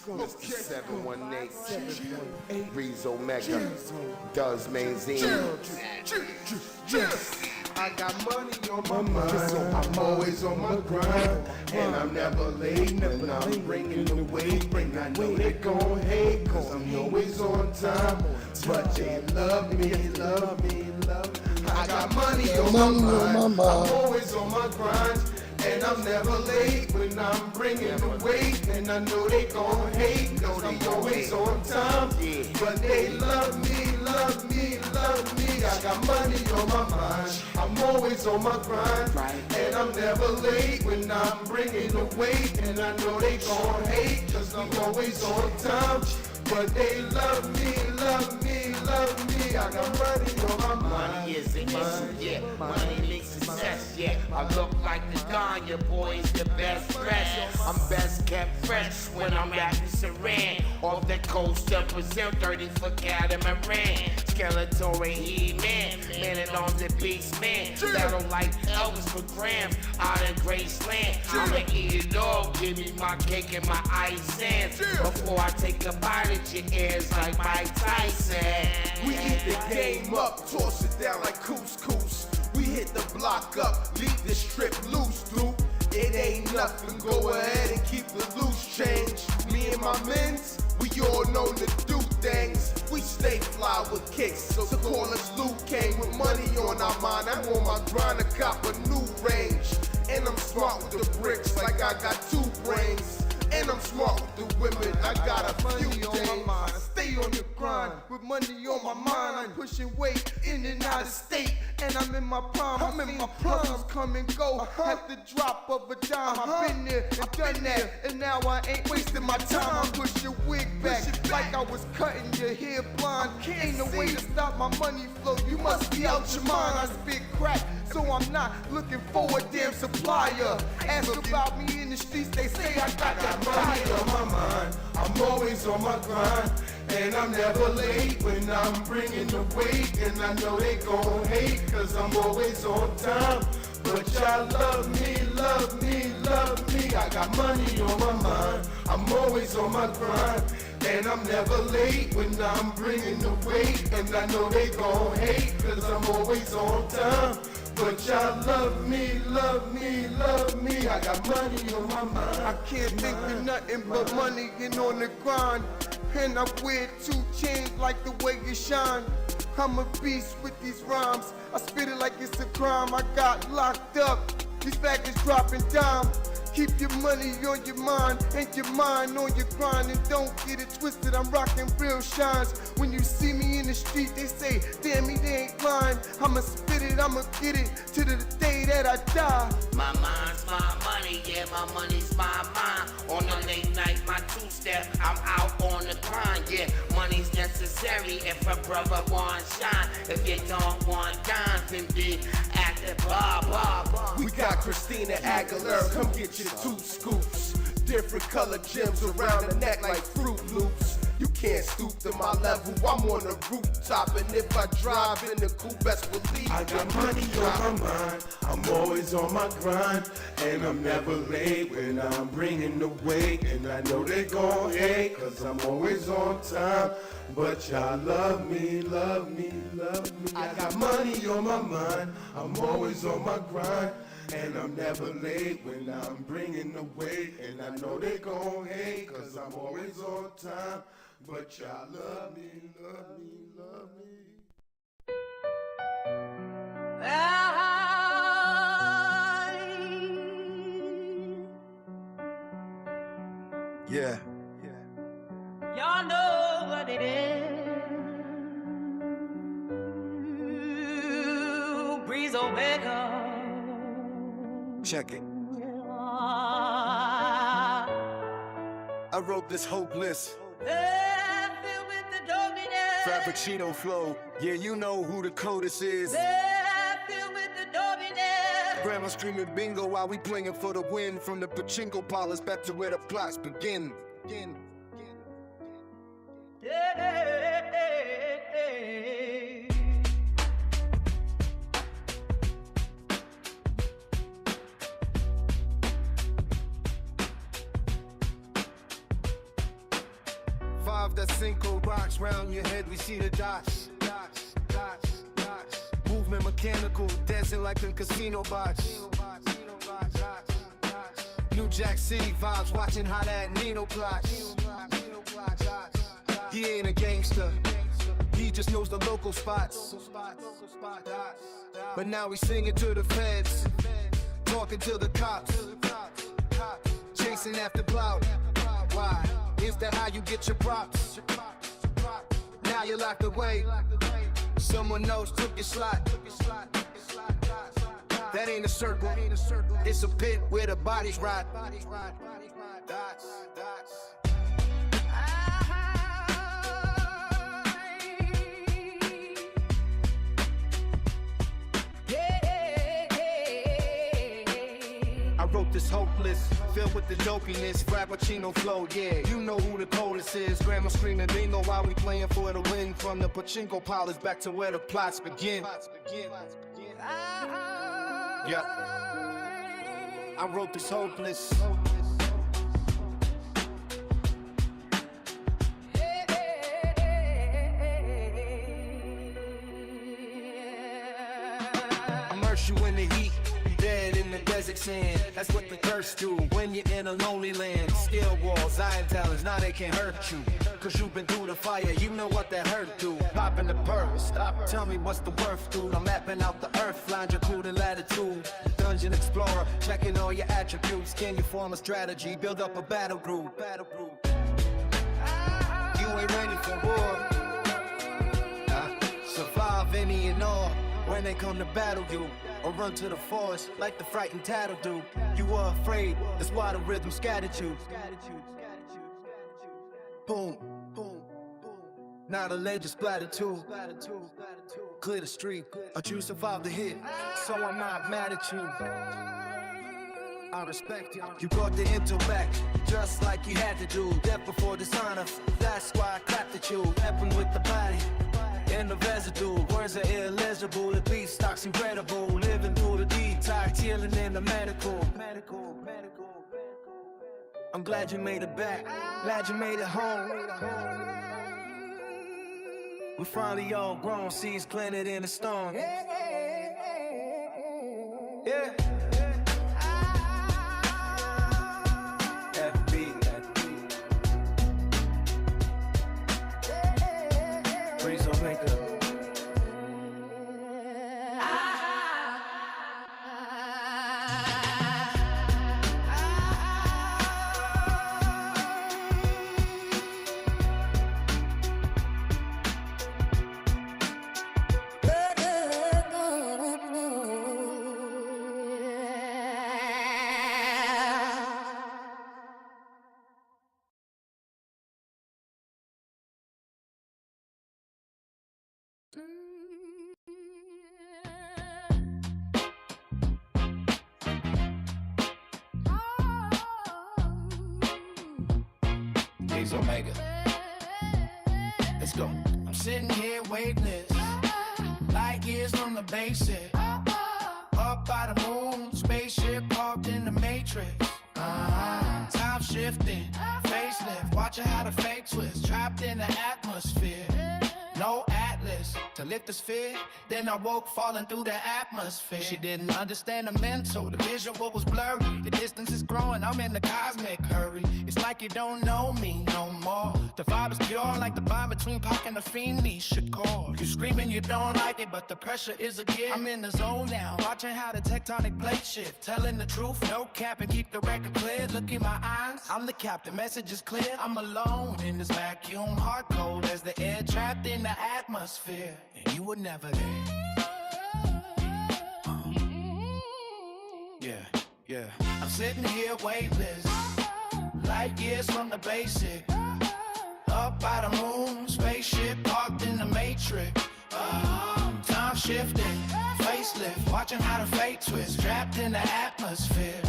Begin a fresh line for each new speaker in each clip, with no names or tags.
Mr. 718, Breeze Omega, Does Mainzine. I got money on my mind, so I'm always on my grind. And I'm never late when I'm bringing the weight. And I know they gon' hate, cause I'm always on time. But they love me, love me, love me. I got money on my mind, I'm always on my grind. And I'm never late when I'm bringing the weight. And I know they gon' hate, cause I'm always on time. But they love me, love me, love me. I got money on my mind, I'm always on my grind. And I'm never late when I'm bringing the weight. And I know they gon' hate, cause I'm always on time. But they love me, love me, love me. I got money on my mind.
Money is an issue, yeah. Money makes success, yeah. I look like the Don, your boy's the best dressed. I'm best kept fresh when I'm rapping Saran. Off the coast of Brazil, 30 for catamaran. Skeletor and He-Man, man and on the beast man. Battle like Elvis for grams, out of Graceland. I'ma eat it all, give me my cake and my ice sands. Before I take a bite at your ears like Mike Tyson.
We eat the game up, toss it down like couscous. We hit the block up, leave the strip loose, dude. It ain't nothing, go ahead and keep the loose change. Me and my mens, we all know to do things. We stay fly with kicks, so call us Luke Kane. With money on our mind, I'm on my grind to cop a new range. And I'm smart with the bricks like I got 2 brains. And I'm smart with the women, I got a few on my mind. I stay on the grind, with money on my mind. I'm pushing weight in and out of state, and I'm in my prime. I'm in my prime, come and go at the drop of a dime. I've been there and done that, and now I ain't wasting my time. I push your wig back like I was cutting your hair blind. Ain't no way to stop my money flow, you must be out your mind. I spit crack, so I'm not looking for a damn supplier. Ask about me in the streets, they say I got that money on my mind. I'm always on my grind, and I'm never late when I'm bringing the weight. And I know they gon' hate, cause I'm always on time. But y'all love me, love me, love me. I got money on my mind, I'm always on my grind. And I'm never late when I'm bringing the weight. And I know they gon' hate, cause I'm always on time. But y'all love me, love me, love me. I got money on my mind. I can't think of nothing but money and on the grind. And I wear 2 chains like the way you shine. I'm a beast with these rhymes, I spit it like it's a crime. I got locked up, these faggots dropping dime. Keep your money on your mind and your mind on your grind. And don't get it twisted, I'm rocking real shines. When you see me in the street, they say, damn, he ain't lying. I'ma spit it, I'ma get it to the day that I die.
My mind's my money, yeah, my money's my mind. On a late night, my 2-step, I'm out on the grind, yeah. Money's necessary if a brother want shine. If you don't want dime, then be at the bar.
We got Christina Aguilera, come get your 2 scoops. Different color gems around the neck like Fruit Loops. You can't stoop to my level, I'm on the rooftop. And if I drive in the coupe, best believe I got money on my mind, I'm always on my grind. And I'm never late when I'm bringing the weight. And I know they gon' hate, cause I'm always on time. But y'all love me, love me, love me. I got money on my mind, I'm always on my grind. And I'm never late when I'm bringing the weight. And I know they gon' hate, cause I'm always on time. But y'all love me, love me, love me.
Yeah.
Y'all know what it is. Breeze Omega.
Check it. I wrote this hopeless
Filled with the dominance.
Frappuccino flow. Yeah, you know who the codist is.
Filled with the dominance.
Grandma screaming bingo while we playing for the win. From the pachinko parlors back to where the plots begin. survive that sinkhole rocks round your head. We see the dots, dots, dots, dots. Movement mechanical, dancing like in casino bots. New Jack City vibes, watching how that Nino plots. He ain't a gangster, he just knows the local spots. But now we singing to the feds, talking to the cops, chasing after clout. Why? Is that how you get your props? Now you're locked away, someone knows took your slot. That ain't a circle, it's a pit where the bodies rot. Dots, dots. I wrote this hopeless, filled with the dopiness, Frappuccino flow, yeah. You know who the coldest is. Grandma screaming bingo while we playing for the win. From the pachinko parlors back to where the plots begin. Yeah, I wrote this hopeless. Immerse you in the heat, dead in the desert sand. That's what the thirst do when you're in a lonely land. Steel walls, iron talons, now they can't hurt you. Cause you've been through the fire, you know what that hurt do. Popping the purse, stop, tell me what's the worth, dude. I'm mapping out the earth, longitude and latitude. Dungeon explorer, checking all your attributes. Can you form a strategy, build up a battle group? You ain't ready for war. Survive any and all when they come to battle you. Or run to the forest like the frightened tattle do. You were afraid, that's why the rhythm scattered you. Boom, boom, boom. Now the ledge is splattered too. Clear the street, but you survived the hit, so I'm not mad at you. I respect you. You brought the intellect, just like you had to do. Death before dishonor, that's why I clapped at you. Weapon with the body, in the residue. Words are illegible, the beat stock's incredible. Living through the detox, healing in the medical. I'm glad you made it back, glad you made it home. We're finally all grown, seeds planted in the stone. Yeah. Please don't make it. Omega. Let's go. I'm sitting here weightless, light years from the basic. Up by the moon, spaceship parked in the matrix. Time shifting, facelift, watching how the fake twist. Trapped in the atmosphere, no atlas to lift the sphere. Then I woke falling through the atmosphere. She didn't understand the mental, the visual was blurry. The distance is growing, I'm in the cosmic hurry. It's like you don't know me no more. The vibe is pure, like the bond between Ponk and the Fiend. These should call. You screaming you don't like it, but the pressure is a gift. I'm in the zone now, watching how the tectonic plate shift. Telling the truth, no cap, and keep the record clear. Look in my eyes, I'm the captain, message is clear. I'm alone in this vacuum, hard cold as the air, trapped in the atmosphere. And you were never there. Yeah. I'm sitting here weightless, light years from the basic. Up by the moon, spaceship parked in the matrix. Time shifting, facelift, watching how the fate twist. Trapped in the atmosphere,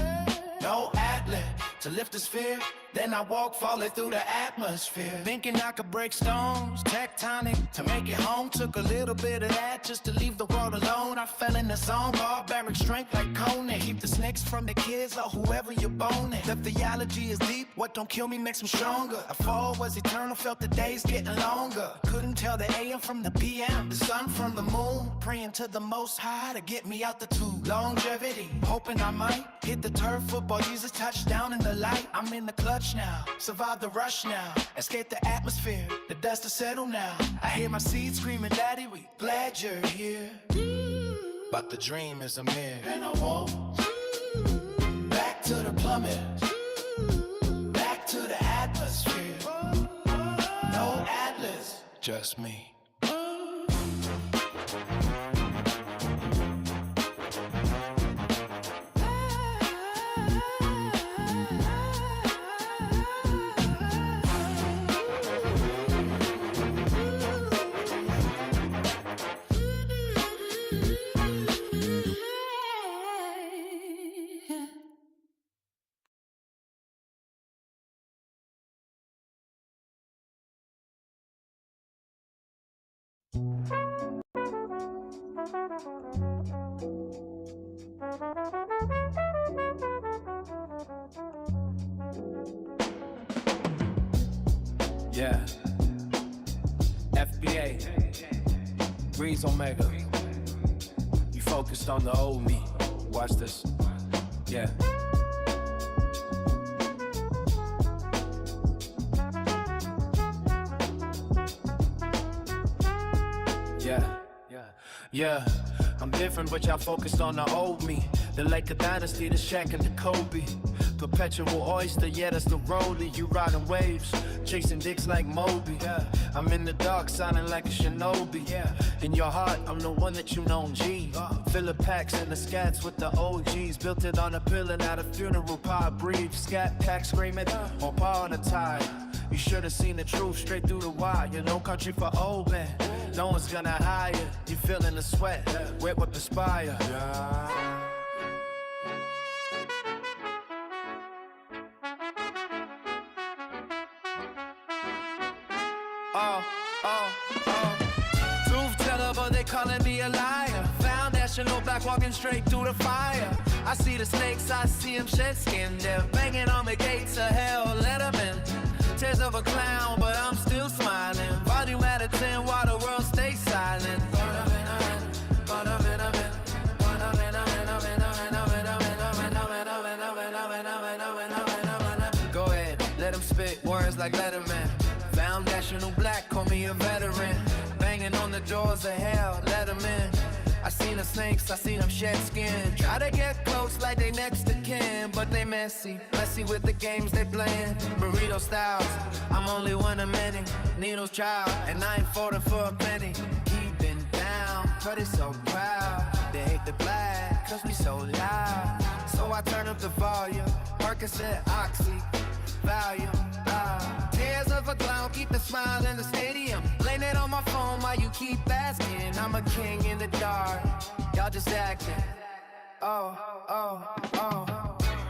no atlas to lift the sphere. Then I walk, falling through the atmosphere. Thinking I could break stones, tectonic, to make it home. Took a little bit of that just to leave the world alone. I fell in the zone, barbaric strength like Conan. Keep the snakes from the kids or whoever you're boning. The theology is deep, what don't kill me makes me stronger. A fall was eternal, felt the days getting longer. Couldn't tell the AM from the PM, the sun from the moon. Praying to the Most High to get me out the tube. Longevity, hoping I might hit the turf. Football, Jesus touchdown in the light. I'm in the clutch now, survive the rush now. Escape the atmosphere, the dust to settle now. I hear my seed screaming, Daddy, we glad you're here. But the dream is a mirror. And I walk back to the plummet, back to the atmosphere. No atlas, just me.
Yeah. FBA. Breeze Omega. You focused on the old me. Watch this. Yeah. Yeah, I'm different, but y'all focused on the old me. The Laker dynasty, the Shaq and the Kobe. Perpetual oyster, yeah, that's the rollie. You riding waves, chasing dicks like Moby. Yeah, I'm in the dark, sounding like a shinobi. Yeah, in your heart, I'm the one that you know, G. Filler packs and the scats with the OGs. Built it on a pillar, not a funeral pie. Breathe, scat pack screaming, on par on the tide. You should've seen the truth straight through the wire. No country for old men. No one's gonna hire. You feeling the sweat, wet with perspire. Yeah. Truth teller, but they calling me a liar. Foundational black walking straight through the fire. I see the snakes, I see them shed skin. They're banging on the gates of hell, let them in. Tears of a clown, but I'm still smiling. Volume at a 10 while the world stays silent. Go ahead, let him spit words like Letterman. Foundational black, call me a veteran. Banging on the doors of hell, let him in. I seen the snakes, I seen them shed skin. Try to get close like they next to kin, but they messy with the games they playing. Burrito styles, I'm only one of many. Needles child, and I ain't folding for a penny. Keeping down, but it's so proud. They hate the black, cause we so loud. So I turn up the volume, Percocet, Oxy, Valium. Tears of a clown, keep the smile in the stadium. Blame it on my phone while you keep asking. I'm a king in the dark, y'all just acting.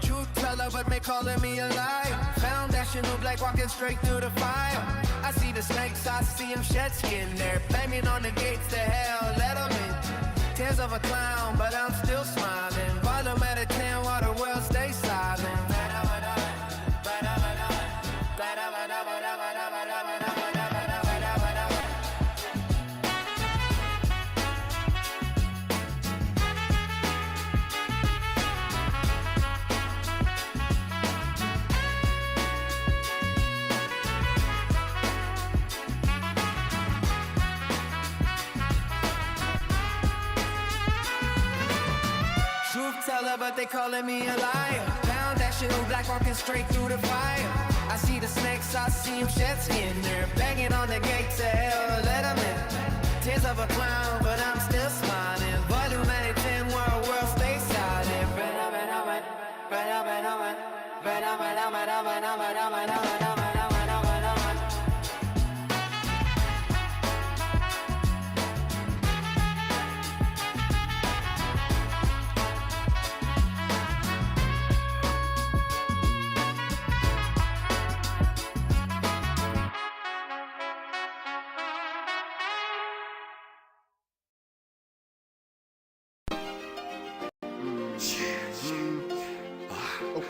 Truth teller, but they calling me a liar. Foundational black walking straight through the fire. I see the snakes, I see them shed skin. They're banging on the gates to hell, let them in. Tears of a clown, but I'm still smiling. Bottom at a 10 while the world stays silent. But they calling me a liar. Foundational black walking straight through the fire. I see the snakes, I see them shed skin. They're banging on the gates of hell, let them in. Tears of a clown, but I'm still smiling. Volume at a 10, world stays silent.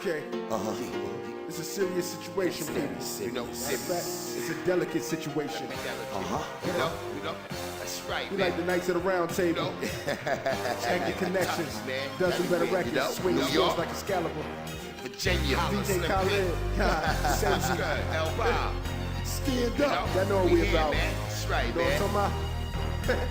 Okay. It's a serious situation, baby.
You know,
It's a delicate situation.
You know, that's right,
We
man.
like the Knights of the Round Table. Active Connections. Dozen better records. Swing the swords like Excalibur.
Virginia,
DJ Khaled. Sensi.
El Bob.
Stand up. Y'all know what we about.
Man. That's right,
You know what I'm
man.
talking about?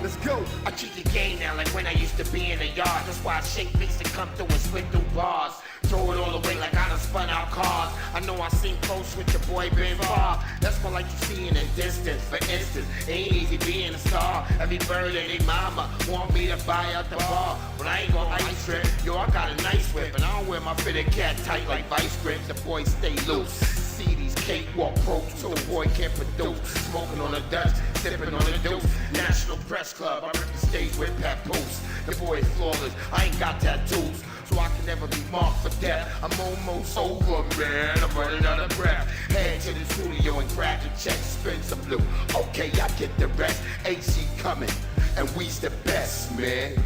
Let's go.
I treat the game now like when I used to be in the yard. That's why I shake beats and come through and spit through bars. Throw it all away like I done spun out cars. I know I seen close with your boy Ben Far. That's more like you see in the distance. For instance, it ain't easy being a star. Every bird and they mama want me to buy out the bar. But I ain't gon' ice trip. Yo, I got a nice whip. And I don't wear my fitted cat tight like vice grip. The boys stay loose. See these cakewalk pros, so the boy can't produce. Smoking on the Dutch, sipping on the deuce. National Press Club, I rip the stage with papoose. The boy is flawless, I ain't got tattoos, so I can never be marked for death. I'm almost over, man, I'm running out of breath. Head to the studio and grab the check, spin some blue. Okay, I get the rest, AC coming, and we's the best, man.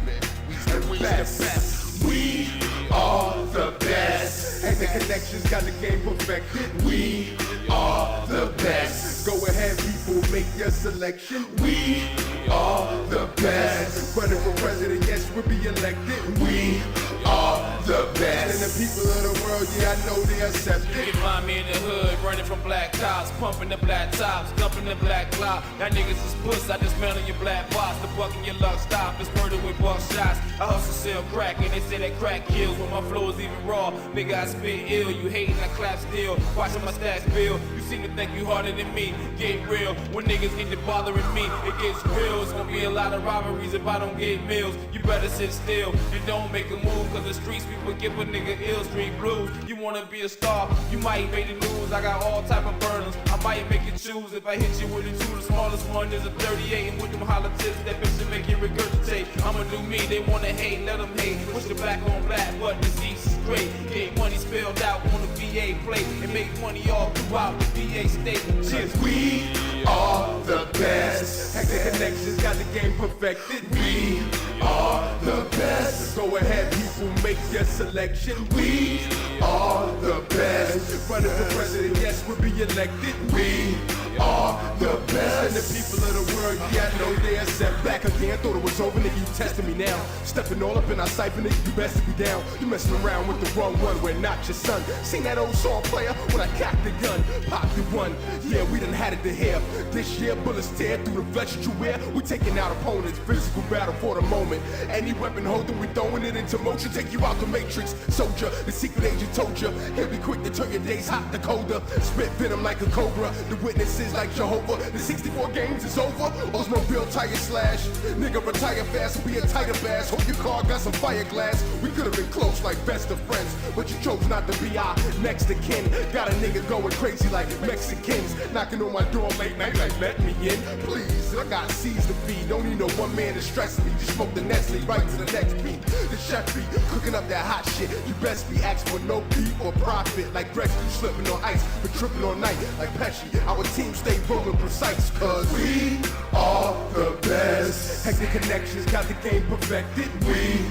We's the best. We are the best.
And the connections got the game perfected.
We are the best.
Go ahead, people, make your selection.
We are the best.
Running for president, yes, we'll be elected.
We are the
And the
best.
people of the world, yeah, I know they accept
You
it.
can find me in the hood, running from black tops, pumping the black tops, dumping the black cloud. Y'all niggas is puss, I dismantle your black box. The buck in your luck stop, it's murder with buck shots. I hustle sell crack, and they say that crack kills when my flow is even raw. Nigga, I spit ill, you hating, I clap still. Watching my stats build, you seem to think you harder than me. Get real, when niggas get to bothering me, it gets real. It's gonna be a lot of robberies if I don't get meals. You better sit still and don't make a move, cause the streets people give a nigga ill street blues. You wanna be a star, you might make the news. I got all type of burners, I might make you choose. If I hit you with a two, the smallest one is a 38. And with them hollow tips, that bitch to make you regurgitate. I'ma do me, they wanna hate, let them hate. Push the black on black, but disease is great. Get money spelled out on the VA plate and make money all throughout the VA state. Cheers.
We are the best.
Hectic Connections got the game perfected.
We are the best.
Go ahead, people, make your selection.
We are the best.
Running for president, yes, we'll be elected.
We are the
And the
best.
people of the world, yeah, I know they accept. Back again, thought it was over, nigga, you testing me now. Stepping all up in our cipher, nigga, you best to be down. You messing around with the wrong one, we're not your son. Seen that old song player when I cocked the gun, popped the one. Yeah, we done had it to here. This year, bullets tear through the flesh that you wear. We taking out opponents, physical battle for the moment. Any weapon holding, we throwing it into motion. Take you out the matrix, soldier. The secret agent told you, he'll be quick to turn your days hot to colder. Spit venom like a cobra. The witnesses like Jehovah. The 64 games is over. Oldsmobile tire slash. Nigga retire fast, be a tighter bass. Hope your car got some fire glass. We could have been close like best of friends, but you chose not to be our next of kin. Got a nigga going crazy like Mexicans, knocking on my door late night like let me in, please. I got C's to feed, don't need no one man to stress me. Just smoke the Nestle right to the next beat. The chef be cooking up that hot shit. You best be asking for no beat or profit. Like Grex, you slipping on ice, but tripping all night like Pesci. Our team stay rolling precise, cause
We are the best.
Hectic Connections got the game perfected.
We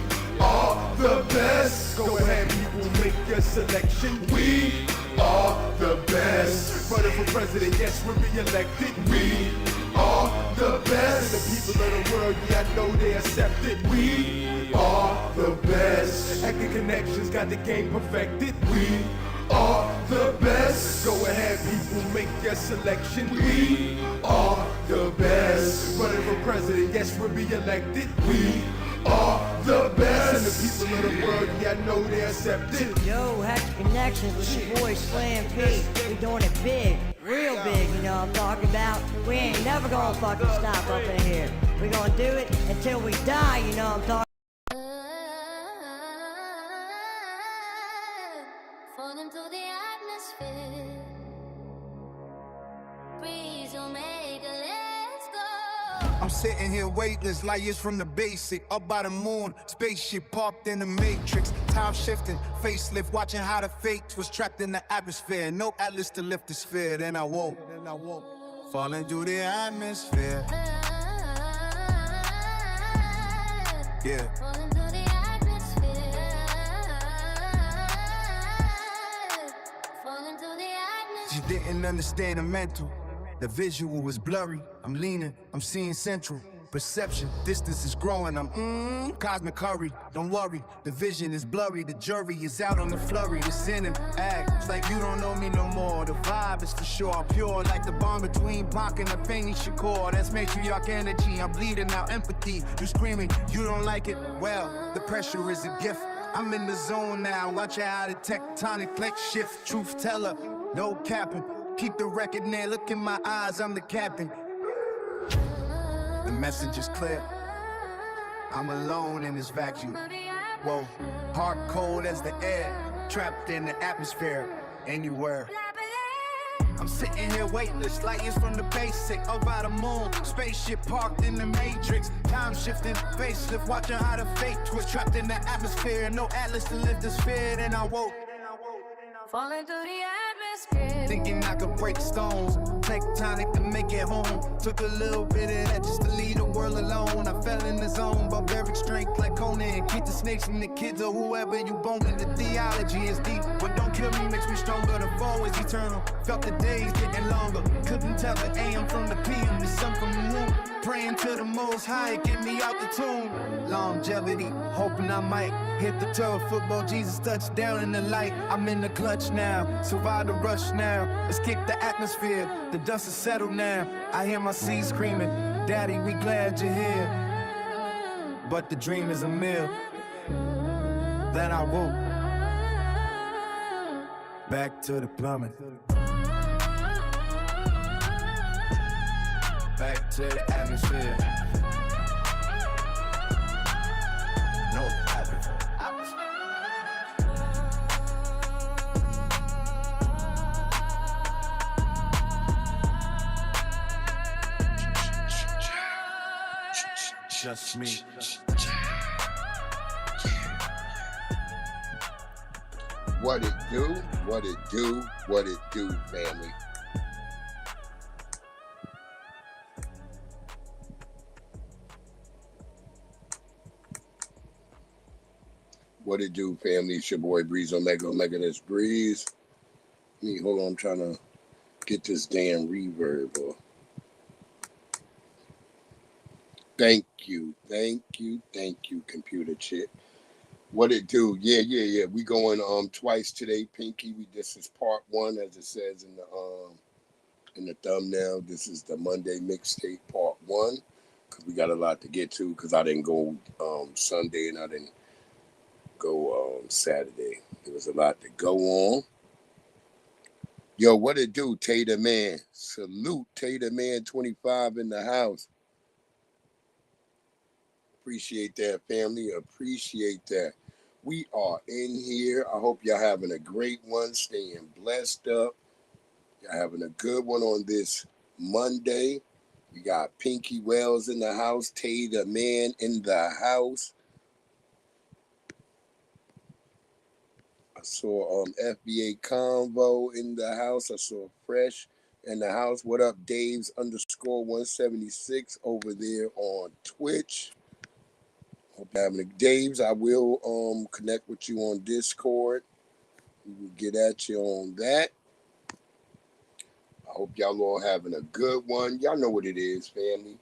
are the best.
Go ahead, people, make your selection.
We are the best.
Running for president, yes, we'll be elected.
We are the
And the
best.
people of the world, yeah, I know they accept it.
We are the best.
Hectic Connections got the game perfected.
We are the best.
Go ahead, people, make your selection.
We are the best.
Running for president, yes, we'll be elected.
We are the
And the
best.
people of the world, yeah, I know they accept it.
Yo, Hectic Connections with your boy Slam P. We doing it big, real big, you know what I'm talking about? We ain't never gonna fucking stop up in here. We gonna do it until we die, you know what I'm talking
Fall into the atmosphere. Breeze will make a let's go.
I'm sitting here weightless, like it's from the basic. Up by the moon, spaceship parked in the matrix. Time shifting, facelift, watching how the fate was trapped in the atmosphere. No atlas to lift the sphere. Then I woke, falling through the atmosphere. Yeah.
Fall into the atmosphere.
She didn't understand the mental. The visual was blurry. I'm leaning, I'm seeing central. Perception, distance is growing. I'm cosmic curry. Don't worry, the vision is blurry. The jury is out on the flurry. It's in him, it's like you don't know me no more. The vibe is for sure pure, like the bond between Ponk and the Fanny Shakur. That's matriarch energy. I'm bleeding out empathy. You screaming, you don't like it. Well, the pressure is a gift. I'm in the zone now. Watch how the tectonic plate shift. Truth teller, no capping. Keep the record near. Look in my eyes. I'm the captain. The message is clear. I'm alone in this vacuum. Whoa, hard cold as the air, trapped in the atmosphere, anywhere. I'm sitting here weightless, light years from the basic, up by the moon, spaceship parked in the matrix, time shifting, facelift, watching how the fate twist, trapped in the atmosphere, no atlas to lift the sphere, and I woke.
Falling through the atmosphere.
Thinking I could break stones, tectonic to make it home. Took a little bit of that just to leave the world alone. I fell in the zone, barbaric strength like Conan. Keep the snakes from the kids or whoever you bone in. The theology is deep, but don't kill me, makes me stronger. The fall is eternal, felt the days getting longer. Couldn't tell the AM from the PM, the sun from the moon. Praying to the most high, get me out the tomb. Longevity, hoping I might hit the turf. Football, Jesus touchdown in the light. I'm in the clutch now, survive the rush now. Let's kick the atmosphere, the dust is settled now. I hear my seed screaming, Daddy, we glad you're here. But the dream is a meal. Then I woke, back to the plumbing. Back to the atmosphere. No atmosphere. Just me.
What it do, what it do, what it do, family. What it do, family? It's your boy Breeze Omega this Breeze. Hold on, I'm trying to get this damn reverb off. Thank you, computer chick. What it do? Yeah. We going twice today, Pinky. This is part one, as it says in the thumbnail. This is the Monday mixtape part one, because we got a lot to get to. Because I didn't go Sunday and I didn't go Saturday. There was a lot to go on. Yo, what it do, Tater Man? Salute, Tater Man 25 in the house. Appreciate that, family. Appreciate that. We are in here. I hope y'all having a great one, staying blessed up. Y'all having a good one on this Monday. We got Pinky Wells in the house, Tater Man in the house. I saw FBA Convo in the house. I saw Fresh in the house. What up, Dave's _176 over there on Twitch. Hope you're having a Dave's. I will connect with you on Discord. We will get at you on that. I hope y'all all having a good one. Y'all know what it is, family.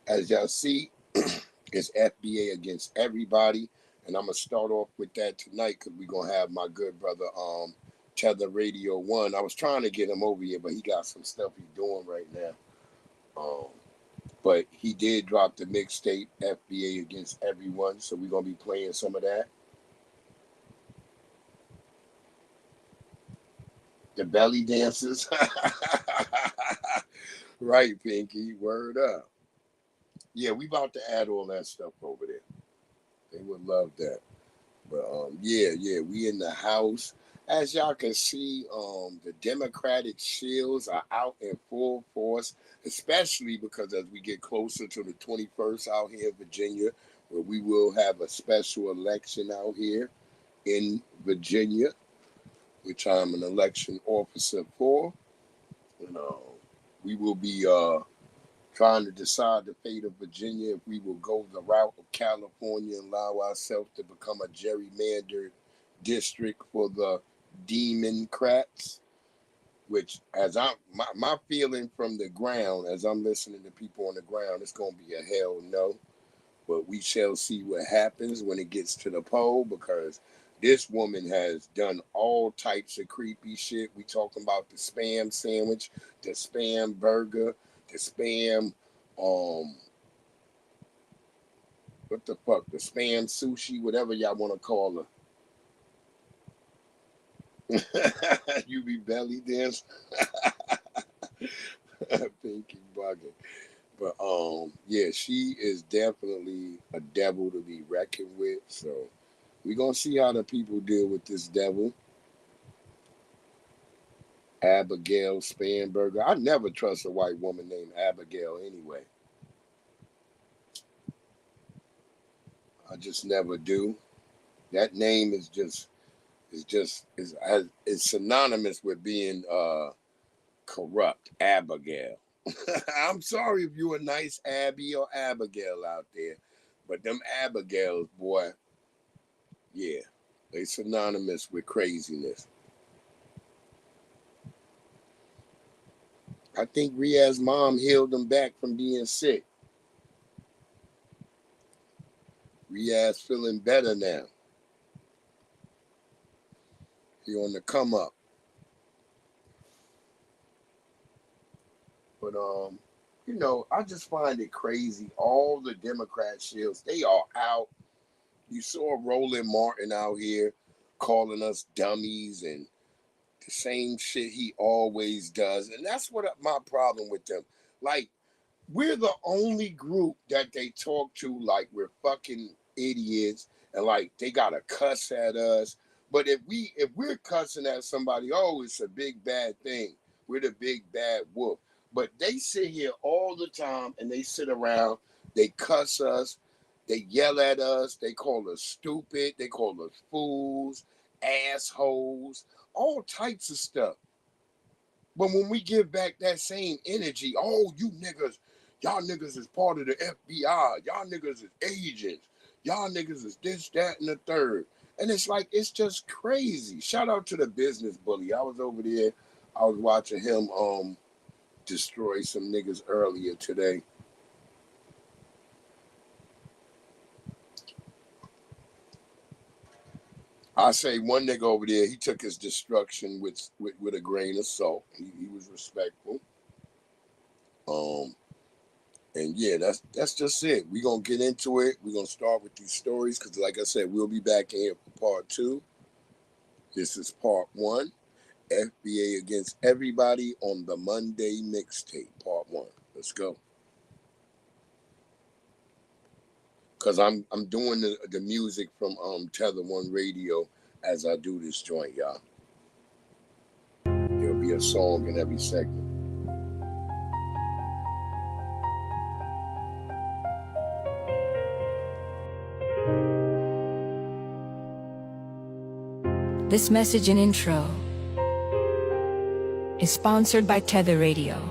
As y'all see, it's FBA against everybody. And I'm going to start off with that tonight because we're going to have my good brother, Tether Radio 1. I was trying to get him over here, but he got some stuff he's doing right now. But he did drop the mixtape, FBA against everyone. So we're going to be playing some of that. The belly dances. Right, Pinky. Word up. Yeah, we about to add all that stuff over there. They would love that. But yeah, we in the house. As y'all can see, the Democratic Shills are out in full force, especially because as we get closer to the 21st out here in Virginia, where we will have a special election out here in Virginia, which I'm an election officer for. And we will be trying to decide the fate of Virginia, if we will go the route of California and allow ourselves to become a gerrymandered district for the Democrats,
which as my feeling from the ground, as I'm listening to people on the ground, it's gonna be a hell no. But we shall see what happens when it gets to the poll, because this woman has done all types of creepy shit. We talking about the spam sandwich, the spam burger, the spam what the fuck, the spam sushi, whatever y'all want to call her. You be belly dance. Pinky bugging. But yeah, she is definitely a devil to be reckoned with. So we're gonna see how the people deal with this devil. Abigail Spanberger. I never trust a white woman named Abigail anyway. I just never do. That name is synonymous with being corrupt. Abigail. I'm sorry if you're a nice Abby or Abigail out there, but them Abigails, boy, yeah, they synonymous with craziness. I think Riaz's mom healed him back from being sick. Riaz feeling better now. He on the come up. But you know, I just find it crazy. All the Democrat shills, they are out. You saw Roland Martin out here calling us dummies and the same shit he always does. And that's what my problem with them. Like, we're the only group that they talk to like we're fucking idiots and like they gotta cuss at us. But if we're cussing at somebody, oh, it's a big bad thing. We're the big bad wolf. But they sit here all the time and they sit around, they cuss us, they yell at us, they call us stupid, they call us fools, assholes, all types of stuff. But when we give back that same energy, oh, you niggas, y'all niggas is part of the FBI, y'all niggas is agents, y'all niggas is this, that, and the third. And it's like, it's just crazy. Shout out to the business bully. I was over there, I was watching him destroy some niggas earlier today. I say one nigga over there, he took his destruction with a grain of salt. He was respectful. And yeah, that's just it. We're gonna get into it. We're gonna start with these stories because, like I said, we'll be back in here for part 2. This is part 1. FBA against everybody on the Monday mixtape, part 1. Let's go. Cause I'm doing the music from Tether One Radio as I do this joint, y'all. There'll be a song in every segment.
This message and intro is sponsored by Tether Radio.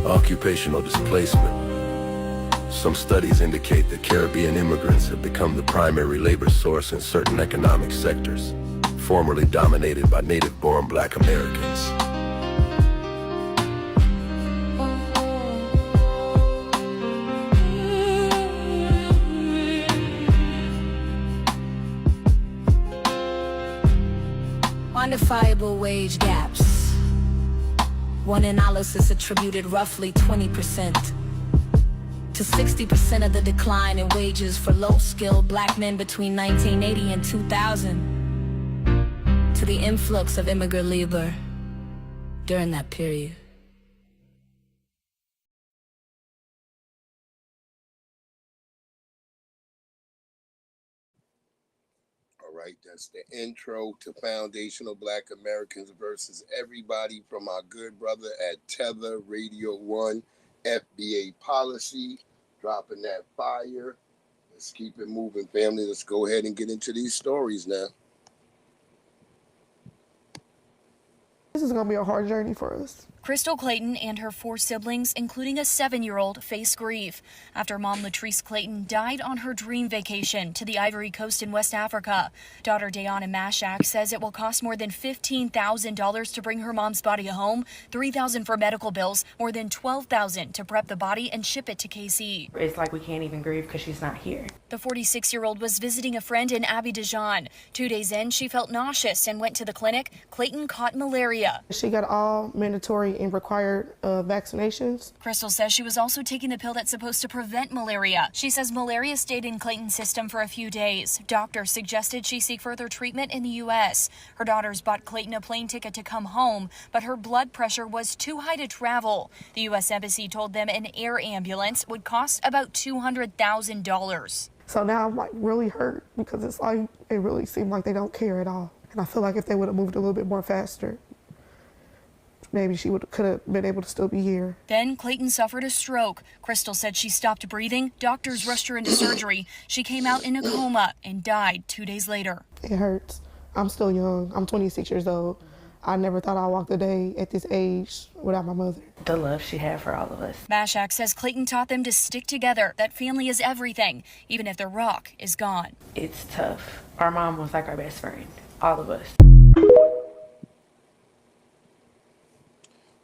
Occupational displacement. Some studies indicate that Caribbean immigrants have become the primary labor source in certain economic sectors, formerly dominated by native-born Black Americans.
Quantifiable wage gaps. One analysis attributed roughly 20% to 60% of the decline in wages for low-skilled Black men between 1980 and 2000 to the influx of immigrant labor during that period.
All right, that's the intro to Foundational Black Americans versus everybody from our good brother at Tether Radio 1 FBA Policy, dropping that fire. Let's keep it moving, family. Let's go ahead and get into these stories now.
This is going to be a hard journey for us.
Crystal Clayton and her 4 siblings, including a 7-year-old, face grief after mom Latrice Clayton died on her dream vacation to the Ivory Coast in West Africa. Daughter Dayana Mashak says it will cost more than $15,000 to bring her mom's body home, $3,000 for medical bills, more than $12,000 to prep the body and ship it to KC.
It's like we can't even grieve because she's not here.
The 46-year-old was visiting a friend in Abidjan. 2 days in, she felt nauseous and went to the clinic. Clayton caught malaria.
She got all mandatory and required vaccinations.
Crystal says she was also taking the pill that's supposed to prevent malaria. She says malaria stayed in Clayton's system for a few days. Doctors suggested she seek further treatment in the U.S. Her daughters bought Clayton a plane ticket to come home, but her blood pressure was too high to travel. The U.S. Embassy told them an air ambulance would cost about $200,000.
So now I'm like really hurt because it's like it really seemed like they don't care at all. And I feel like if they would have moved a little bit more faster, maybe she could have been able to still be here.
Then Clayton suffered a stroke. Crystal said she stopped breathing. Doctors rushed her into surgery. She came out in a coma and died 2 days later.
It hurts. I'm still young. I'm 26 years old. I never thought I'd walk the day at this age without my mother.
The love she had for all of us.
Mashak says Clayton taught them to stick together, that family is everything, even if their rock is gone.
It's tough. Our mom was like our best friend, all of us.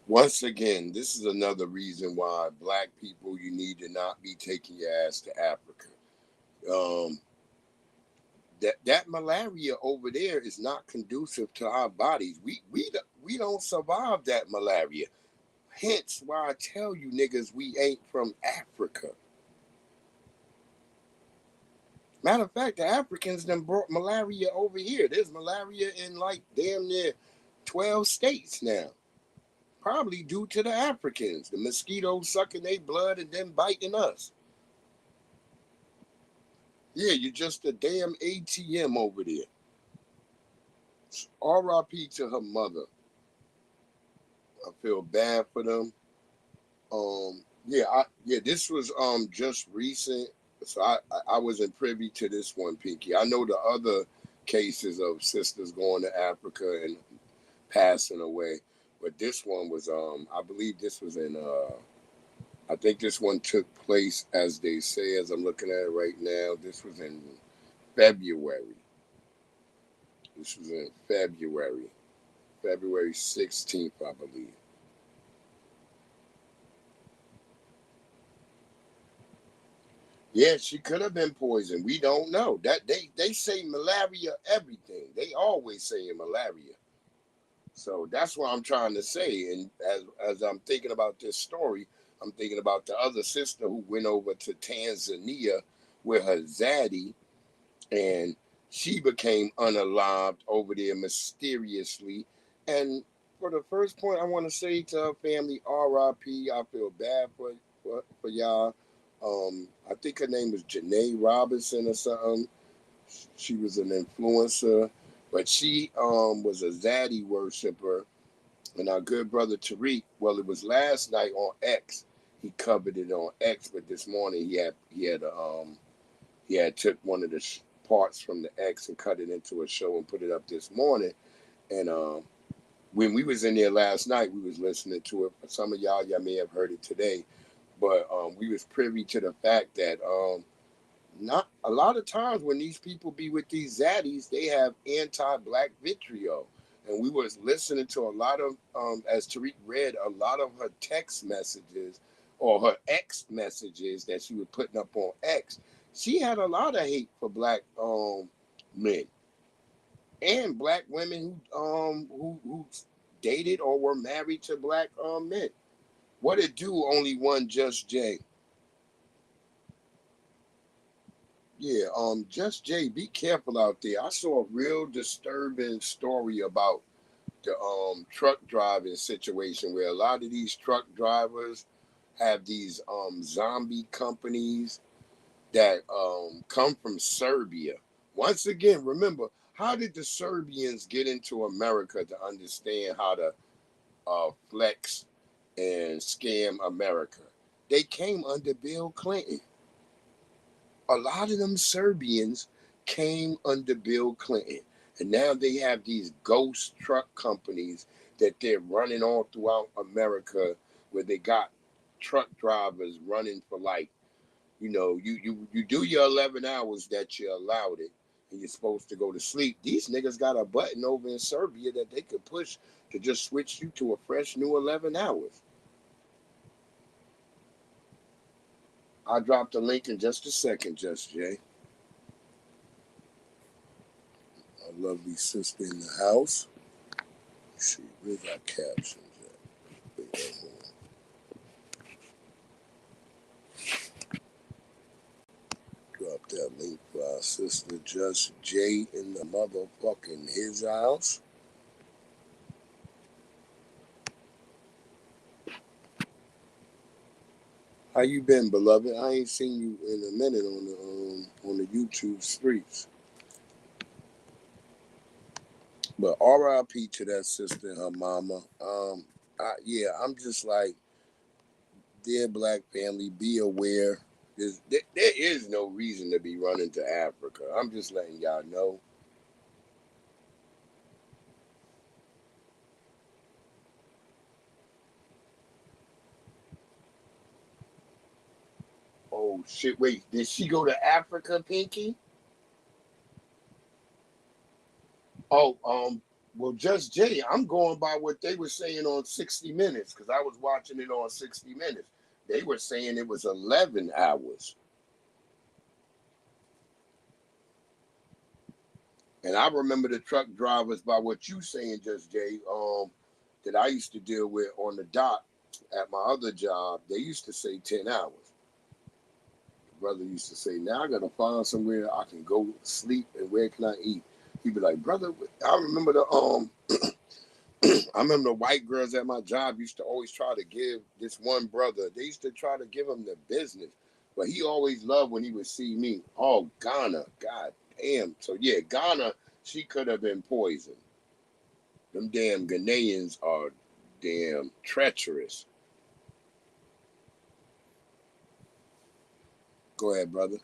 Once again, this is another reason why black people, you need to not be taking your ass to Africa. That malaria over there is not conducive to our bodies. We don't survive that malaria. Hence why I tell you niggas we ain't from Africa. Matter of fact, the Africans done brought malaria over here. There's malaria in like damn near 12 states now. Probably due to the Africans, the mosquitoes sucking their blood and then biting us. Yeah, you're just a damn ATM over there. R.I.P. to her mother. I feel bad for them. This was just recent, so I wasn't privy to this one, Pinky. I know the other cases of sisters going to Africa and passing away. But this one was, I believe this was in, I think this one took place, as they say, as I'm looking at it right now, this was in February. This was in February 16th, I believe. Yeah, she could have been poisoned. We don't know. That they say malaria everything. They always say malaria. So that's what I'm trying to say. And as I'm thinking about this story, I'm thinking about the other sister who went over to Tanzania with her zaddy, and she became unalived over there mysteriously. And for the first point, I want to say to her family, R.I.P. I feel bad for y'all. I think her name was Janae Robinson or something. She was an influencer. But she was a zaddy worshiper, and our good brother Tariq, well, it was last night on X. He covered it on X, but this morning he had took one of the parts from the X and cut it into a show and put it up this morning. And when we was in there last night, we was listening to it. For some of y'all may have heard it today, but we was privy to the fact that not a lot of times when these people be with these zaddies, they have anti-black vitriol. And we was listening to a lot of, as Tariq read, a lot of her text messages or her X messages that she was putting up on X. She had a lot of hate for black men and black women who dated or were married to black men. What it do, only one Just Jay. Yeah, Just Jay, be careful out there. I saw a real disturbing story about the truck driving situation where a lot of these truck drivers have these zombie companies that come from Serbia. Once again, remember, How did the Serbians get into America to understand how to flex and scam America? They came under Bill Clinton. A lot of them Serbians came under Bill Clinton. And now they have these ghost truck companies that they're running all throughout America, where they got truck drivers running for like, you know, you do your 11 hours that you allowed it, and you're supposed to go to sleep. These niggas got a button over in Serbia that they could push to just switch you to a fresh new 11 hours. I'll drop the link in just a second, Just Jay. Our lovely sister in the house. Let's see, where's our captions at? Drop that link for our sister Just Jay in the motherfucking his house. How you been, beloved? I ain't seen you in a minute on the YouTube streets. But R.I.P. to that sister and her mama. I'm just like, dear black family, be aware. There is no reason to be running to Africa. I'm just letting y'all know. Oh shit! Wait, did she go to Africa, Pinky? Oh, well, Just Jay, I'm going by what they were saying on 60 Minutes, because I was watching it on 60 Minutes. They were saying it was 11 hours. And I remember the truck drivers, by what you saying, Just Jay, that I used to deal with on the dock at my other job. They used to say 10 hours. The brother used to say, now I got to find somewhere I can go sleep, and where can I eat? He'd be like, brother, I remember I remember the white girls at my job used to always try to give this one brother, they used to try to give him the business, but he always loved when he would see me. Oh, Ghana, god damn. So yeah, Ghana, she could have been poisoned. Them damn Ghanaians are damn treacherous. Go ahead, brother.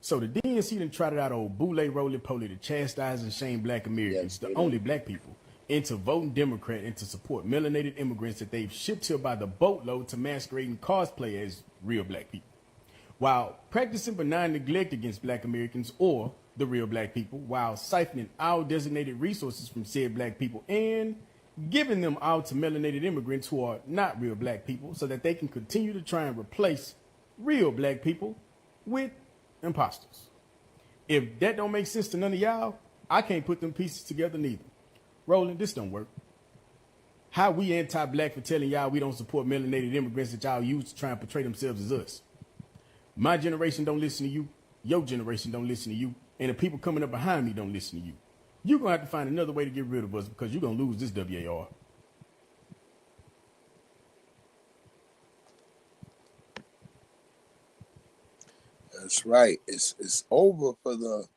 So the DNC done trotted out old boule roly poly to chastise and shame black Americans, the only black people, into voting Democrat and to support melanated immigrants that they've shipped here by the boatload to masquerade and cosplay as real black people. While practicing benign neglect against black Americans or the real black people, while siphoning our designated resources from said black people and giving them out to melanated immigrants who are not real black people so that they can continue to try and replace real black people with imposters. If that don't make sense to none of y'all, I can't put them pieces together neither. Roland, this don't work. How we anti-black for telling y'all we don't support melanated immigrants that y'all use to try and portray themselves as us? My generation don't listen to you. Your generation don't listen to you. And the people coming up behind me don't listen to you. You're going to have to find another way to get rid of us because you're going to lose this WAR.
That's right. It's over for the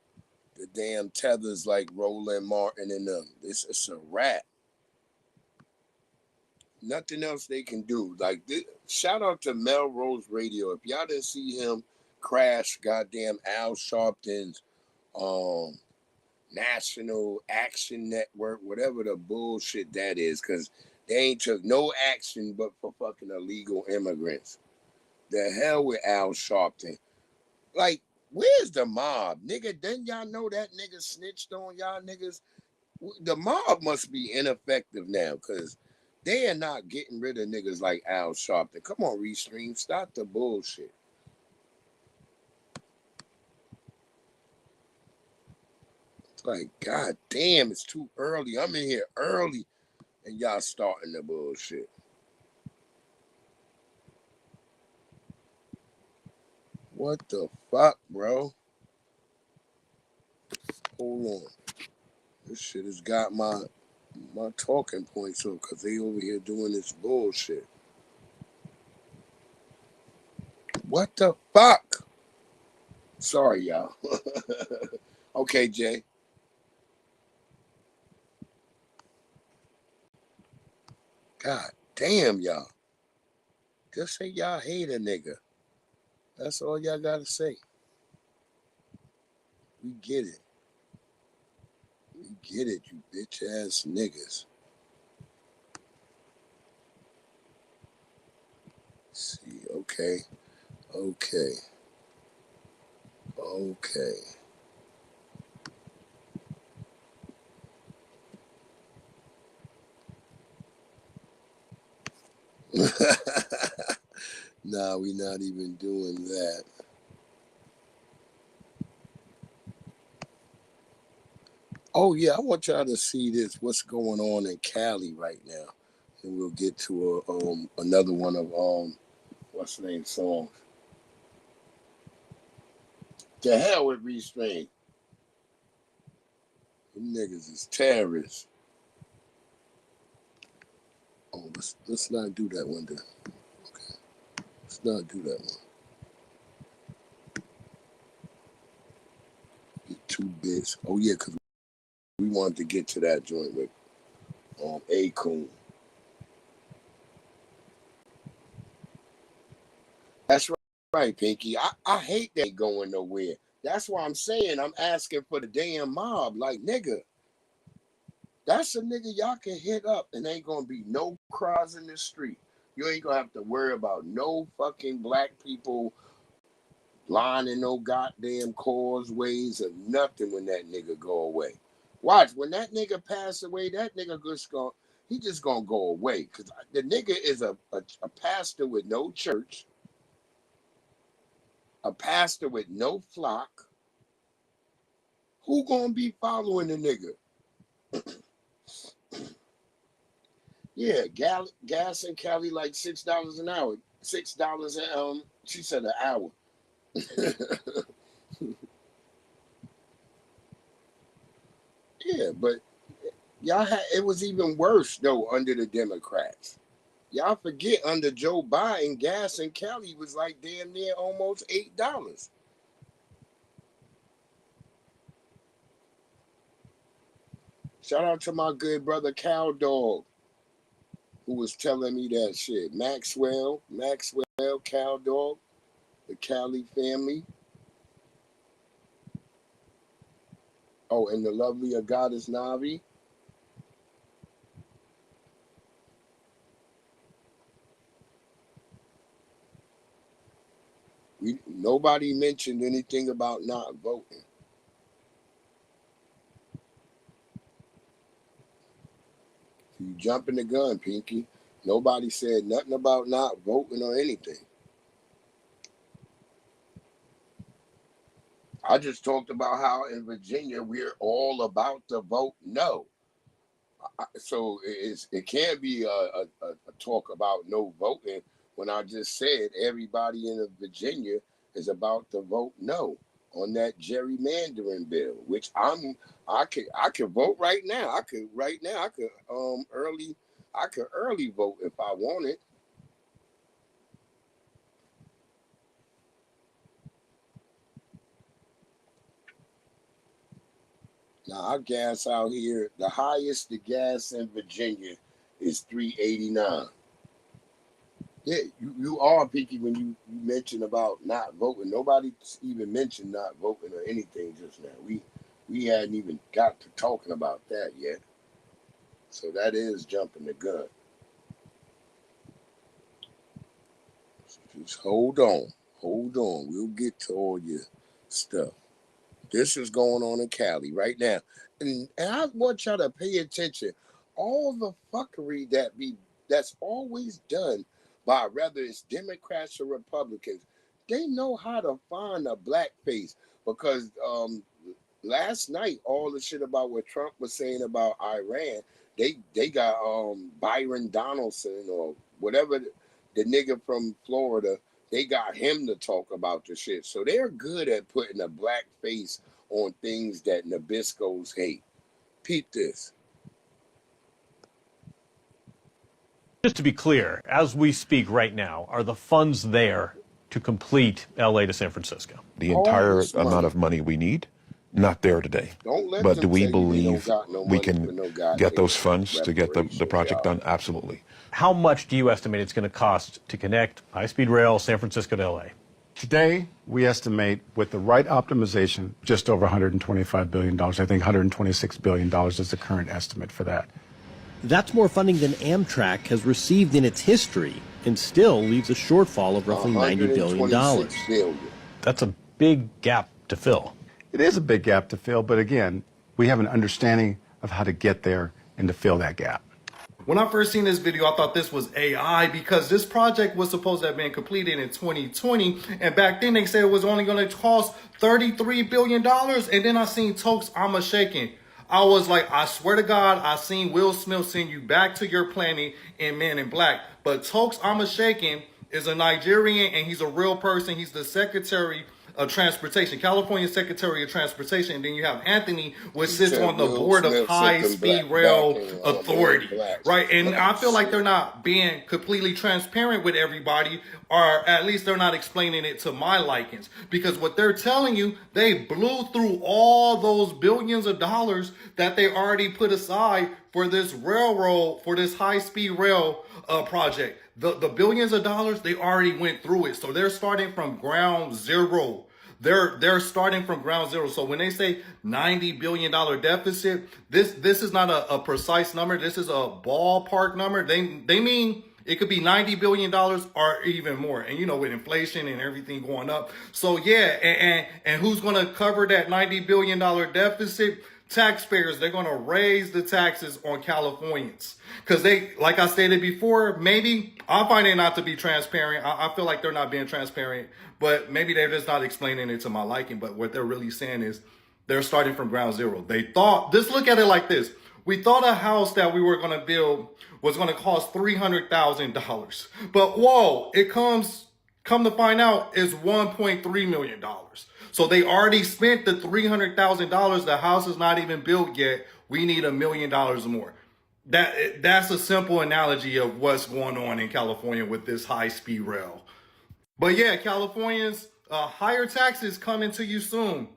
damn tethers like Roland Martin and them. It's a wrap. Nothing else they can do. Like this, shout out to Melrose Radio. If y'all didn't see him crash goddamn Al Sharpton's National Action Network, whatever the bullshit that is, because they ain't took no action but for fucking illegal immigrants. The hell with Al Sharpton. Like, where's the mob? Nigga, didn't y'all know that nigga snitched on y'all niggas? The mob must be ineffective now, because they are not getting rid of niggas like Al Sharpton. Come on, Restream, stop the bullshit. It's like, god damn, it's too early. I'm in here early, and y'all starting the bullshit. What the fuck, bro? Hold on. This shit has got my talking points up because they over here doing this bullshit. What the fuck? Sorry, y'all. Okay. Okay, Jay. God damn, y'all. Just say y'all hate a nigga. That's all y'all gotta say. We get it. We get it, you bitch ass niggas. Let's see, okay. Okay. Okay. Nah, we not even doing that. Oh yeah, I want y'all to see this. What's going on in Cali right now, and we'll get to another one of what's the name songs. To hell with restraint. Them niggas is terrorists. Oh, let's not do that one then. Okay, let's not do that one. Get 2 bits. Oh yeah, because we wanted to get to that joint with A-Coon. That's right, Pinky. I hate that going nowhere. That's why I'm saying I'm asking for the damn mob. Like, nigga, that's a nigga y'all can hit up and ain't gonna be no cries in the street. You ain't gonna have to worry about no fucking black people lining no goddamn causeways or nothing when that nigga go away. Watch, when that nigga pass away, that nigga just gonna go away. Cause the nigga is a pastor with no church, a pastor with no flock. Who gonna be following the nigga? Yeah, gas in Cali like $6 an hour. $6 she said an hour. Yeah, but it was even worse though under the Democrats. Y'all forget under Joe Biden, gas in Cali was like damn near almost $8. Shout out to my good brother Cow Dog, who was telling me that shit. Maxwell, Cow Dog, the Cali family. Oh, and the lovely Goddess Navi. Nobody mentioned anything about not voting. You jumping the gun, Pinky. Nobody said nothing about not voting or anything. I just talked about how in Virginia we're all about to vote no. So it can't be a talk about no voting when I just said everybody in Virginia is about to vote no on that gerrymandering bill, which I could vote right now. I could early vote if I wanted. Now our gas out here, the highest the gas in Virginia is $3.89. Yeah, you are picky when you mentioned about not voting. Nobody even mentioned not voting or anything just now. We hadn't even got to talking about that yet. So that is jumping the gun. So just hold on. We'll get to all your stuff. This is going on in Cali right now. And I want y'all to pay attention. All the fuckery that's always done by whether it's Democrats or Republicans, they know how to find a black face. Because last night, all the shit about what Trump was saying about Iran, they got Byron Donaldson or whatever the nigga from Florida. They got him to talk about the shit. So they're good at putting a black face on things that Nabiscos hate. Peep this.
Just to be clear, as we speak right now, are the funds there to complete LA to San Francisco?
The entire amount of money we need?
not there today.
Don't let
But do
them
we
tell you they don't
believe
got no
we
money for
can
no
get those
goddamn
funds to get the
reparations,
project
y'all.
done? Absolutely.
How much do you estimate it's going to cost to connect high-speed rail San Francisco to LA?
Today, we estimate with the right optimization, just over $125 billion. I think $126 billion is the current estimate for that.
That's more funding than Amtrak has received in its history and still leaves a shortfall of roughly $90 billion.
Billion.
That's a big gap to fill.
It is a big gap to fill, but again, we have an understanding of how to get there and to fill that gap.
When I first seen this video, I thought this was AI because this project was supposed to have been completed in 2020. And back then they said it was only going to cost $33 billion. And then I seen Tokes I'm a shaking. I was like, I swear to God, I seen Will Smith send you back to your planet in Men in Black. But Tokes I'm a shaking is a Nigerian and he's a real person. He's the Secretary of Transportation, California Secretary of Transportation, and then you have Anthony, which sits on the board of High Speed Rail Authority, right? And I feel like they're not being completely transparent with everybody, or at least they're not explaining it to my likings, because what they're telling you, they blew through all those billions of dollars that they already put aside for this railroad, for this high-speed rail project. The billions of dollars, they already went through it, so they're starting from ground zero. They're starting from ground zero. So when they say $90 billion deficit, this is not a precise number. This is a ballpark number. They mean it could be $90 billion or even more. And you know, with inflation and everything going up. So yeah, and who's going to cover that $90 billion deficit? Taxpayers. They're going to raise the taxes on Californians. Because they, like I stated before, maybe, I find it not to be transparent. I feel like they're not being transparent, but maybe they're just not explaining it to my liking. But what they're really saying is they're starting from ground zero. They thought, just look at it like this. We thought a house that we were going to build was going to cost $300,000. But whoa, come to find out, it's $1.3 million. So they already spent the $300,000. The house is not even built yet. We need $1 million more. That's a simple analogy of what's going on in California with this high-speed rail. But yeah, Californians, higher taxes coming to you soon.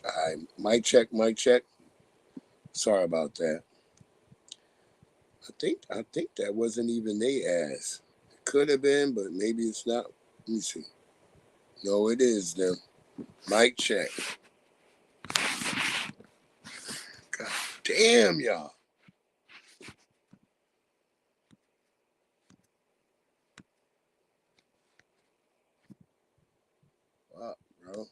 All right, mic check, mic check. Sorry about that. I think that wasn't even they ass. It could have been, but maybe it's not. Let me see. No, it is them. Mic check. God damn, y'all. Fuck, bro.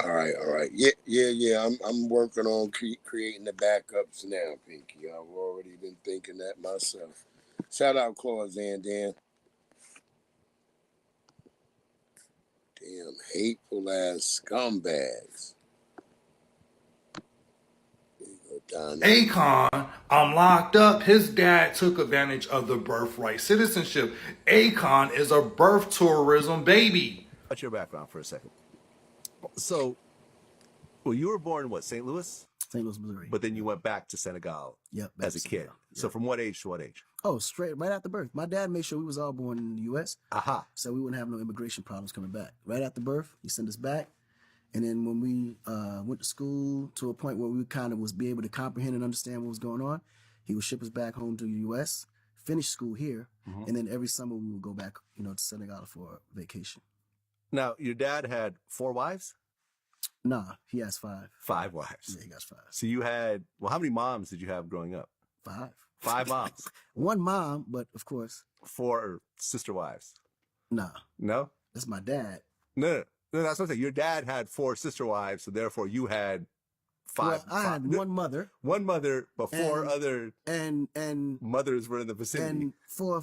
All right, all right. Yeah. I'm working on creating the backups now, Pinky. I've already been thinking that myself. Shout out Claus and Dan. Damn hateful ass scumbags. There you go, Don.
Akon, I'm locked up. His dad took advantage of the birthright citizenship. Akon is a birth tourism baby.
What's your background for a second? So, well, you were born in what, St. Louis?
St. Louis, Missouri.
But then you went back to Senegal as a kid. So from what age to what age?
Oh, straight right after birth. My dad made sure we was all born in the U.S.
Aha.
So we wouldn't have no immigration problems coming back. Right after birth, he sent us back. And then when we went to school to a point where we kind of was be able to comprehend and understand what was going on, he would ship us back home to the U.S., finish school here, and then every summer we would go back, to Senegal for vacation.
Now, your dad had 4 wives?
Nah, he has 5.
5 wives.
Yeah, he got 5.
So you had, well, how many moms did you have growing up?
5.
5 moms.
1 mom, but of course.
4 sister wives.
Nah.
No?
That's my dad.
No, that's what I'm saying. Your dad had 4 sister wives, so therefore you had 5.
Well, I had 1 mother.
1 mother, but 4 other
and
mothers were in the vicinity.
And 4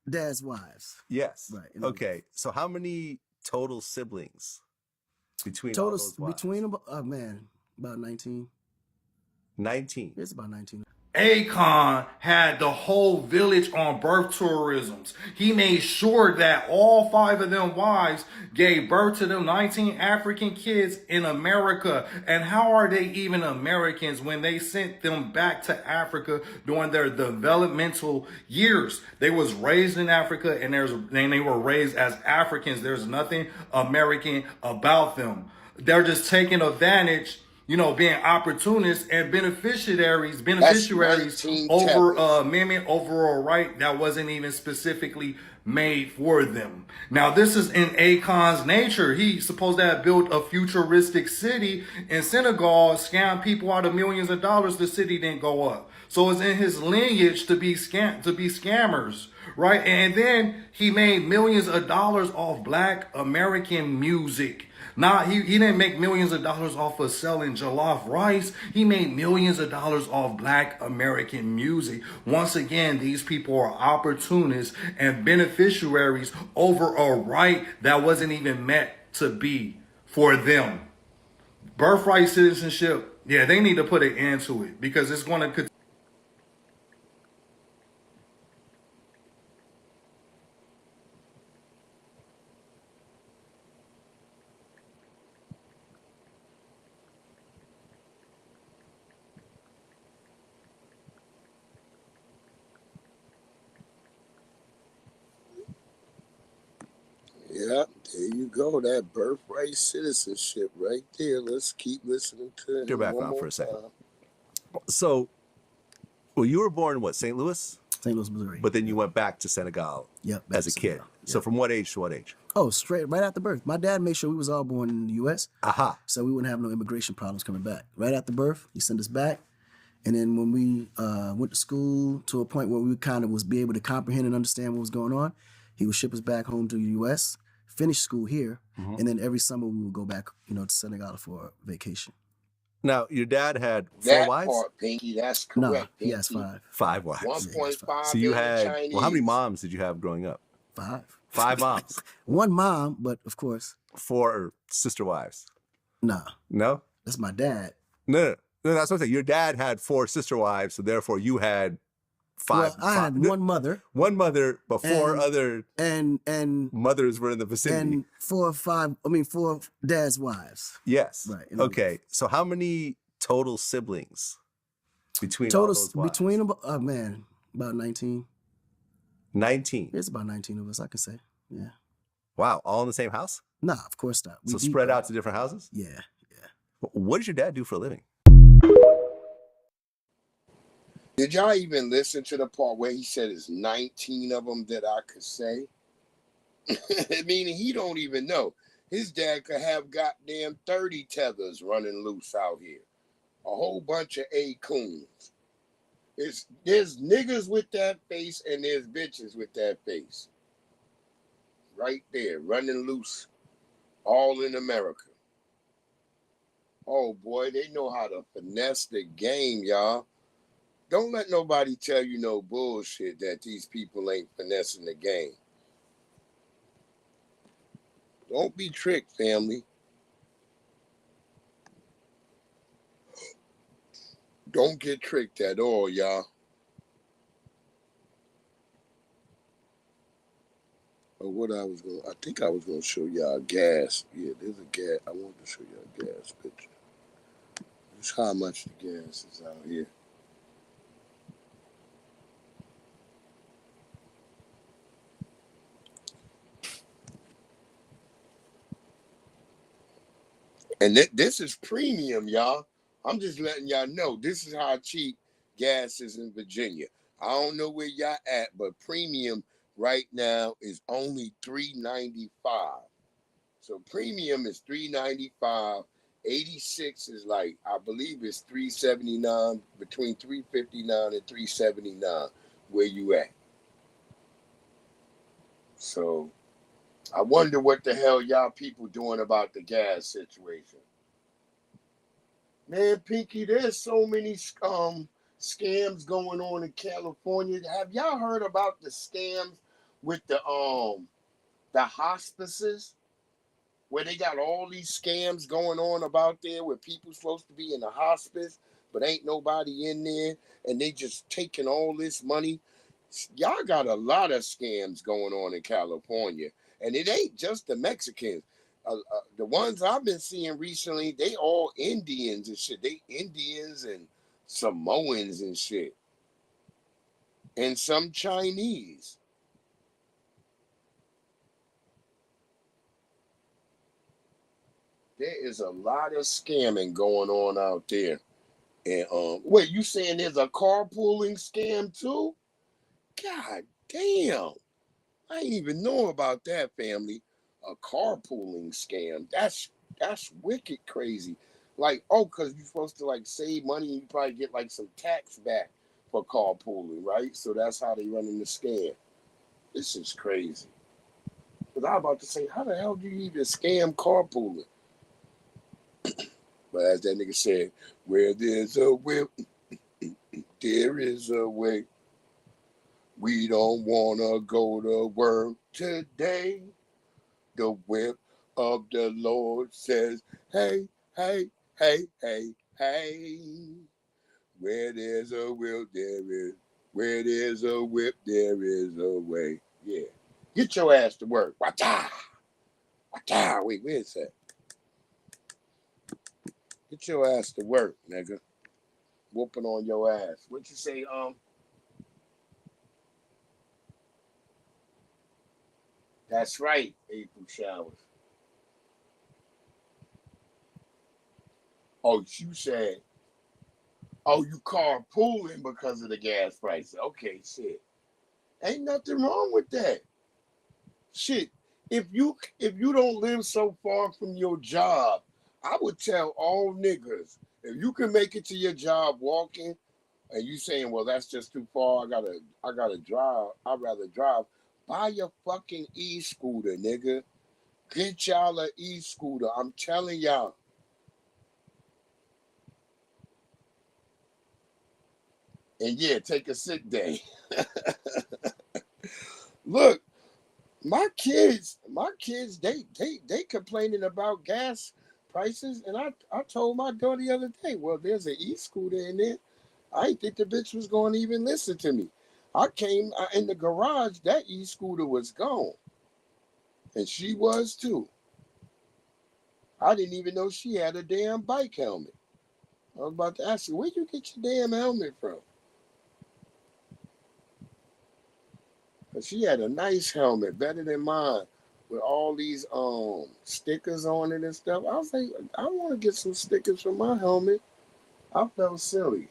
dad's wives.
Yes.
Right.
Okay. So how many total siblings between all those wives?
Between them, oh man, about 19.
19.
It's about 19.
Akon had the whole village on birth tourisms. He made sure that all 5 of them wives gave birth to them 19 African kids in America. And how are they even Americans when they sent them back to Africa during their developmental years? They was raised in Africa and they were raised as Africans. There's nothing American about them. They're just taking advantage, being opportunists and beneficiaries over amendment, over a right that wasn't even specifically made for them. Now, this is in Akon's nature. He's supposed to have built a futuristic city in Senegal, scam people out of millions of dollars. The city didn't go up. So it's in his lineage to be scammers, right? And then he made millions of dollars off Black American music. Now he didn't make millions of dollars off of selling jollof rice. He made millions of dollars off Black American music. Once again, these people are opportunists and beneficiaries over a right that wasn't even meant to be for them. Birthright citizenship, yeah, they need to put an end to it because it's going to.
Yeah, there you go. That birthright citizenship right there. Let's keep listening to him
Your
one
background
more
for a second.
time.
So, well, you were born in what, St. Louis?
St. Louis, Missouri.
But then you went back to Senegal.
Yep,
as a kid. So from what age to what age?
Oh, straight right after birth. My dad made sure we was all born in the U.S.
Aha.
So we wouldn't have no immigration problems coming back. Right after birth, he sent us back. And then when we went to school to a point where we kind of was be able to comprehend and understand what was going on, he would ship us back home to the U.S., finish school here, and then every summer we would go back, to Senegal for vacation.
Now, your dad had
That
four wives?
part, Pinky, that's correct.
No,
Pinky.
he has 5.
5 wives.
1.5
So you had,
Chinese.
well, how many moms did you have growing up?
5.
5 moms.
1 mom, but of course.
4 sister wives.
Nah.
No?
That's my dad.
No, that's what I'm saying. Your dad had 4 sister wives, so therefore you had 5.
Well, I had 1 mother.
1 mother, but 4 other
and
mothers were in the vicinity.
And 4 dad's wives.
Yes.
Right.
Okay. So how many total siblings between all those wives?
Between them, oh man, about 19.
19.
It's about 19 of us, I can say. Yeah.
Wow. All in the same house?
Nah, of course not.
So spread out to different houses?
Yeah.
What does your dad do for a living?
Did y'all even listen to the part where he said it's 19 of them that I could say? Meaning he don't even know. His dad could have goddamn 30 tethers running loose out here. A whole bunch of A-coons. There's niggas with that face and there's bitches with that face. Right there, running loose. All in America. Oh boy, they know how to finesse the game, y'all. Don't let nobody tell you no bullshit that these people ain't finessing the game. Don't be tricked, family. Don't get tricked at all, y'all. I think I was gonna show y'all gas. Yeah, there's a gas. I wanted to show y'all a gas picture. Just how much the gas is out here. And this is premium, y'all. I'm just letting y'all know this is how cheap gas is in Virginia. I don't know where y'all at, but premium right now is only $3.95. So premium is $3.95. 86 is like, I believe it's $3.79, between $3.59 and $3.79 where you at. So I wonder what the hell y'all people doing about the gas situation. Man, Pinky, there's so many scams going on in California. Have y'all heard about the scams with the hospices? Where they got all these scams going on about there where people supposed to be in the hospice, but ain't nobody in there, and they just taking all this money. Y'all got a lot of scams going on in California. And it ain't just the Mexicans. The ones I've been seeing recently, they all Indians and shit. They Indians and Samoans and shit. And some Chinese. There is a lot of scamming going on out there. And wait, you saying there's a carpooling scam too? God damn. I ain't even know about that, family. A carpooling scam. That's wicked crazy. Like, because you're supposed to like save money and you probably get like some tax back for carpooling, right? So that's how they running the scam. This is crazy. But I was about to say, how the hell do you even scam carpooling? But as that nigga said, where there's a will, there is a way. We don't wanna go to work today. The whip of the Lord says, hey, hey, hey, hey, hey. Where there's a will, there is. Where there's a whip, there is a way. Yeah. Get your ass to work. Wata! Wata! Wait, where's that? Get your ass to work, nigga. Whooping on your ass. What you say, That's right, April showers. Oh, you said, oh, you carpooling because of the gas prices. Okay, shit. Ain't nothing wrong with that. Shit. If you don't live so far from your job, I would tell all niggas, if you can make it to your job walking, and you saying, well, that's just too far, I gotta drive, I'd rather drive, buy your fucking e-scooter, nigga. Get y'all an e-scooter. I'm telling y'all. And yeah, take a sick day. Look, my kids, they complaining about gas prices, and I told my daughter the other day, well, there's an e-scooter in there. I didn't think the bitch was going to even listen to me. I came in the garage, that e-scooter was gone. And she was too. I didn't even know she had a damn bike helmet. I was about to ask her, where'd you get your damn helmet from? But she had a nice helmet, better than mine, with all these stickers on it and stuff. I was like, I want to get some stickers for my helmet. I felt silly.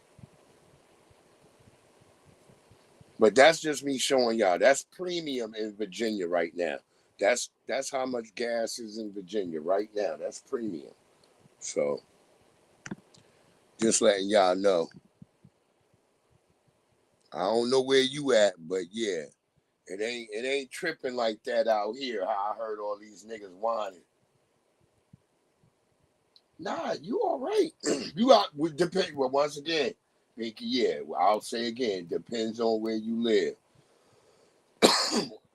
But that's just me showing y'all. That's premium in Virginia right now. That's how much gas is in Virginia right now. That's premium. So just letting y'all know. I don't know where you at, but yeah, it ain't tripping like that out here. How I heard all these niggas whining. Nah, you all right. You out with depend. Well, once again, yeah, I'll say again, depends on where you live.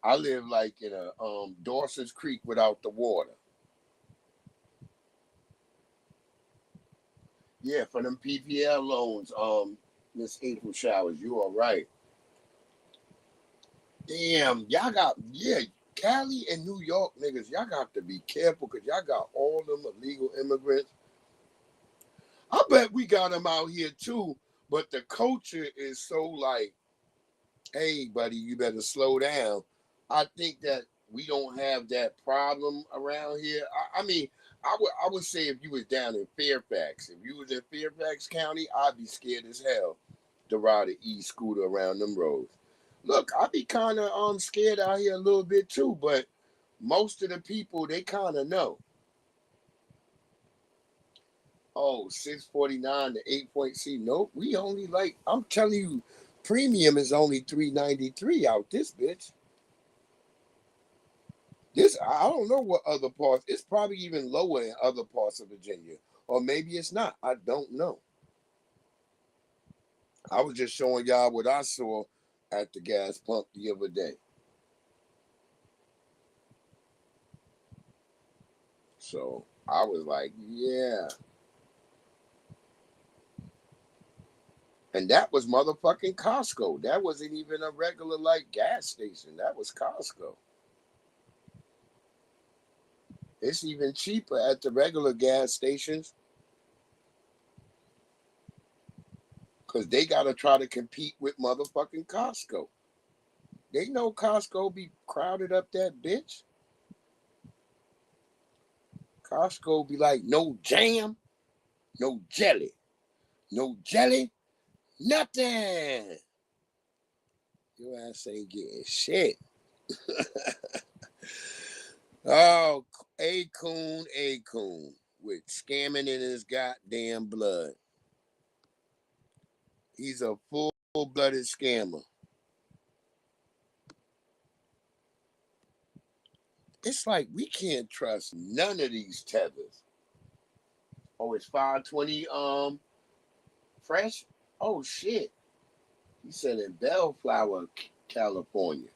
I live like in a Dawson's Creek without the water. Yeah, for them PPL loans, Miss April Showers, you all right. Damn, y'all got, yeah, Cali and New York niggas, y'all got to be careful because y'all got all them illegal immigrants. I bet we got them out here too, but the culture is so like, hey, buddy, you better slow down. I think that we don't have that problem around here. I mean, I would say if you was down in Fairfax, if you was in Fairfax County, I'd be scared as hell to ride an e-scooter around them roads. Look, I be kind of scared out here a little bit too, but most of the people, they kind of know. Oh, 649 to 8.C. Nope, we only like, I'm telling you, premium is only $393 out this bitch. This, I don't know what other parts, it's probably even lower in other parts of Virginia. Or maybe it's not. I don't know. I was just showing y'all what I saw at the gas pump the other day. So I was like, yeah. And that was motherfucking Costco. That wasn't even a regular like gas station. That was Costco. It's even cheaper at the regular gas stations because they got to try to compete with motherfucking Costco. They know Costco be crowded up that bitch. Costco be like, no jam, no jelly. No jelly, nothing. Your ass ain't getting shit. Oh, A-Coon with scamming in his goddamn blood. He's a full full-blooded scammer. It's like we can't trust none of these tethers. Oh, it's 520 fresh? Oh shit. He said in Bellflower, California.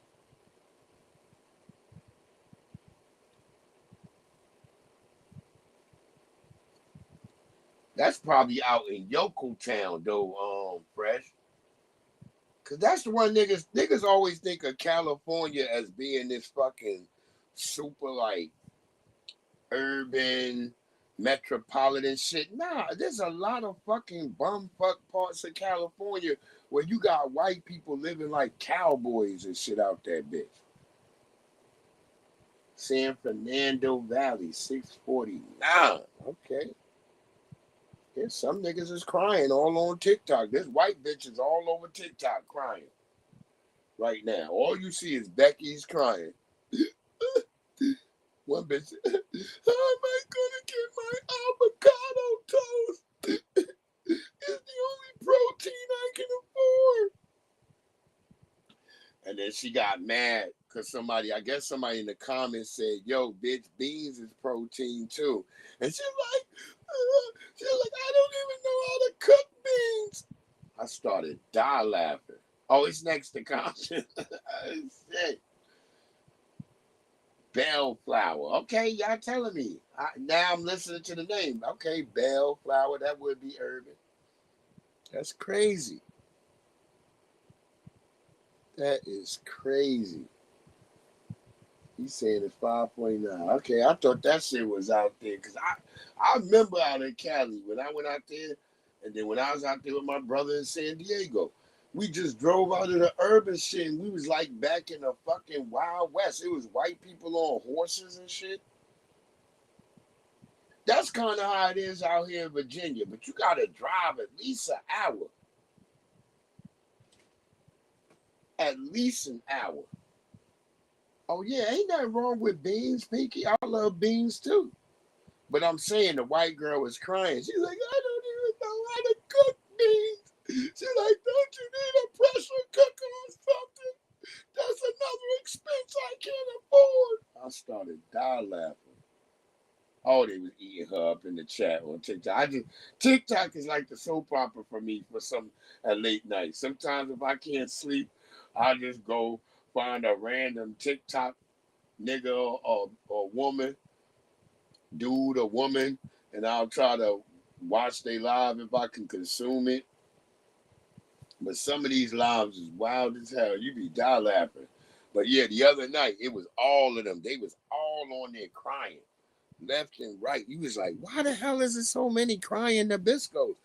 That's probably out in Yokotown though, fresh. Cause that's the one niggas always think of California as being this fucking super like urban metropolitan shit. Nah, there's a lot of fucking bumfuck parts of California where you got white people living like cowboys and shit out that bitch. San Fernando Valley, 649. Okay. Yeah, some niggas is crying all on TikTok. There's white bitches all over TikTok crying right now. All you see is Becky's crying. One bitch, how am I gonna get my avocado toast? It's the only protein I can afford. And then she got mad because I guess somebody in the comments said, yo, bitch, beans is protein too. And she's like, I don't even know how to cook beans. I started die laughing. Oh, it's next to Compton. Shit. Bellflower. Okay, y'all telling me. Now I'm listening to the name. Okay, Bellflower. That would be urban. That's crazy. That is crazy. He's saying it's 549. Okay, I thought that shit was out there because I remember out in Cali when I went out there, and then when I was out there with my brother in San Diego, we just drove out of the urban shit and we was like back in the fucking Wild West. It was white people on horses and shit. That's kind of how it is out here in Virginia, but you gotta drive at least an hour. At least an hour. Oh yeah, ain't nothing wrong with beans, Pinky. I love beans too. But I'm saying the white girl was crying. She's like, I don't even know how to cook beans. She's like, don't you need a pressure cooker or something? That's another expense I can't afford. I started die laughing. Oh, they was eating her up in the chat on TikTok. TikTok is like the soap opera for me for at late night. Sometimes if I can't sleep, I just go find a random TikTok nigga or woman, dude or woman, and I'll try to watch they live if I can consume it. But some of these lives is wild as hell. You be die laughing. But yeah, the other night, it was all of them. They was all on there crying. Left and right. You was like, why the hell is there so many crying Nabiscos?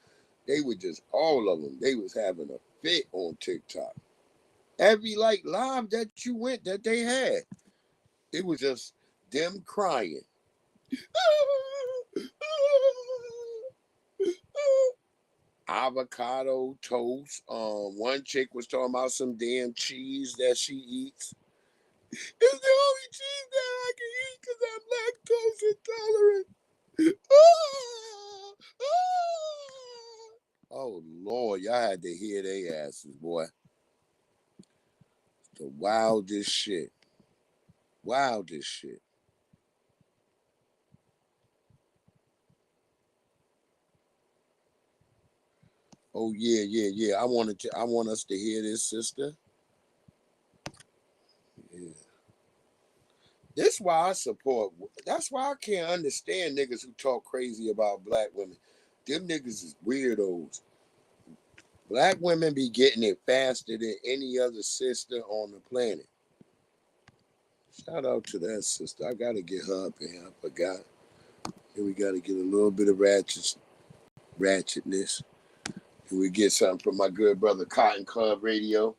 They were just all of them. They was having a fit on TikTok. Every like live that you went that they had, it was just them crying. Avocado toast. One chick was talking about some damn cheese that she eats. It's the only cheese that I can eat because I'm lactose intolerant. Oh Lord, y'all had to hear they asses, boy. The wildest shit. Wildest shit. Oh yeah. I want us to hear this, sister. Yeah. That's why I can't understand niggas who talk crazy about black women. Them niggas is weirdos. Black women be getting it faster than any other sister on the planet. Shout out to that sister. I gotta get her up in here. I forgot. And we gotta get a little bit of ratchetness. And we get something from my good brother Cotton Club Radio.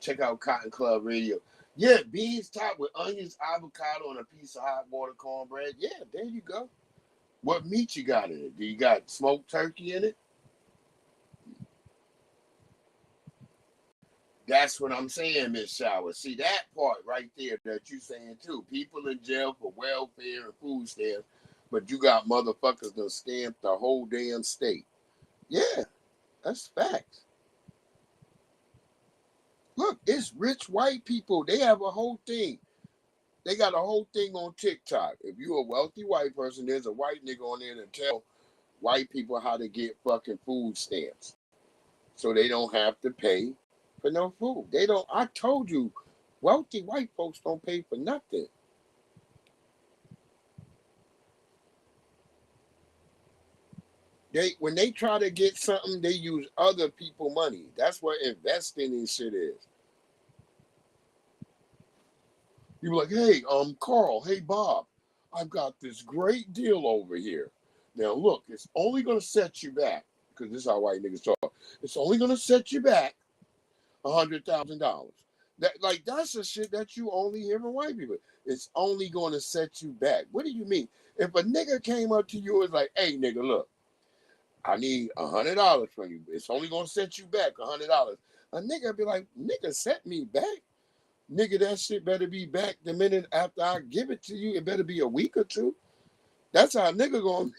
Check out Cotton Club Radio. Yeah, beans topped with onions, avocado, and a piece of hot water cornbread. Yeah, there you go. What meat you got in it? Do you got smoked turkey in it? That's what I'm saying, Miss Shower. See that part right there that you saying too. People in jail for welfare and food stamps, but you got motherfuckers that stamp the whole damn state. Yeah, that's facts. Look, it's rich white people. They have a whole thing. They got a whole thing on TikTok. If you're a wealthy white person, there's a white nigga on there to tell white people how to get fucking food stamps, so they don't have to pay for no food. They don't. I told you, wealthy white folks don't pay for nothing. When they try to get something, they use other people money. That's what investing in shit is. You be like, hey, Carl, hey Bob, I've got this great deal over here. Now look, it's only gonna set you back, because this is how white niggas talk. It's only gonna set you back $100,000. That's the shit that you only hear from white people. It's only gonna set you back. What do you mean? If a nigga came up to you and was like, hey nigga, look, I need $100 from you. It's only gonna set you back $100. A nigga be like, nigga, set me back? Nigga, that shit better be back the minute after I give it to you. It better be a week or two. That's how a nigga going.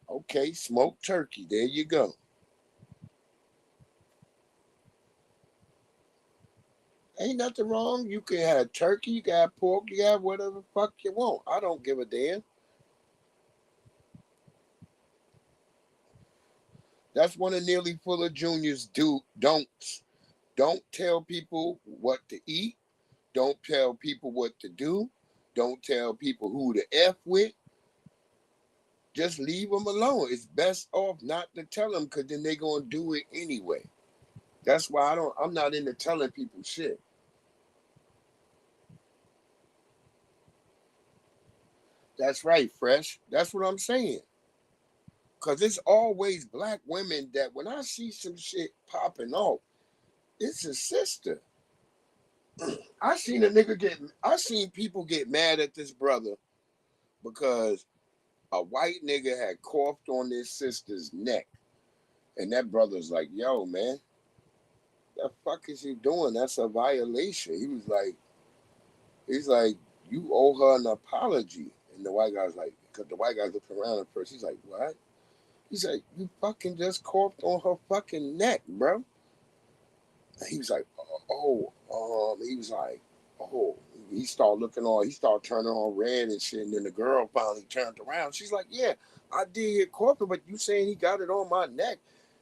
Okay, smoked turkey. There you go. Ain't nothing wrong. You can have turkey, you can have pork, you can have whatever the fuck you want. I don't give a damn. That's one of Nearly Fuller Jr.'s don'ts. Don't tell people what to eat. Don't tell people what to do. Don't tell people who to F with. Just leave them alone. It's best off not to tell them, because then they're going to do it anyway. That's why I'm not into telling people shit. That's right, Fresh. That's what I'm saying. Because it's always black women that when I see some shit popping off, it's a sister. I seen people get mad at this brother because a white nigga had coughed on his sister's neck. And that brother's like, yo, man, the fuck is you doing? That's a violation. He's like, you owe her an apology. And the white guy's like, because the white guy looked around at first, he's like, what? He's like, you fucking just coughed on her fucking neck, bro. And he was like, he was like, he started turning all red and shit. And then the girl finally turned around. She's like, yeah, I did hear coughing, but you saying he got it on my neck.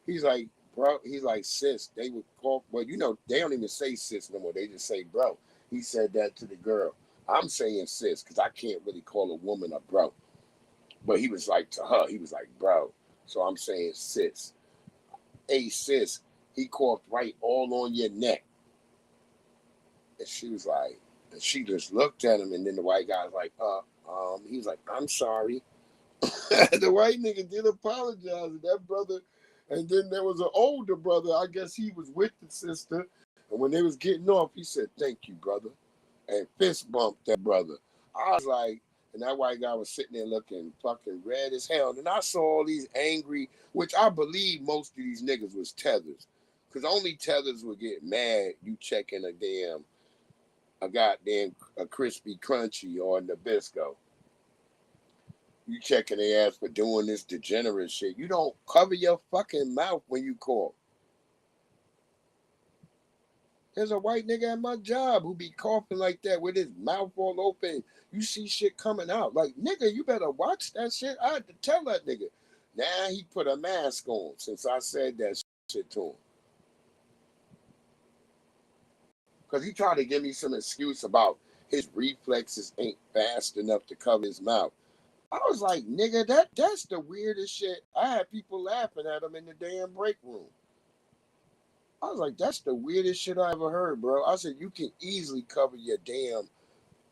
He's like, bro, he's like, sis, they would cough. Well, they don't even say sis no more. They just say bro. He said that to the girl. I'm saying sis, because I can't really call a woman a bro. But he was like, to her, he was like, bro. So I'm saying sis. Hey, sis, he coughed right all on your neck. And she was like, and she just looked at him, and then the white guy was like, he was like, I'm sorry. The white nigga did apologize to that brother. And then there was an older brother, I guess he was with the sister. And when they was getting off, he said, thank you, brother. And fist bumped that brother. I was like, and that white guy was sitting there looking fucking red as hell. And I saw all these angry, which I believe most of these niggas was tethers. Because only tethers would get mad you checking a crispy crunchy or a Nabisco. You checking their ass for doing this degenerate shit. You don't cover your fucking mouth when you cough. There's a white nigga at my job who be coughing like that with his mouth all open. You see shit coming out. Like, nigga, you better watch that shit. I had to tell that nigga. Now he put a mask on since I said that shit to him. Because he tried to give me some excuse about his reflexes ain't fast enough to cover his mouth. I was like, nigga, that's the weirdest shit. I had people laughing at him in the damn break room. I was like, that's the weirdest shit I ever heard, bro. I said, you can easily cover your damn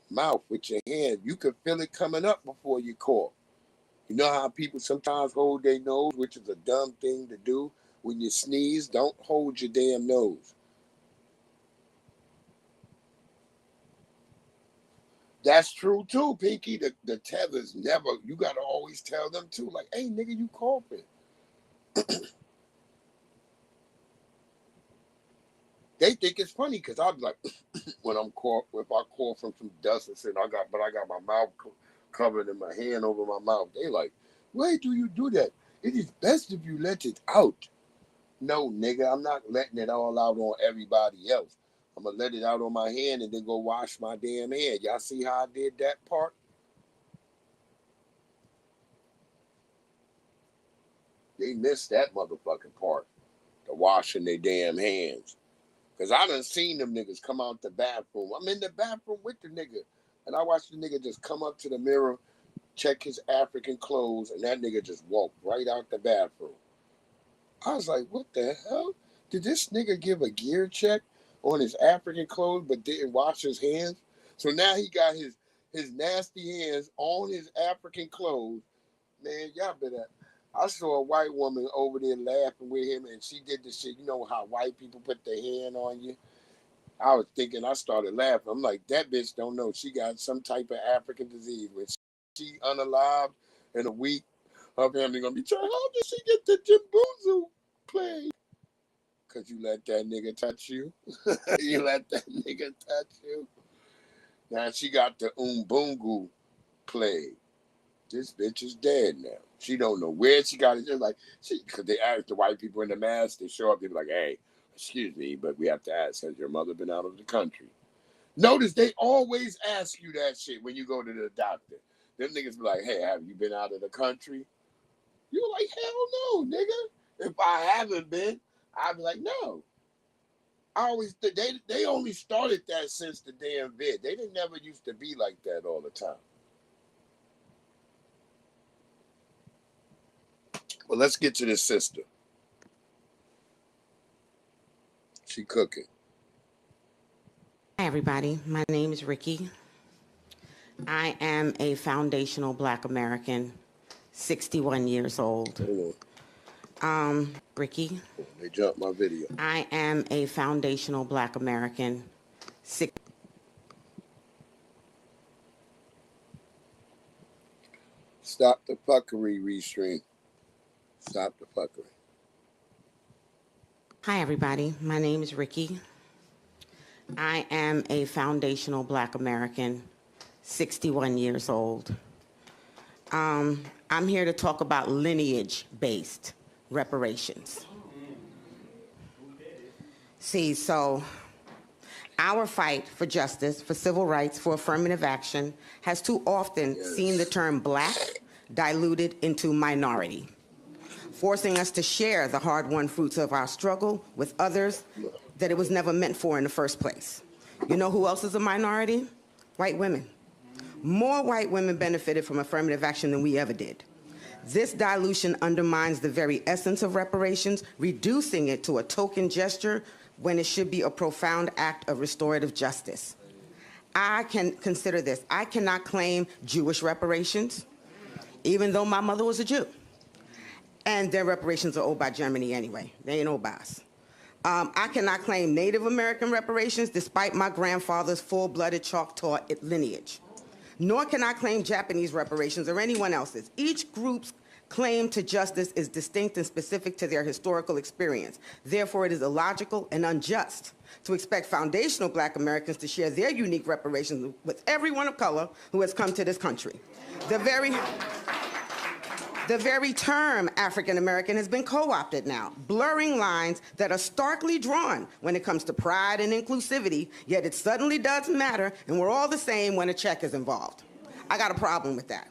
mouth with your hand. You can feel it coming up before you cough. You know how people sometimes hold their nose, which is a dumb thing to do. When you sneeze, don't hold your damn nose. That's true too, Pinky. The tethers never, you gotta always tell them too. Like, hey nigga, you coughing. They think it's funny because I'll be like, when I'm cough, if I cough from some dust and shit, I got my mouth covered and my hand over my mouth. They like, why do you do that? It is best if you let it out. No, nigga, I'm not letting it all out on everybody else. I'm gonna let it out on my hand and then go wash my damn hand. Y'all see how I did that part? They missed that motherfucking part. The washing their damn hands. Cause I done seen them niggas come out the bathroom. I'm in the bathroom with the nigga. And I watched the nigga just come up to the mirror, check his African clothes, and that nigga just walked right out the bathroom. I was like, what the hell? Did this nigga give a gear check on his African clothes but didn't wash his hands? So now he got his nasty hands on his African clothes. Man, y'all better. I saw a white woman over there laughing with him, and she did the shit. You know how white people put their hand on you? I was thinking, I started laughing. I'm like, that bitch don't know. She got some type of African disease. When she unalived in a week, her family gonna be trying, how did she get the Jimbozo plague? Because you let that nigga touch you. You let that nigga touch you. Now she got the Umbungu plague. This bitch is dead now. She don't know where she got it. Just like because they ask the white people in the mask, they show up. They be like, "Hey, excuse me, but we have to ask: has your mother been out of the country?" Notice they always ask you that shit when you go to the doctor. Them niggas be like, "Hey, have you been out of the country?" You're like, "Hell no, nigga. If I haven't been, I'd be like, no." I always they only started that since the damn vid. They didn't never used to be like that all the time. Well, let's get to this sister. She cooking.
Hi, everybody. My name is Ricky. I am a foundational Black American, 61 years old. Ricky.
They jumped my video.
I am a foundational Black American.
Stop the fuckery, Restream. Stop the fuckery.
Hi, everybody. My name is Ricky. I am a foundational Black American, 61 years old. I'm here to talk about lineage-based reparations. See, so our fight for justice, for civil rights, for affirmative action has too often seen the term Black diluted into minority, forcing us to share the hard-won fruits of our struggle with others that it was never meant for in the first place. You know who else is a minority? White women. More white women benefited from affirmative action than we ever did. This dilution undermines the very essence of reparations, reducing it to a token gesture when it should be a profound act of restorative justice. I can consider this. I cannot claim Jewish reparations, even though my mother was a Jew. And their reparations are owed by Germany anyway. They ain't owed by us. I cannot claim Native American reparations despite my grandfather's full-blooded Choctaw lineage. Nor can I claim Japanese reparations or anyone else's. Each group's claim to justice is distinct and specific to their historical experience. Therefore, it is illogical and unjust to expect foundational Black Americans to share their unique reparations with everyone of color who has come to this country. The very term African American has been co-opted now, blurring lines that are starkly drawn when it comes to pride and inclusivity, yet it suddenly doesn't matter, and we're all the same when a check is involved. I got a problem with that.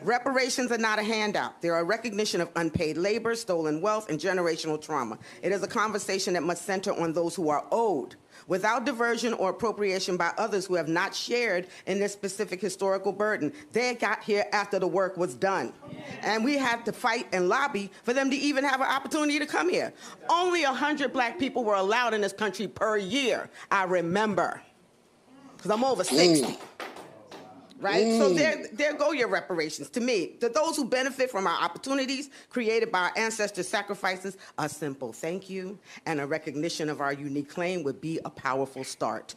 Reparations are not a handout. They're a recognition of unpaid labor, stolen wealth, and generational trauma. It is a conversation that must center on those who are owed, without diversion or appropriation by others who have not shared in this specific historical burden. They got here after the work was done. And we had to fight and lobby for them to even have an opportunity to come here. Only 100 Black people were allowed in this country per year, I remember, because I'm over 60. Right? So there go your reparations. To me, to those who benefit from our opportunities created by our ancestors' sacrifices, a simple thank you and a recognition of our unique claim would be a powerful start.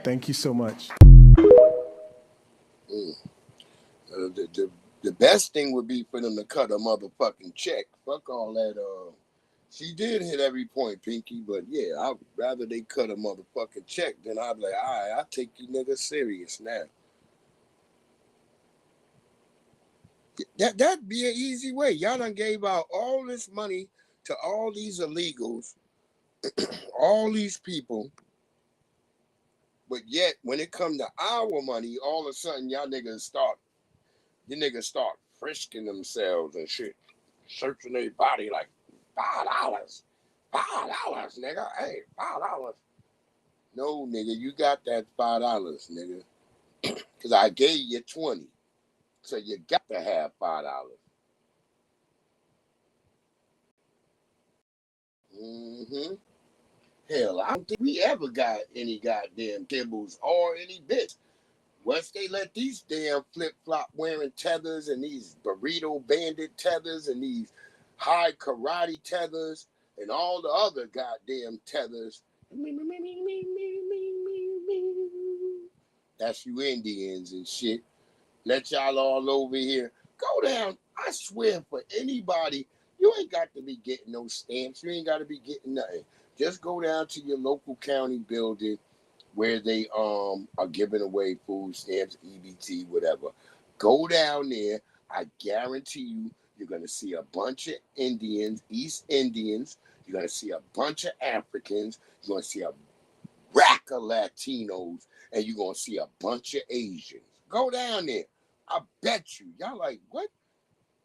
Thank you so much.
The best thing would be for them to cut a motherfucking check. Fuck all that. She did hit every point, Pinky, but yeah, I'd rather they cut a motherfucking check than I'd be like, all right, I'll take you niggas serious now. That'd be an easy way. Y'all done gave out all this money to all these illegals, all these people, but yet when it come to our money, all of a sudden you niggas start frisking themselves and shit, searching their body like $5, nigga. Hey, $5. No, nigga, you got that $5, nigga, because I gave you 20, so you got to have $5. Mm-hmm. Hell, I don't think we ever got any goddamn Gimbals or any bitch. Once they let these damn flip-flop wearing tethers and these burrito bandit tethers and these high karate tethers and all the other goddamn tethers, that's you Indians and shit. Let y'all all over here. Go down. I swear for anybody, you ain't got to be getting no stamps. You ain't got to be getting nothing. Just go down to your local county building where they are giving away food stamps, EBT, whatever. Go down there. I guarantee you're gonna see a bunch of Indians, East Indians. You're gonna see a bunch of Africans. You're gonna see a rack of Latinos, and you're gonna see a bunch of Asians. Go down there. I bet you. Y'all like, what?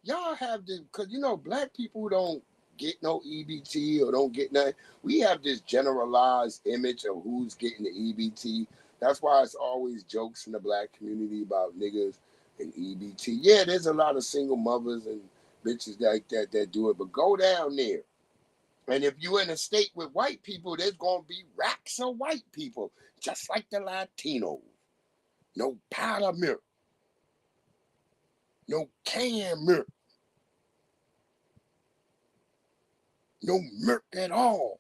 Y'all have this, because black people don't get no EBT or don't get nothing. We have this generalized image of who's getting the EBT. That's why it's always jokes in the black community about niggas and EBT. Yeah, there's a lot of single mothers and bitches like that do it, but go down there. And if you're in a state with white people, there's going to be racks of white people, just like the Latinos. No powder milk. No canned milk. No milk at all.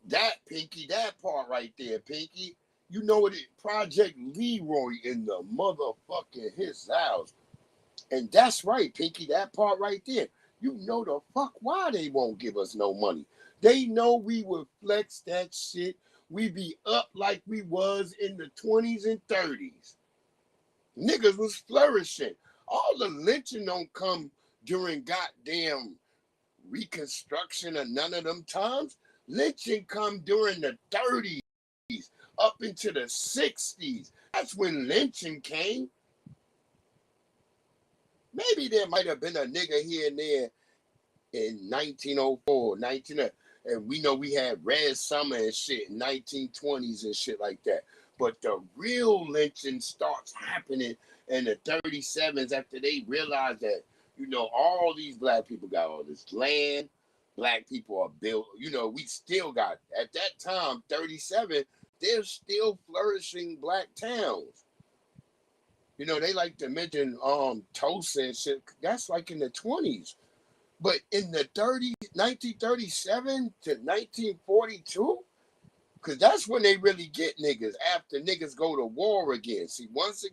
That Pinky, that part right there, Pinky. You know what it Project Leroy in the motherfucking his house. And that's right, Pinky, that part right there. You know the fuck why they won't give us no money. They know we would flex that shit. We be up like we was in the 20s and 30s. Niggas was flourishing. All the lynching don't come during goddamn Reconstruction or none of them times. Lynching come during the 30s up into the 60s. That's when lynching came. Maybe there might have been a nigga here and there in 1904, and we know we had Red Summer and shit in 1920s and shit like that. But the real lynching starts happening in the 37s after they realize that, all these black people got all this land. Black people are built, we still got, at that time, 37, there's still flourishing black towns. They like to mention Tulsa and shit. That's like in the 20s. But in the 30s, 1937 to 1942, because that's when they really get niggas, after niggas go to war again. See, once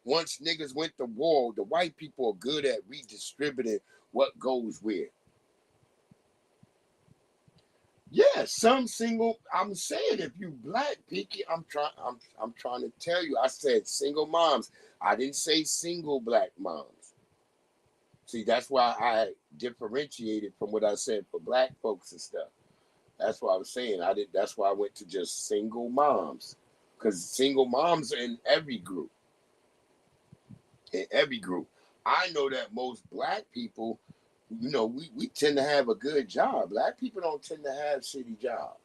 niggas went to war, the white people are good at redistributing what goes where. Yeah, some single. I'm saying if you black, Pinky, I'm trying to tell you. I said single moms. I didn't say single black moms. See, that's why I differentiated from what I said for black folks and stuff. That's what I was saying. That's why I went to just single moms, because single moms are in every group. In every group, I know that most black people, we tend to have a good job. Black people don't tend to have shitty jobs.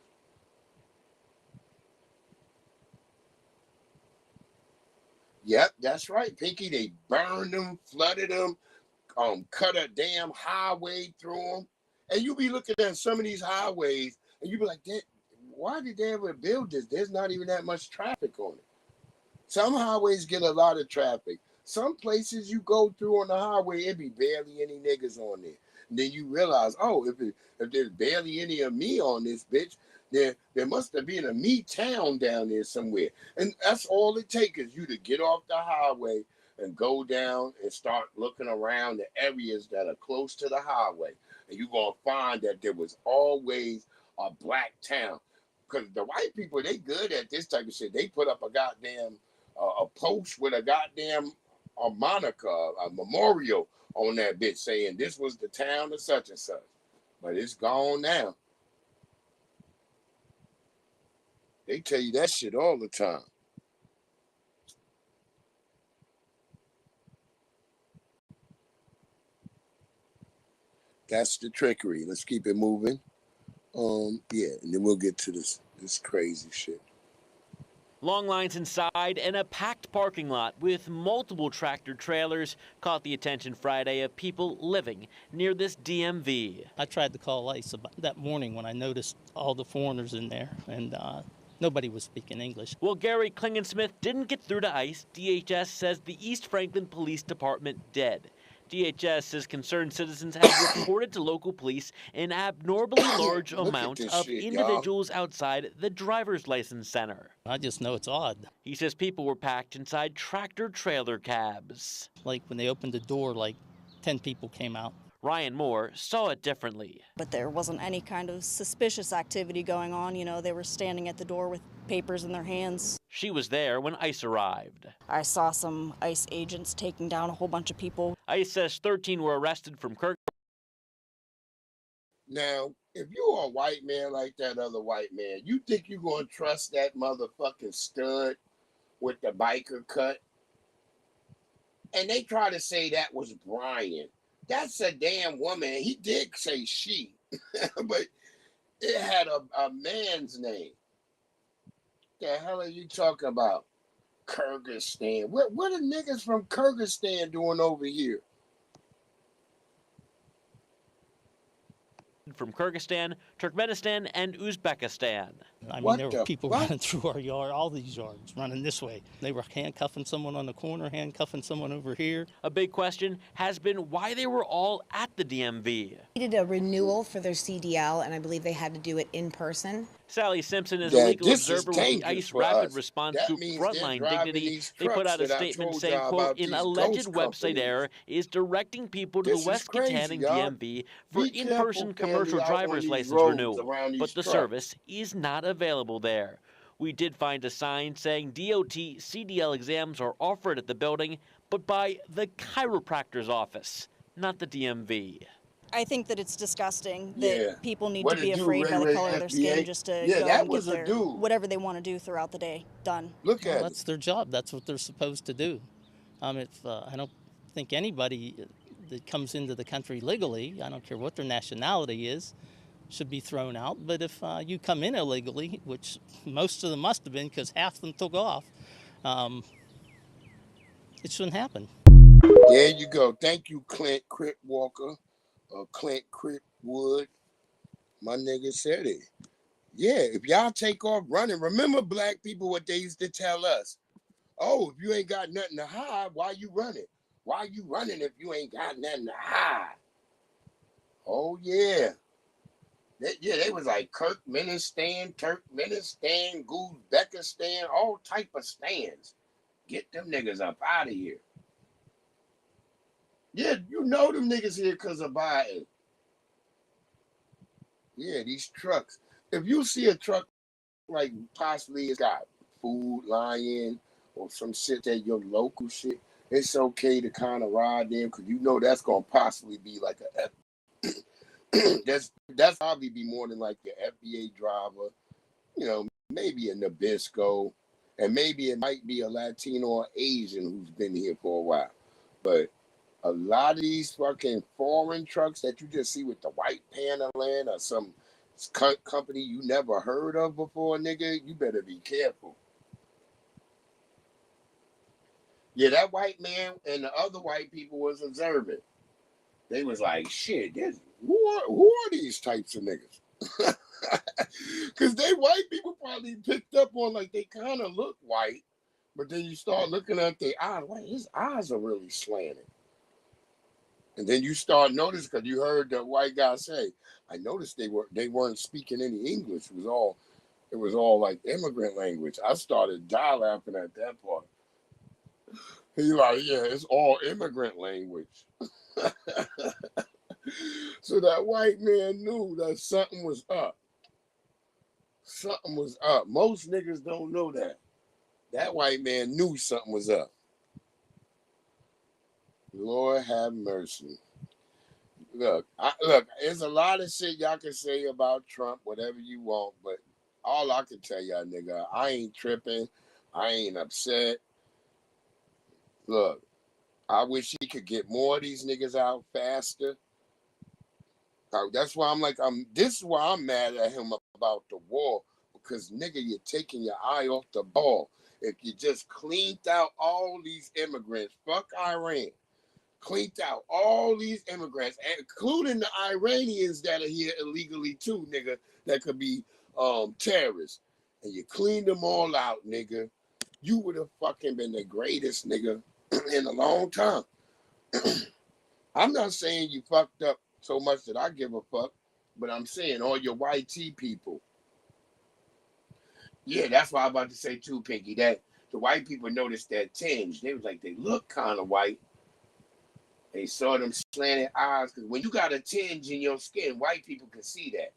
Yep, that's right, Pinky. They burned them, flooded them, cut a damn highway through them. And you be looking at some of these highways, and you be like, why did they ever build this? There's not even that much traffic on it. Some highways get a lot of traffic. Some places you go through on the highway, it be barely any niggas on there. And then you realize, if there's barely any of me on this bitch, there must have been a me town down there somewhere. And that's all it takes is you to get off the highway and go down and start looking around the areas that are close to the highway. And you're going to find that there was always a black town. Because the white people, they good at this type of shit. They put up a goddamn a post with a goddamn a moniker, a memorial on that bitch saying this was the town of such and such. But it's gone now. They tell you that shit all the time. That's the trickery. Let's keep it moving. Yeah, and then we'll get to this crazy shit.
Long lines inside and a packed parking lot with multiple tractor trailers caught the attention Friday of people living near this DMV.
I tried to call ICE that morning when I noticed all the foreigners in there, and nobody was speaking English.
Well, Gary Klingensmith didn't get through to ICE. DHS says the East Franklin Police Department did. DHS says concerned citizens have reported to local police an abnormally large amount of individuals outside the driver's license center.
I just know it's odd.
He says people were packed inside tractor trailer cabs.
Like when they opened the door, like 10 people came out.
Ryan Moore saw it differently.
But there wasn't any kind of suspicious activity going on. You know, they were standing at the door with papers in their hands.
She was there when ICE arrived.
I saw some ICE agents taking down a whole bunch of people.
ICE says 13 were arrested from Kirk.
Now, if you're a white man like that other white man, you think you're going to trust that motherfucking stud with the biker cut? And they try to say that was Brian. That's a damn woman. He did say she, but it had a man's name. The hell are you talking about? Kyrgyzstan. What are niggas from Kyrgyzstan doing over here?
From Kyrgyzstan, Turkmenistan, and Uzbekistan.
I mean, there were people running through our yard, all these yards, running this way. They were handcuffing someone on the corner, handcuffing someone over here.
A big question has been why they were all at the DMV.
They did a renewal for their CDL, and I believe they had to do it in person.
Sally Simpson is a legal observer with the ICE Rapid Response Group Frontline Dignity. They put out a statement saying, quote, an alleged website error is directing people to the West Katanning DMV for in-person commercial driver's license renewal, but the service is not available there. We did find a sign saying DOT CDL exams are offered at the building, but by the chiropractor's office, not the DMV.
I think that it's disgusting that people need to be afraid by the color of their skin just to go and get their whatever they want to do throughout the day done.
Look at
that's their job. That's what they're supposed to do. I don't think anybody that comes into the country legally, I don't care what their nationality is, should be thrown out. But if you come in illegally, which most of them must have been because half of them took off, it shouldn't happen.
There you go. Thank you, Clint Crip Walker. Clint Crip Wood, my nigga said it. Yeah, if y'all take off running, remember black people what they used to tell us. Oh, if you ain't got nothing to hide, why you running? Why you running if you ain't got nothing to hide? Oh yeah. They was like Turkmenistan, Uzbekistan, all type of stands. Get them niggas up out of here. Yeah, you know them niggas here because of Biden. Yeah, these trucks. If you see a truck like possibly it's got Food Lion or some shit that your local shit, it's okay to kind of ride them because you know that's gonna possibly be like a that's probably be more than like your FBA driver, you know, maybe a Nabisco, and maybe it might be a Latino or Asian who's been here for a while, but a lot of these fucking foreign trucks that you just see with the white paneling or some company you never heard of before, nigga, you better be careful. Yeah, that white man and the other white people was observing. They was like, shit, who are these types of niggas? Because they white people probably picked up on like they kind of look white, but then you start looking at their eyes, like his eyes are really slanted. And then you start noticing because you heard the white guy say, I noticed they weren't speaking any English. It was all like immigrant language. I started laughing at that part. He like, yeah, it's all immigrant language. So that white man knew that something was up. Something was up. Most niggas don't know that. That white man knew something was up. Lord have mercy. Look, there's a lot of shit y'all can say about Trump, whatever you want, but all I can tell y'all, nigga, I ain't tripping. I ain't upset. Look, I wish he could get more of these niggas out faster. That's why this is why I'm mad at him about the war, because nigga, you're taking your eye off the ball. If you just cleaned out all these immigrants, fuck Iran, cleaned out all these immigrants, including the Iranians that are here illegally too, nigga, that could be terrorists, and you cleaned them all out, nigga, you would have fucking been the greatest nigga in a long time. I'm not saying you fucked up so much that I give a fuck, but I'm saying all your white tea people. Yeah, that's what I'm about to say too, Pinky, that the white people noticed that tinge. They was like, they look kind of white. They saw them slanted eyes, because when you got a tinge in your skin, white people can see that.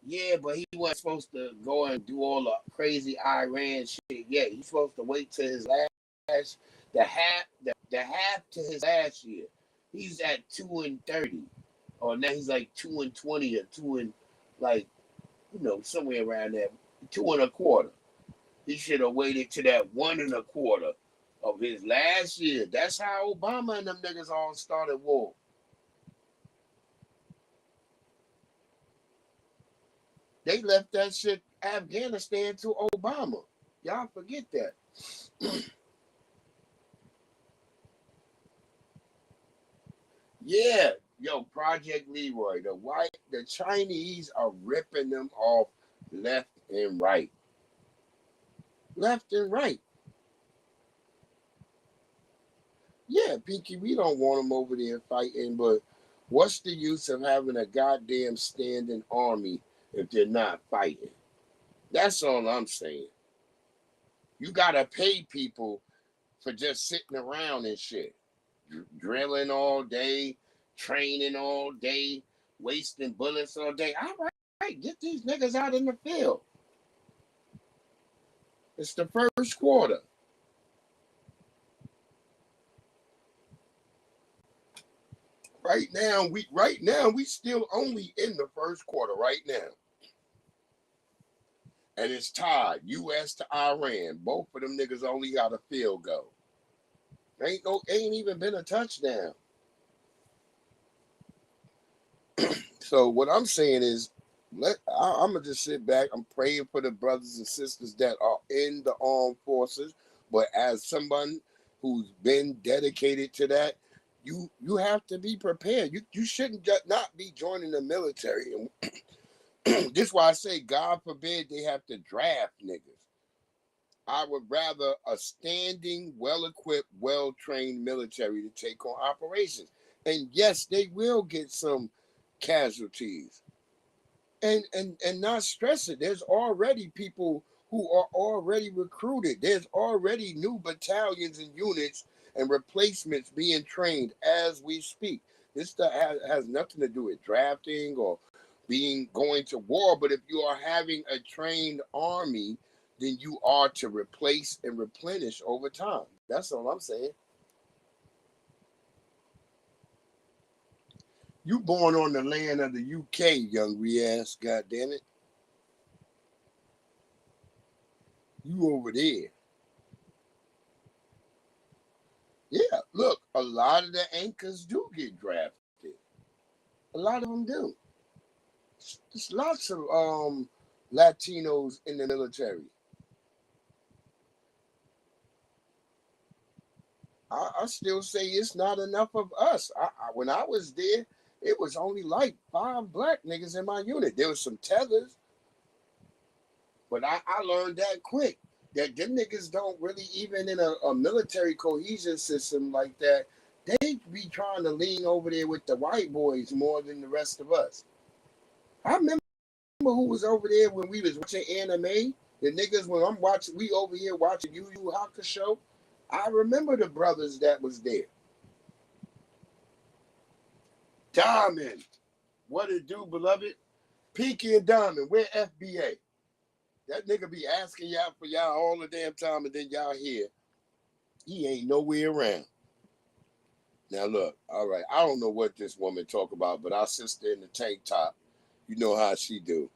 Yeah, but he wasn't supposed to go and do all the crazy Iran shit. Yeah, he's supposed to wait till his last, the half to his last year. He's at 2-30, or now he's like 2-20 or 2 and like, somewhere around there, 2 1/4. He should have waited to that 1 1/4 of his last year. That's how Obama and them niggas all started war. They left that shit Afghanistan to Obama. Y'all forget that. Yeah, Project Leroy, the Chinese are ripping them off left and right. Left and right. Yeah, Pinky, we don't want them over there fighting, but what's the use of having a goddamn standing army if they're not fighting? That's all I'm saying. You gotta pay people for just sitting around and shit. Drilling all day, training all day, wasting bullets all day. All right, get these niggas out in the field. It's the first quarter. Right now, we still only in the first quarter right now. And it's tied, U.S. to Iran. Both of them niggas only got a field goal. Ain't even been a touchdown. So what I'm saying is, I'm gonna just sit back. I'm praying for the brothers and sisters that are in the armed forces. But as someone who's been dedicated to that, you have to be prepared. You shouldn't not be joining the military. And this is why I say, God forbid they have to draft niggas. I would rather a standing, well-equipped, well-trained military to take on operations. And yes, they will get some casualties. And not stress it. There's already people who are already recruited. There's already new battalions and units and replacements being trained as we speak. This has nothing to do with drafting or going to war. But if you are having a trained army, then you are to replace and replenish over time. That's all I'm saying. You born on the land of the UK, young Riaz, goddammit. You over there. Yeah, look, a lot of the anchors do get drafted. A lot of them do. There's lots of Latinos in the military. I still say it's not enough of us. When I was there, it was only like 5 black niggas in my unit. There was some tethers, but I learned that quick. That them niggas don't really, even in a military cohesion system like that, they be trying to lean over there with the white boys more than the rest of us. I remember who was over there when we was watching anime. The niggas, when we over here watching Yu Yu Hakusho. I remember the brothers that was there. Diamond, what it do, beloved? Pinky and Diamond, where FBA? That nigga be asking y'all for y'all all the damn time, and then y'all here. He ain't nowhere around. Now look, all right, I don't know what this woman talk about, but our sister in the tank top, you know how she do.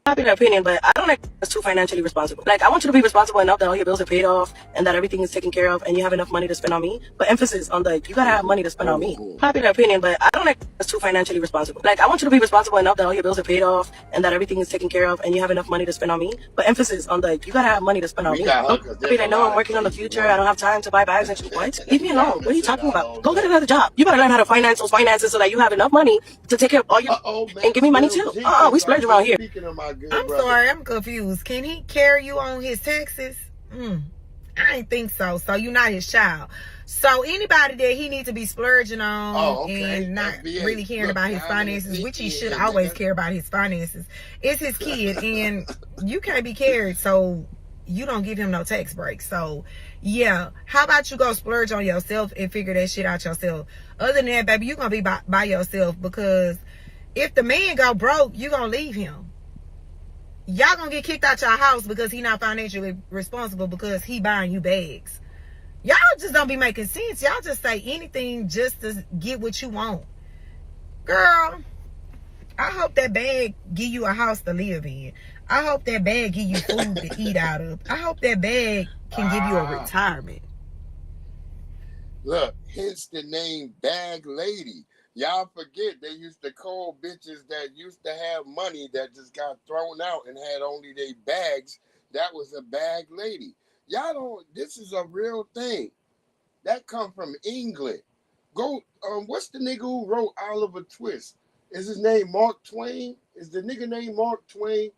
Popular opinion, but I don't like us too financially responsible. Like, I want you to be responsible enough that all your bills are paid off and that everything is taken care of and you have enough money to spend on me. But emphasis on the, you gotta have money to spend on me. Popular opinion, but I don't like us too financially responsible. Like, I want you to be responsible enough that all your bills are paid off and that everything is taken care of and you have enough money to spend on me. But emphasis on the, you gotta have money to spend on me. I know I'm working on the future. I don't have time to buy bags and shoot. What? Leave me alone. What are you talking about? Go get another job. You better learn how to finance those finances so that you have enough money to take care of all your and give me money too. We splurge around here.
I'm sorry, I'm confused. Can he carry you on his taxes? I ain't think so. So you're not his child. So anybody that he needs to be splurging on and not really caring about his finances, which he should always care about his finances, is his kid, and you can't be carried, so you don't give him no tax break. So yeah, how about you go splurge on yourself and figure that shit out yourself? Other than that, baby, you're gonna be by yourself, because if the man go broke, you gonna leave him. Y'all gonna get kicked out your house because he not financially responsible because he buying you bags. Y'all just don't be making sense. Y'all just say anything just to get what you want. Girl, I hope that bag give you a house to live in. I hope that bag give you food to eat out of. I hope that bag can give you a retirement.
Look, hence the name Bag Lady. Y'all forget they used to call bitches that used to have money that just got thrown out and had only their bags. That was a bag lady. Y'all don't, this is a real thing. That come from England. Go, what's the nigga who wrote Oliver Twist? Is his name Mark Twain? Is the nigga named Mark Twain?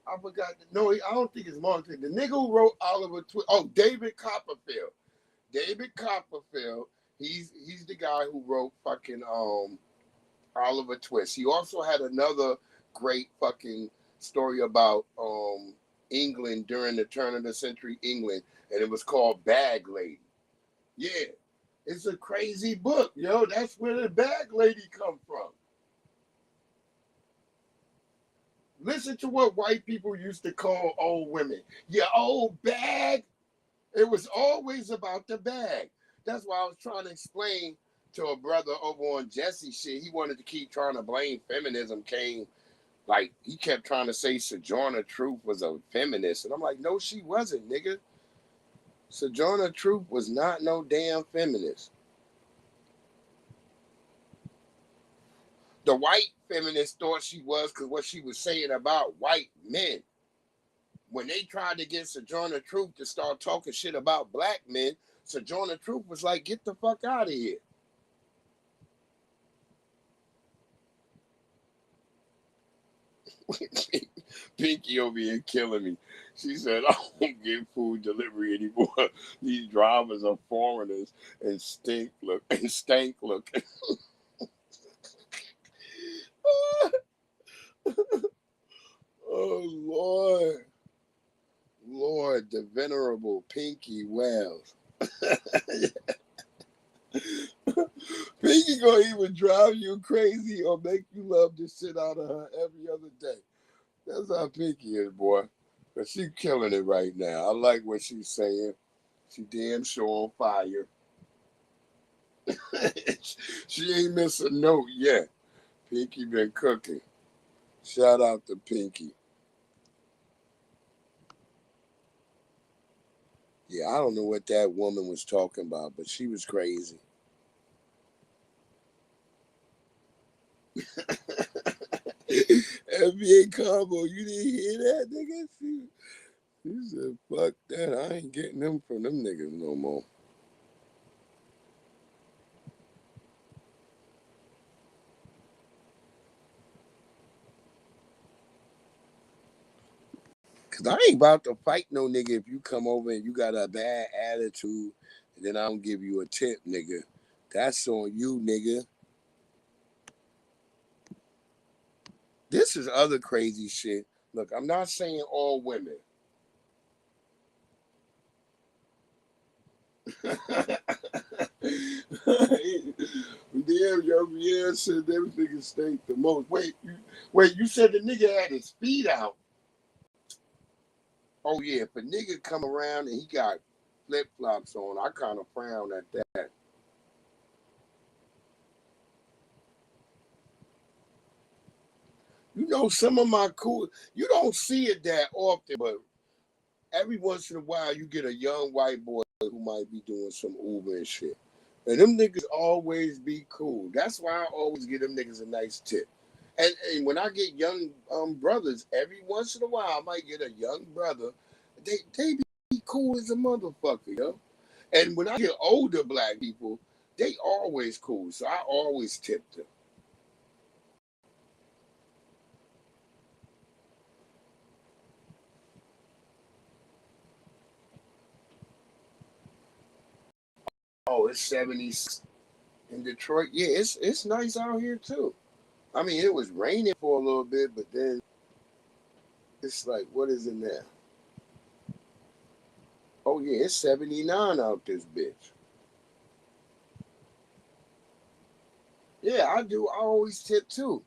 I forgot. No, I don't think it's Mark Twain. The nigga who wrote Oliver Twist. Oh, David Copperfield. David Copperfield. He's the guy who wrote fucking Oliver Twist. He also had another great fucking story about England during the turn of the century England, and it was called Bag Lady. Yeah, it's a crazy book, yo. That's where the bag lady come from. Listen to what white people used to call old women. Your old bag. It was always about the bag. That's why I was trying to explain to a brother over on Jesse shit. He wanted to keep trying to blame feminism. He kept trying to say Sojourner Truth was a feminist. And I'm like, no, she wasn't, nigga. Sojourner Truth was not no damn feminist. The white feminists thought she was because what she was saying about white men. When they tried to get Sojourner Truth to start talking shit about black men, Sojourner Truth was like, get the fuck out of here. Pinky over here killing me. She said, I don't get food delivery anymore. These drivers are foreigners and stank looking. Oh, Lord. Lord, the venerable Pinky Wells. Pinky gonna even drive you crazy or make you love the shit out of her every other day. That's how Pinky is, boy. But she killing it right now. I like what she's saying. She damn sure on fire. She ain't missed a note yet. Pinky been cooking. Shout out to Pinky. Yeah, I don't know what that woman was talking about, but she was crazy. NBA combo, you didn't hear that, nigga? She said, fuck that. I ain't getting them from them niggas no more. Cause I ain't about to fight no nigga if you come over and you got a bad attitude and then I don't give you a tip, nigga. That's on you, nigga. This is other crazy shit. Look, I'm not saying all women. Damn, yo, yeah, said everything is stink the most. Wait, you said the nigga had his feet out. Oh yeah, if a nigga come around and he got flip flops on, I kind of frown at that. You know, some of my cool, you don't see it that often, but every once in a while you get a young white boy who might be doing some Uber and shit. And them niggas always be cool. That's why I always give them niggas a nice tip. And when I get young brothers, every once in a while I might get a young brother. They be cool as a motherfucker, yo. And when I get older black people, they always cool. So I always tip them. Oh, it's 70s in Detroit. Yeah, it's nice out here too. I mean, it was raining for a little bit, but then it's like, what is it now? Oh yeah, it's 79 out this bitch. Yeah, I do. I always tip too.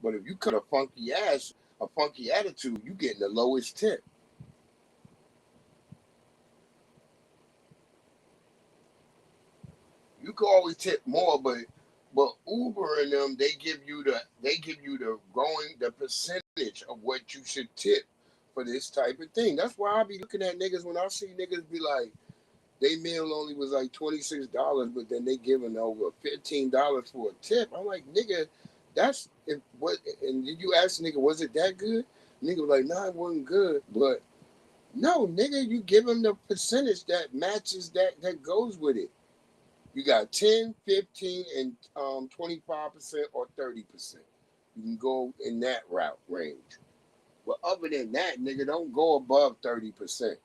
But if you cut a funky attitude, you getting the lowest tip. You can always tip more, but Uber and them, they give you the percentage of what you should tip for this type of thing. That's why I be looking at niggas when I see niggas be like, they meal only was like $26, but then they giving over $15 for a tip. I'm like, nigga, that's what. And did you ask nigga, was it that good? Nigga was like, nah, it wasn't good, but no, nigga, you give them the percentage that matches that goes with it. You got 10, 15, and 25% or 30%. You can go in that route range. But other than that, nigga, don't go above 30%.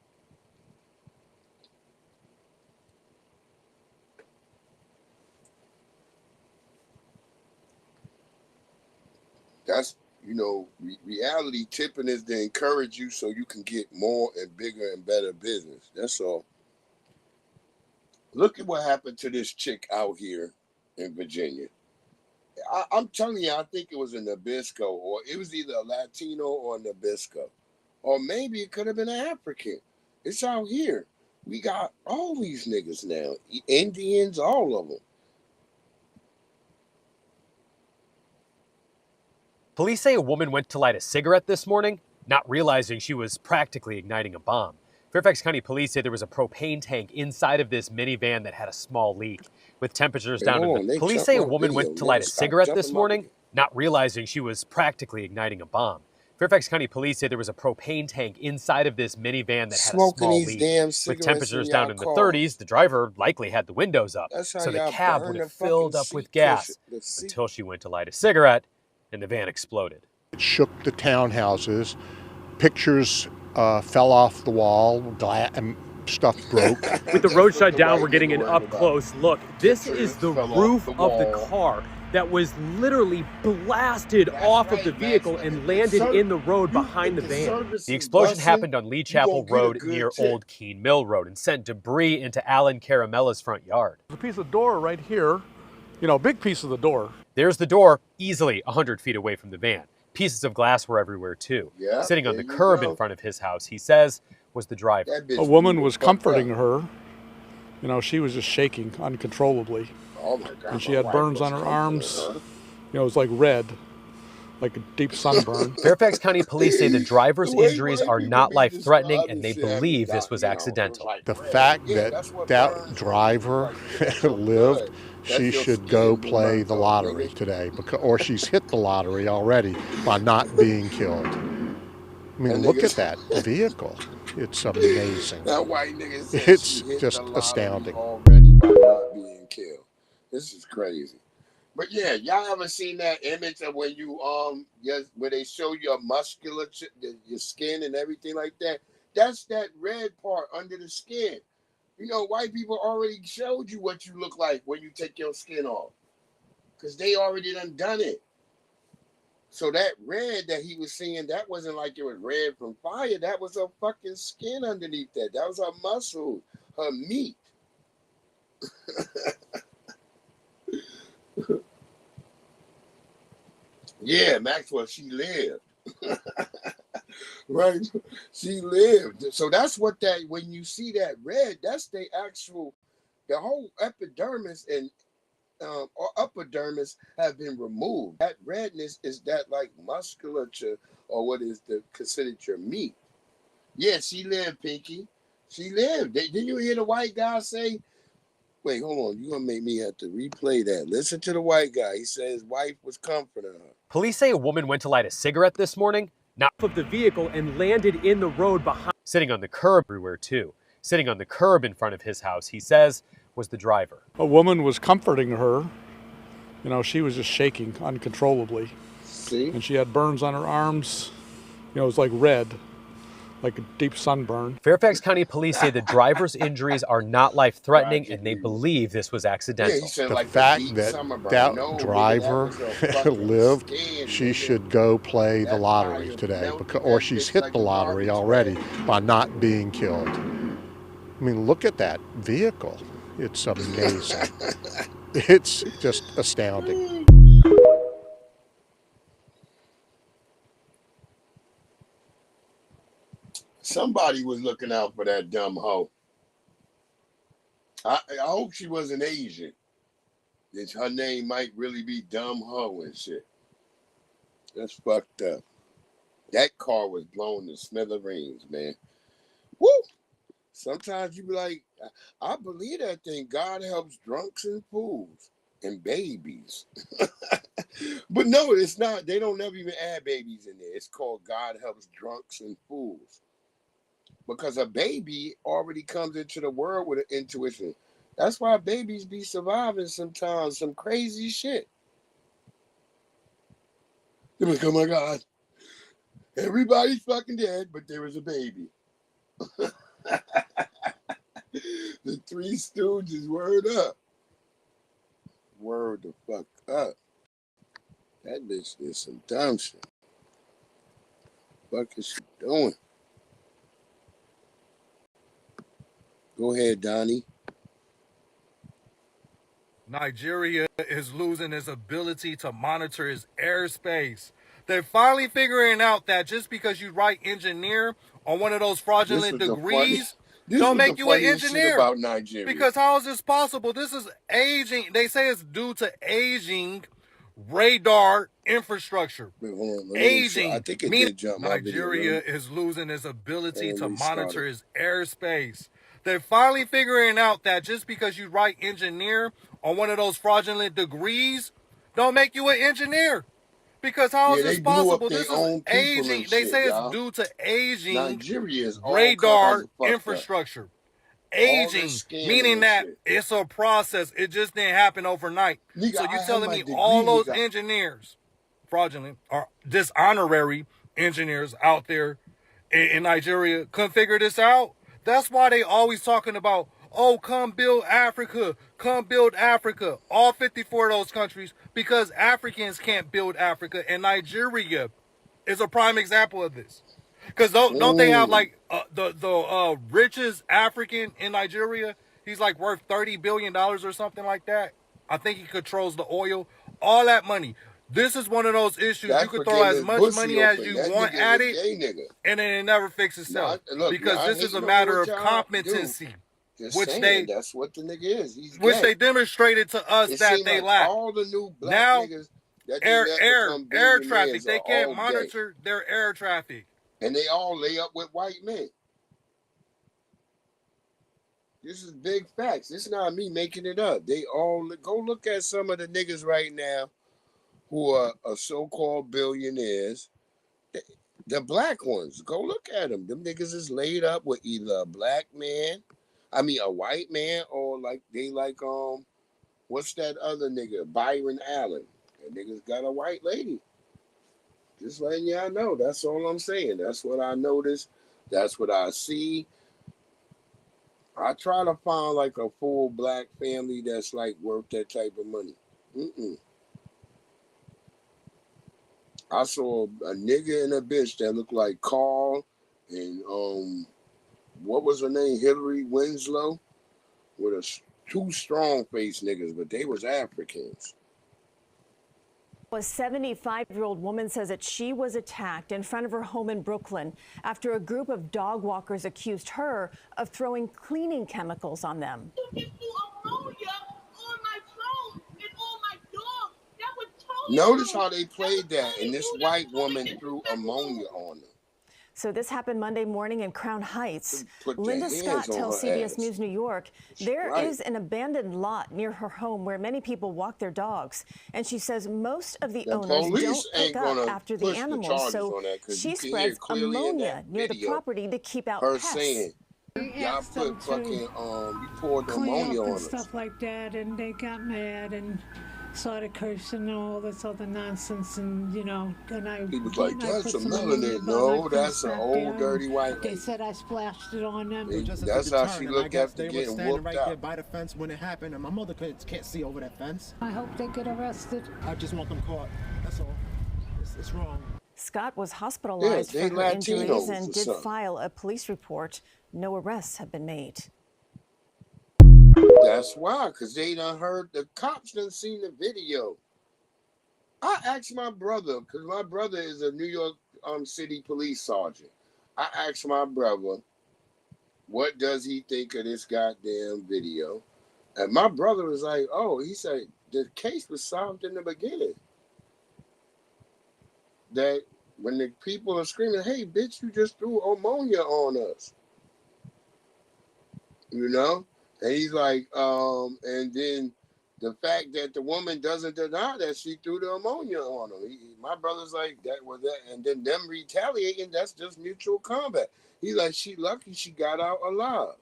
That's, reality tipping is to encourage you so you can get more and bigger and better business. That's all. Look at what happened to this chick out here in Virginia. I'm telling you, I think it was a Nabisco, or it was either a Latino or a Nabisco. Or maybe it could have been an African. It's out here. We got all these niggas now. Indians, all of them.
Police say a woman went to light a cigarette this morning, not realizing she was practically igniting a bomb. Fairfax County Police say there was a propane tank inside of this minivan that had a small leak. With temperatures down in the... Police say a woman went to light a cigarette this morning, not realizing she was practically igniting a bomb. Fairfax County Police say there was a propane tank inside of this minivan that had a small leak. With temperatures down in the 30s, the driver likely had the windows up, so the cab would have filled up with gas until she went to light a cigarette, and the van exploded.
It shook the townhouses. Pictures fell off the wall, and stuff broke.
With the road shut down, we're getting an up-close look. This is the roof of the car that was literally blasted off of the vehicle and landed in the road behind the van. The explosion happened on Lee Chapel Road near Old Keene Mill Road and sent debris into Alan Caramella's front yard.
There's a piece of door right here, big piece of the door.
There's the door, easily 100 feet away from the van. Pieces of glass were everywhere too. Yeah, sitting on the curb in front of his house, he says, was the driver.
A woman was comforting her. She was just shaking uncontrollably.
Oh my God.
And she had burns on her arms. It was like red, like a deep sunburn.
Fairfax County Police say the driver's injuries are not life-threatening and they believe this was accidental.
The fact that driver lived, she should go play the lottery today, or she's hit the lottery already by not being killed. I mean, look at that vehicle. It's amazing.
That white nigga said
it's just astounding.
Already by not being killed. This is crazy. But yeah, y'all ever seen that image of when you where they show your musculature, your skin and everything like that? That's that red part under the skin. White people already showed you what you look like when you take your skin off. Because they already done it. So that red that he was seeing, that wasn't like it was red from fire. That was her fucking skin underneath that. That was her muscle, her meat. Yeah, Maxwell, she lived. Right? She lived. So that's what that, when you see that red, that's the actual, the whole epidermis and or epidermis have been removed. That redness is that like musculature or what is considered your meat. Yeah, she lived, Pinky. She lived. Didn't you hear the white guy say, wait, hold on, you're going to make me have to replay that. Listen to the white guy. He said his wife was comforting her.
Police say a woman went to light a cigarette this morning, not of the vehicle, and landed in the road behind, sitting on the curb everywhere too. Sitting on the curb in front of his house, he says, was the driver.
A woman was comforting her. You know, she was just shaking uncontrollably.
See?
And she had burns on her arms. You know, it was like red, like a deep sunburn.
Fairfax County Police say the driver's injuries are not life-threatening, and they believe this was accidental.
Yeah,
the fact that that driver lived, she should go play the lottery today, or she's hit the lottery already by not being killed. I mean, look at that vehicle. It's amazing. It's just astounding.
Somebody was looking out for that dumb hoe. I hope she wasn't Asian. Her name might really be Dumb Hoe and shit. That's fucked up. That car was blown to smithereens, man. Woo! Sometimes you be like, I believe that thing. God helps drunks and fools and babies. But no, it's not. They don't never even add babies in there. It's called God helps drunks and fools. Because a baby already comes into the world with an intuition. That's why babies be surviving sometimes some crazy shit. They're like, oh my God, everybody's fucking dead, but there was a baby. The Three Stooges, word up. Word the fuck up. That bitch did some dumb shit. What the fuck is she doing? Go ahead, Donnie.
Nigeria is losing its ability to monitor its airspace. They're finally figuring out that just because you write engineer on one of those fraudulent degrees, don't make you an engineer.
About Nigeria.
Because how is this possible? This is aging. They say it's due to aging radar infrastructure. Aging,
I think it
meaning
did jump.
Nigeria is losing its ability to monitor its airspace. They're finally figuring out that just because you write engineer on one of those fraudulent degrees, don't make you an engineer. Because how is this possible? This is aging. They say it's due to aging radar infrastructure. Aging, meaning that it's a process. It just didn't happen overnight. So you telling me all those engineers, fraudulent or dishonorary engineers out there in Nigeria couldn't figure this out? That's why they always talking about, oh, come build Africa, come build Africa. All 54 of those countries, because Africans can't build Africa, and Nigeria is a prime example of this. Because don't they have like the richest African in Nigeria? He's like worth $30 billion or something like that. I think he controls the oil, all that money. This is one of those issues you can throw as much money as you want at it, and then it never fixes itself. Because this is a matter of competency, which
that's what the nigga is.
Which they demonstrated to us that they lack.
All the new black
now,
niggas that
air traffic, they can't monitor their air traffic.
And they all lay up with white men. This is big facts. This is not me making it up. They all go look at some of the niggas right now who are so-called billionaires. The black ones. Go look at them. Them niggas is laid up with either a black man, a white man, or like they like what's that other nigga? Byron Allen. That nigga's got a white lady. Just letting y'all know. That's all I'm saying. That's what I noticed. That's what I see. I try to find like a full black family that's like worth that type of money. I saw a nigga and a bitch that looked like Carl and what was her name? Hillary Winslow, with two strong faced niggas, but they was Africans.
A 75-year-old woman says that she was attacked in front of her home in Brooklyn after a group of dog walkers accused her of throwing cleaning chemicals on them.
Notice how they played that, and this white woman threw ammonia on them.
So this happened Monday morning in Crown Heights.
Put
Linda Scott tells CBS
ass.
News New York there is an abandoned lot near her home where many people walk their dogs. And she says most of the owners don't pick up after the animals. So she spreads ammonia near the property to keep out pests.
Saying, y'all put fucking, you poured ammonia on us.
Stuff like that, and they got mad and started cursing and all this other nonsense, and then I.
He was like, "That's a melanin." No, that's an old dirty white lady.
They said I splashed it on them.
That's how she looked after getting whooped
right
out.
there by the fence when it happened, and my mother can't see over that fence.
I hope they get arrested.
I just want them caught. That's all. It's wrong.
Scott was hospitalized for her injuries and did file a police report. No arrests have been made.
That's why, because they done heard, the cops done seen the video. I asked my brother, because my brother is a New York City police sergeant. I asked my brother, what does he think of this goddamn video? And my brother was like, oh, he said, the case was solved in the beginning. That when the people are screaming, hey, bitch, you just threw ammonia on us. You know? And he's like, and then the fact that the woman doesn't deny that she threw the ammonia on him. My brother's like, that was that. And then them retaliating, that's just mutual combat. He's like, she lucky she got out alive.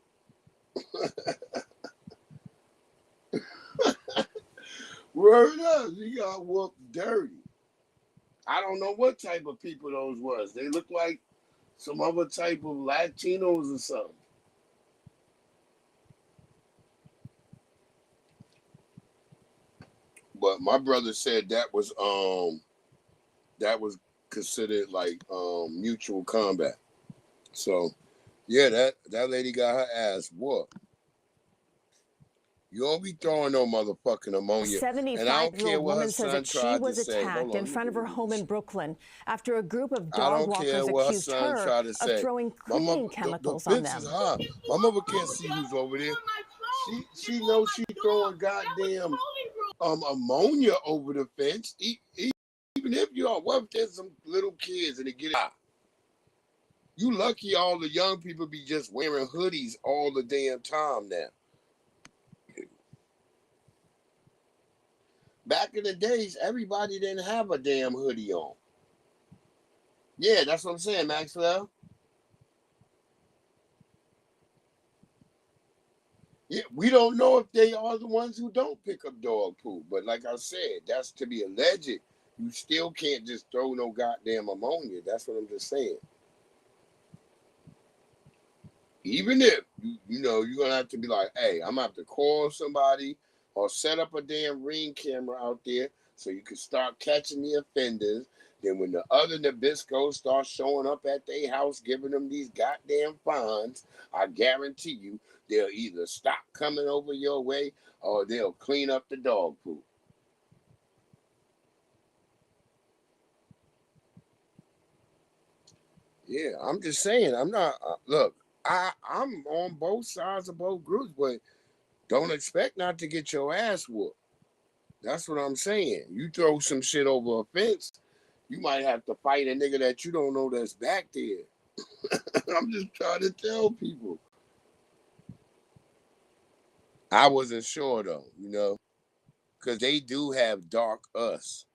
Word up, he got whooped dirty. I don't know what type of people those was. They look like some other type of Latinos or something. But my brother said that was considered like mutual combat. So yeah, that lady got her ass whooped. You don't be throwing no motherfucking ammonia.
A 75-year-old woman says that she was attacked in front of her home in Brooklyn after a group of dog walkers accused her of throwing cleaning chemicals on them.
My mother can't see who's over there. She knows she throwing goddamn ammonia over the fence. Even if you are, what if there's some little kids and they get out? You lucky all the young people be just wearing hoodies all the damn time now. Back in the days, everybody didn't have a damn hoodie on. Yeah, that's what I'm saying, Maxwell. Yeah, we don't know if they are the ones who don't pick up dog poop. But like I said, that's to be alleged. You still can't just throw no goddamn ammonia. That's what I'm just saying. Even if, you know, you're going to have to be like, hey, I'm going to have to call somebody or set up a damn ring camera out there so you can start catching the offenders. Then when the other Nabiscos start showing up at their house, giving them these goddamn fines, I guarantee you, they'll either stop coming over your way or they'll clean up the dog poop. Yeah, I'm just saying, I'm not, look, I'm on both sides of both groups, but don't expect not to get your ass whooped. That's what I'm saying. You throw some shit over a fence, you might have to fight a nigga that you don't know that's back there. I'm just trying to tell people. I wasn't sure though, you know, because they do have dark us.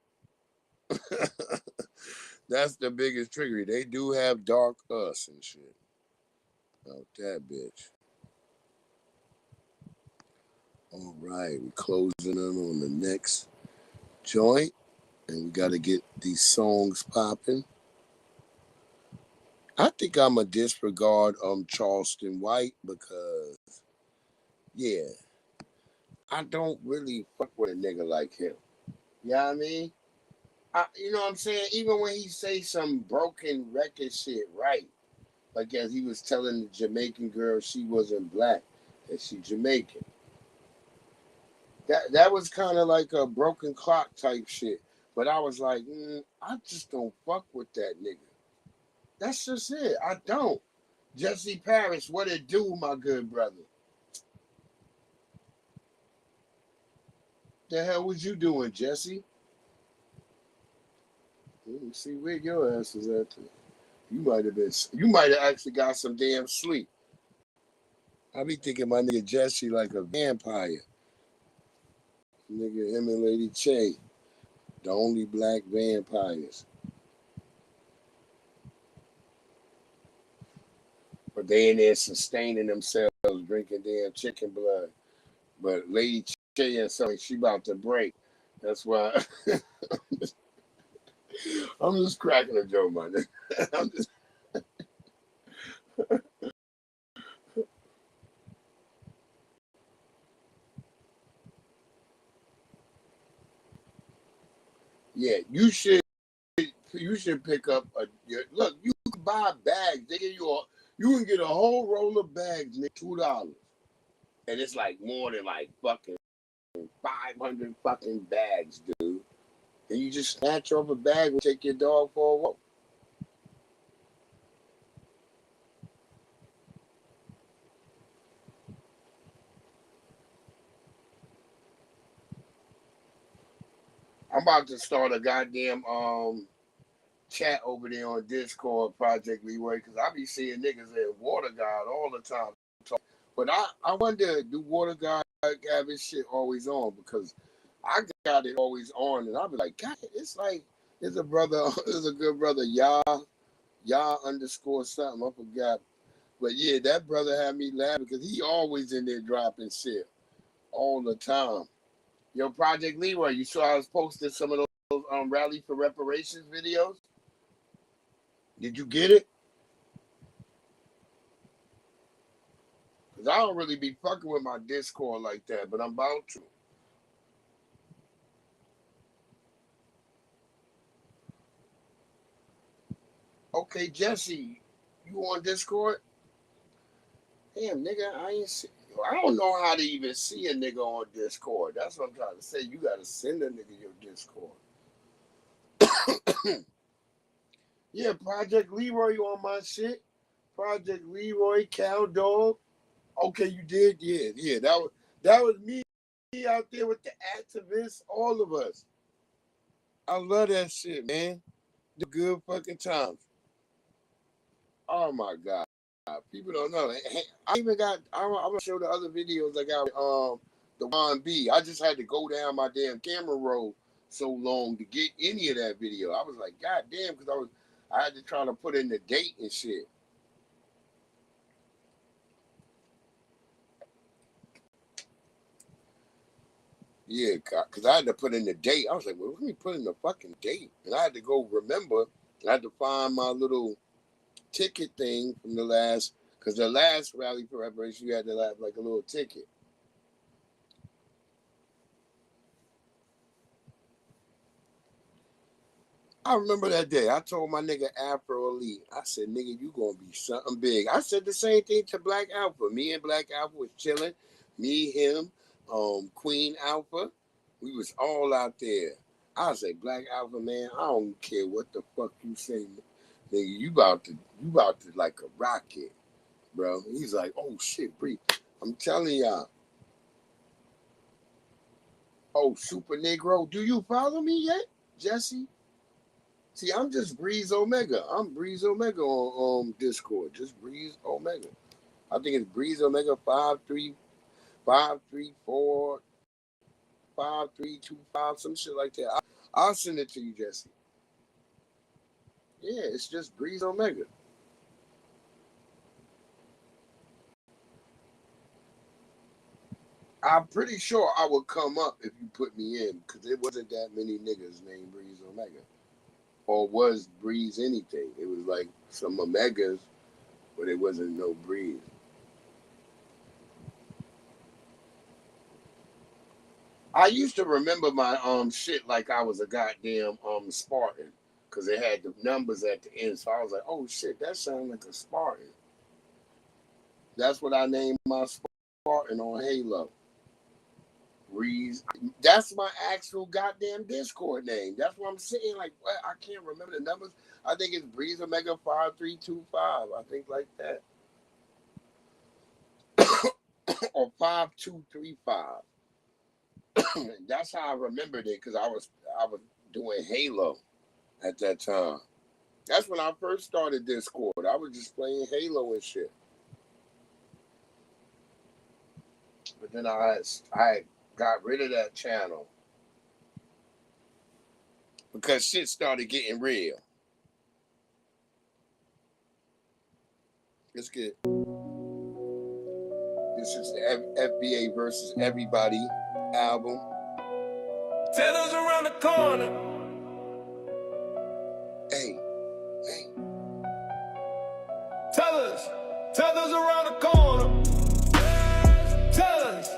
That's the biggest trigger. They do have dark us and shit. Out that bitch. All right, we're closing in on the next joint, and we got to get these songs popping. I think I'm going to disregard Charleston White because, yeah, I don't really fuck with a nigga like him. You know what I mean? You know what I'm saying? Even when he say some broken record shit, right? Like as he was telling the Jamaican girl she wasn't black, that she Jamaican. That was kind of like a broken clock type shit. But I was like, I just don't fuck with that nigga. That's just it. I don't. Jesse Paris, what it do, my good brother? The hell was you doing, Jesse? Let me see where your ass is at. You might have actually got some damn sleep. I be thinking my nigga Jesse like a vampire. Nigga, him and Lady Che, the only black vampires. But they in there sustaining themselves, drinking damn chicken blood. But Lady Che and something, she about to break. That's why I'm just cracking a joke, man. I'm just yeah, you should pick up look. You can buy bags. They give you you can get a whole roll of bags, Nick, $2, and it's like more than like fucking 500 fucking bags, dude. And you just snatch off a bag and take your dog for a walk. I'm about to start a goddamn chat over there on Discord, Project Leeway, because I be seeing niggas in Water God all the time. But I wonder, do Water God have his shit always on? Because I got it always on, and I'll be like, God, it's like there's a good brother, Yah underscore something, I forgot. But yeah, that brother had me laughing because he always in there dropping shit all the time. Yo, Project Leeway, you saw I was posting some of those Rally for Reparations videos? Did you get it? Because I don't really be fucking with my Discord like that, but I'm about to. Okay, Jesse, you on Discord? Damn, nigga, I don't know how to even see a nigga on Discord. That's what I'm trying to say. You got to send a nigga your Discord. Yeah, Project Leroy on my shit. Project Leroy, Cow Dog. Okay, you did? Yeah. That was me out there with the activists, all of us. I love that shit, man. The good fucking times. Oh my God. People don't know. I'm gonna show the other videos I got the Juan B. I just had to go down my damn camera roll so long to get any of that video. I was like, God damn, because I had to try to put in the date and shit. Yeah, because I had to put in the date. I was like, well, let me put in the fucking date. And I had to go remember. I had to find my little ticket thing from the last, because the last Rally for Reparation, you had to have like a little ticket. I remember that day. I told my nigga Afro Elite, I said, nigga, you gonna be something big. I said the same thing to Black Alpha. Me and Black Alpha was chilling. Me, him, Queen Alpha. We was all out there. I said, Black Alpha, man, I don't care what the fuck you say. Nigga, you about to like a rocket, bro. He's like, oh shit, breathe. I'm telling y'all. Oh, Super Negro, do you follow me yet, Jesse? See, I'm just Breeze Omega. I'm Breeze Omega on Discord. Just Breeze Omega. I think it's Breeze Omega 534 5325, some shit like that. I'll send it to you, Jesse. Yeah, it's just Breeze Omega. I'm pretty sure I would come up if you put me in, because it wasn't that many niggas named Breeze Omega. Or was Breeze anything? It was like some Omegas, but it wasn't no Breeze. I used to remember my shit like I was a goddamn Spartan, because it had the numbers at the end. So I was like, oh shit, that sounds like a Spartan. That's what I named my Spartan on Halo. Breeze. That's my actual goddamn Discord name. That's what I'm saying. Like, what? I can't remember the numbers. I think it's Breeze Omega 5325. I think like that. Or 5235. That's how I remembered it, because I was doing Halo at that time. That's when I first started Discord. I was just playing Halo and shit. But then I got rid of that channel because shit started getting real. Let's get. This is the FBA versus Everybody album.
Tell us around the corner.
Hey.
Tell us around the corner. Tell us.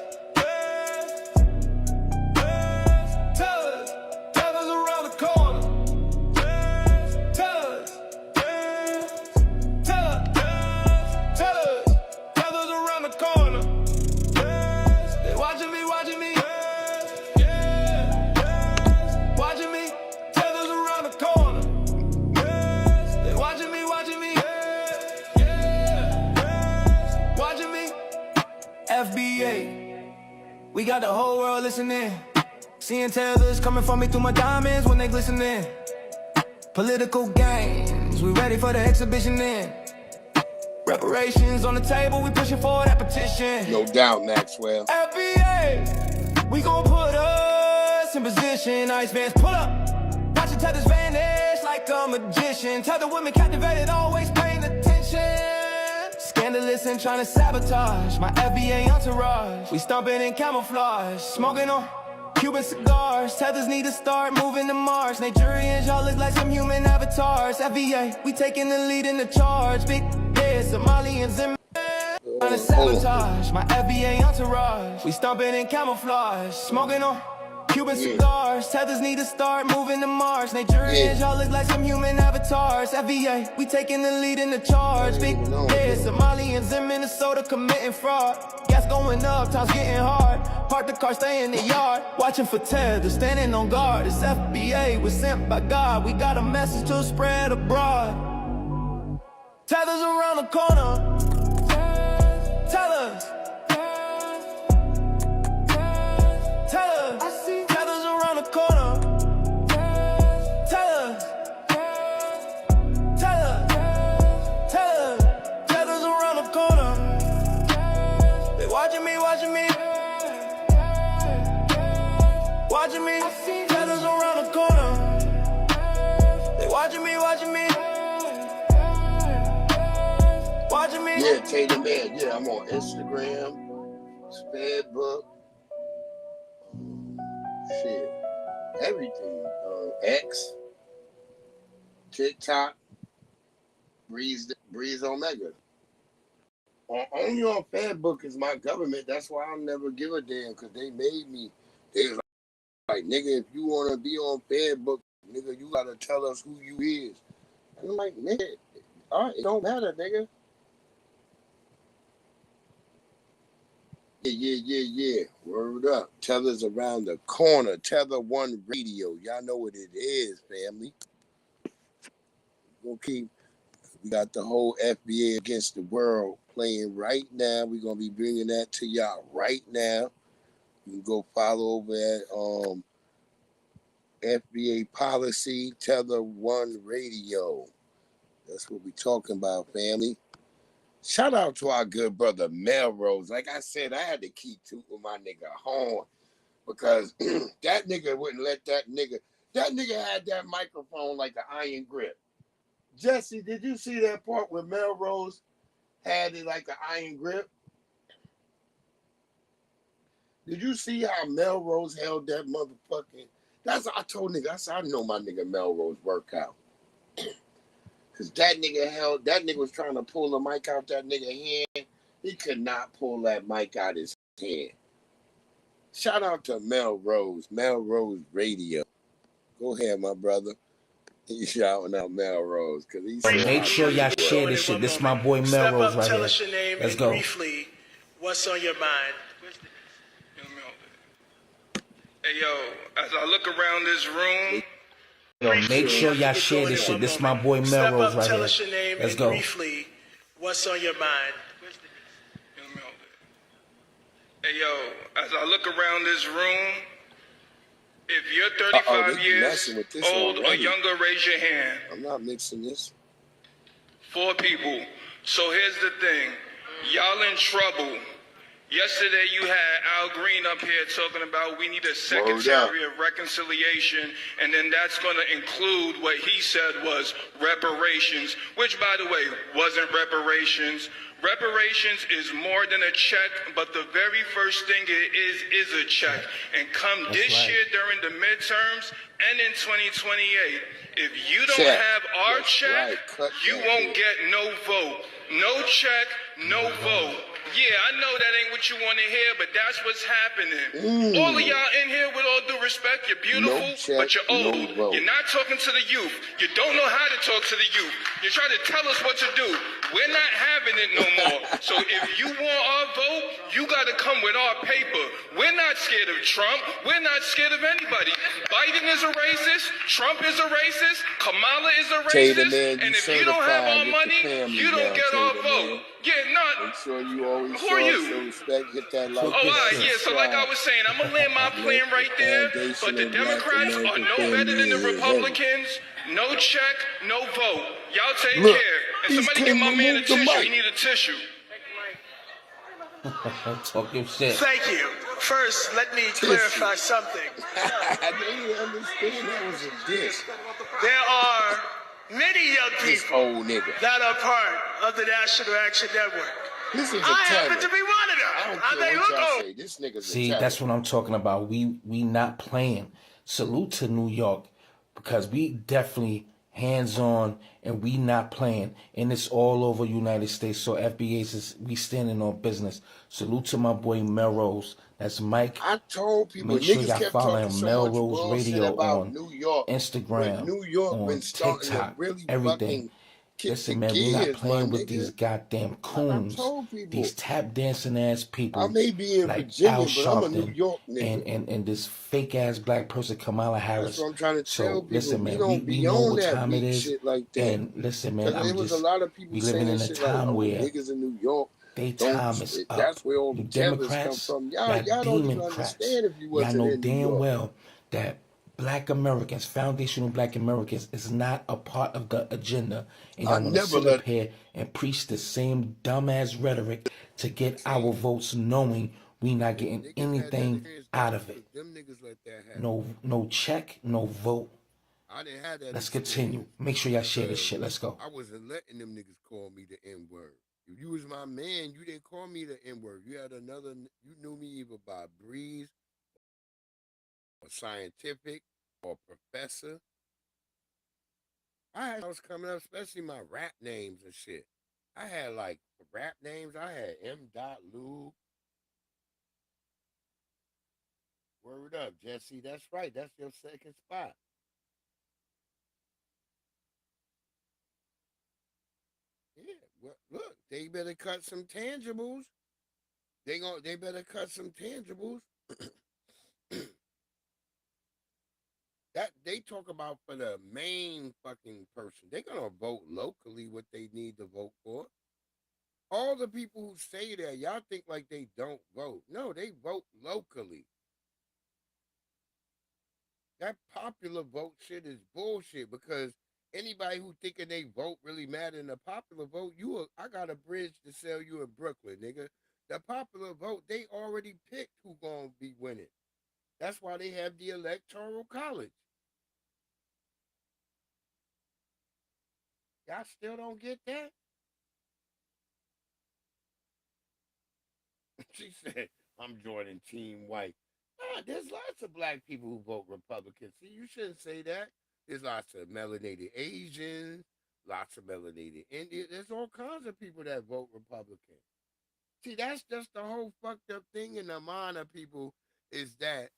Tell us around the corner. Tell us around the corner. They watching me. Watching me. Tell us around the corner. They watching me. Watching me. FBA. We got the whole world listening. Seeing tellers coming for me through my diamonds when they glistening. Political games, we ready for the exhibition then. Reparations on the table, we pushing for that petition.
No doubt, Maxwell.
FBA, we gon' put us in position. Ice bands pull up, watch the tethers vanish like a magician. Tether women captivated, always paying attention. Scandalous and trying to sabotage my FBA entourage. We stomping in camouflage, smoking on Cuban cigars. Tethers need to start moving to Mars. Nigerians, y'all look like some human avatars. FBA, we taking the lead in the charge. Big head, Somalians and trying to sabotage my FBA entourage. We stomping in camouflage, smoking on Cuban cigars. Tethers need to start moving to Mars. Nigerians, y'all look like some human avatars. FBA, we taking the lead in the charge. Big head, Somalians in Minnesota committing fraud. Gas going up, times getting hard. Park the car, stay in the yard. Watching for tethers, standing on guard. It's FBA, we're sent by God. We got a message to spread abroad. Tethers around the corner. Tell us. Tethers around the corner. Tell us. Tethers around the corner. They watching me. Watching me. Tethers around the corner. They watching me. Watching me.
Yeah, Taylor Man. Yeah, I'm on Instagram, Facebook, shit, everything. X, TikTok, Breeze Omega. Only on Facebook is my government. That's why I'll never give a damn, because they made me. They was like, nigga, if you want to be on Facebook, nigga, you got to tell us who you is. And I'm like, nigga, all right, it don't matter, nigga. Yeah. Word up. Tethers around the corner. Tether One Radio. Y'all know what it is, family. We got the whole FBA against the world playing right now. We're going to be bringing that to y'all right now. You can go follow over at FBA Policy, Tether One Radio. That's what we talking about, family. Shout out to our good brother Melrose. Like I said, I had to keep tooting my nigga horn because that nigga wouldn't let that nigga had that microphone like an iron grip. Jesse, did you see that part where Melrose had it like an iron grip? Did you see how Melrose held that motherfucking? That's what I told nigga. I said, I know my nigga Melrose workout. Cause that nigga was trying to pull the mic out that nigga hand. He could not pull that mic out his hand. Shout out to Melrose Radio. Go ahead, my brother. He's shouting out Melrose because he's.
Make sure y'all share this shit. This is my boy Melrose right
Tell
here.
us your name
Let's
and
go.
briefly what's on your mind.
Hey, yo, as I look around this room.
Yo, make sure y'all share this shit. This is my boy Melrose right
Tell us your
here.
name
Let's
and
go.
briefly what's on your mind.
Hey, yo, as I look around this room, if you're 35 years old or younger, raise your hand.
I'm not mixing this.
4 people. So here's the thing. Y'all in trouble. Yesterday you had Al Green up here talking about we need a Secretary of Reconciliation, and then that's going to include what he said was reparations, which, by the way, wasn't reparations. Reparations is more than a check, but the very first thing it is a check. And come this year during the midterms and in 2028, if you don't have our check, you won't get no vote. No check, no vote. Yeah, I know that ain't what you want to hear, but that's what's happening. All of y'all in here, with all due respect, you're beautiful, but you're old. You're not talking to the youth. You don't know how to talk to the youth. You're trying to tell us what to do. We're not having it no more. So if you want our vote, you got to come with our paper. We're not scared of Trump. We're not scared of anybody. Biden is a racist. Trump is a racist. Kamala is a racist. And if you don't have our money, you don't get our vote. Yeah, not.
Make sure you always
who are you?
show respect, hit that like.
Oh, all right, yeah. So like I was saying, I'm gonna land my plane right there. But the Democrats are no better than the Republicans. No check, no vote. Y'all take care. And somebody give my man a tissue. He need a tissue.
Talk your shit.
Thank you. First, let me clarify something.
I didn't understand that was a diss.
There are many young people that are part of the National Action Network. I happen to be one of them. They look old.
This nigga's
See, that's what I'm talking about. We not playing. Salute to New York, because we definitely hands-on and we not playing. And it's all over United States. So FBA's is we standing on business. Salute to my boy Melrose. That's Mike.
I told people,
make sure
niggas
y'all
kept
follow
talking
him,
so
Melrose
much
Radio
about
on
New York,
Instagram,
New York
on
been starting
TikTok,
to really
everything. Listen, man, we not playing with these goddamn coons, these tap dancing ass people.
I may be in
like
Virginia,
Al
but I'm a New
Sharpton
York nigga.
and this fake ass black person Kamala Harris.
That's what I'm trying to tell people.
Listen, man, we know what time it is. Like that. And listen, man,
there was a lot of people
we living in a time
like,
where
niggas in New York.
They time is up.
That's where all the
Democrats
come from. Y'all don't even understand if you wasn't
y'all know
in
damn
New York.
well that Black Americans, foundational Black Americans, is not a part of the agenda. And y'all want to sit up here and preach the same dumbass rhetoric to get our votes, knowing we not getting anything out of it. No check, no vote.
I didn't have that.
Let's continue. Make sure y'all share this shit. Let's go.
I wasn't letting them niggas call me the N-word. If you was my man, you didn't call me the N-word. You had another, you knew me either by Breeze, or Scientific, or Professor. I was coming up, especially my rap names and shit. I had like rap names. I had M. Lou. Word up, Jesse. That's right. That's your second spot. Yeah, well, look, they better cut some tangibles. They better cut some tangibles. That they talk about for the main fucking person. They're gonna vote locally what they need to vote for. All the people who say that, y'all think like they don't vote. No, they vote locally. That popular vote shit is bullshit, because anybody who thinking they vote really matter in the popular vote, I got a bridge to sell you in Brooklyn, nigga. The popular vote, they already picked who gonna be winning. That's why they have the Electoral College. Y'all still don't get that? She said, I'm joining Team White. Nah, there's lots of black people who vote Republican. See, you shouldn't say that. There's lots of melanated Asians, lots of melanated Indians. There's all kinds of people that vote Republican. See, that's just the whole fucked up thing in the mind of people.
is that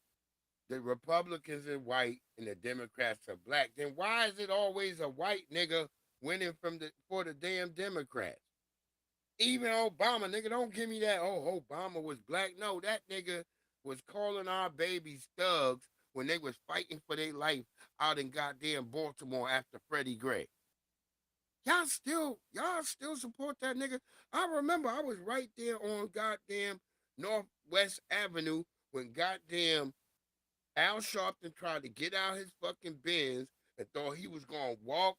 the Republicans are white and the Democrats are black. Then why is it always a white nigga winning for the damn Democrats? Even Obama, nigga, don't give me that. Oh, Obama was black. No, that nigga was calling our babies thugs when they was fighting for their life out in goddamn Baltimore after Freddie Gray. Y'all still support that nigga? I remember I was right there on goddamn Northwest Avenue when goddamn Al Sharpton tried to get out his fucking Benz and thought he was gonna walk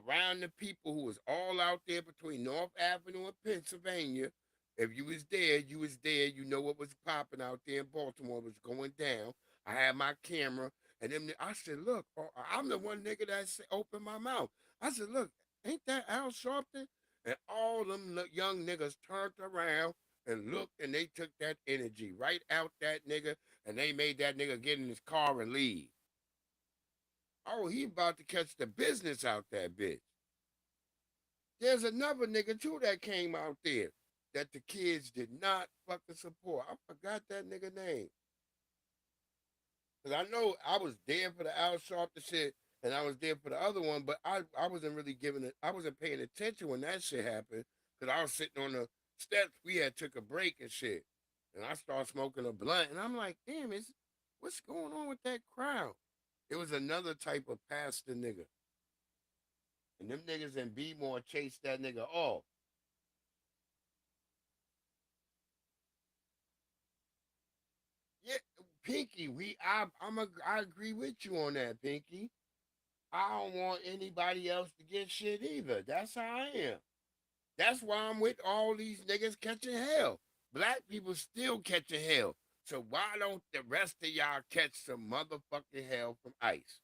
around the people who was all out there between North Avenue and Pennsylvania. If you was there, you was there. You know what was popping out there in Baltimore was going down. I had my camera, and then I said, "Look, I'm the one nigga that opened my mouth." I said, "Look, ain't that Al Sharpton?" And all them young niggas turned around and looked, and they took that energy right out that nigga, and they made that nigga get in his car and leave. Oh, he about to catch the business out that bitch. There's another nigga too that came out there that the kids did not fucking support. I forgot that nigga name. Cause I know I was there for the Al Sharpton shit, and I was there for the other one, but I wasn't really giving it. I wasn't paying attention when that shit happened, cause I was sitting on the steps. We had took a break and shit, and I started smoking a blunt, and I'm like, damn, what's going on with that crowd? It was another type of pastor nigga. And them niggas in B-More chased that nigga off. Yeah, Pinky, I agree with you on that, Pinky. I don't want anybody else to get shit either. That's how I am. That's why I'm with all these niggas catching hell. Black people still catching hell. So why don't the rest of y'all catch some motherfucking hell from ICE?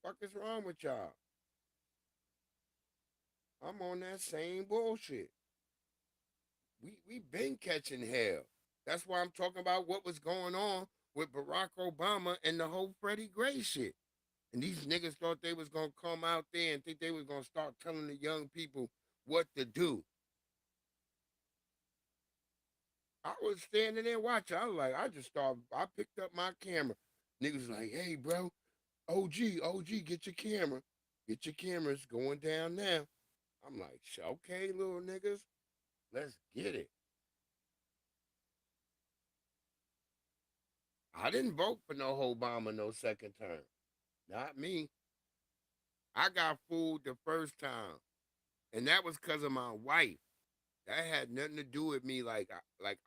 Fuck is wrong with y'all? I'm on that same bullshit. We been catching hell. That's why I'm talking about what was going on with Barack Obama and the whole Freddie Gray shit. And these niggas thought they was gonna come out there and think they was gonna start telling the young people what to do. I was standing there watching. I was like, I picked up my camera. Niggas like, hey bro, OG, get your camera. Get your cameras going down now. I'm like, okay, little niggas, let's get it. I didn't vote for no Obama no second term. Not me. I got fooled the first time. And that was because of my wife. That had nothing to do with me like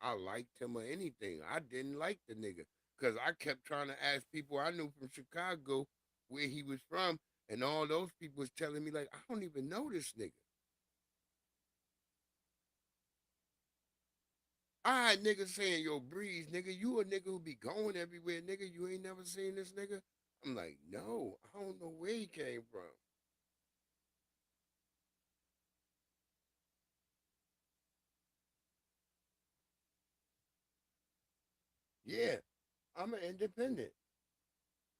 I liked him or anything. I didn't like the nigga. Because I kept trying to ask people I knew from Chicago where he was from. And all those people was telling me, like, I don't even know this nigga. I had niggas saying, yo, Breeze, nigga, you a nigga who be going everywhere, nigga. You ain't never seen this nigga? I'm like, no, I don't know where he came from. Yeah, I'm an independent.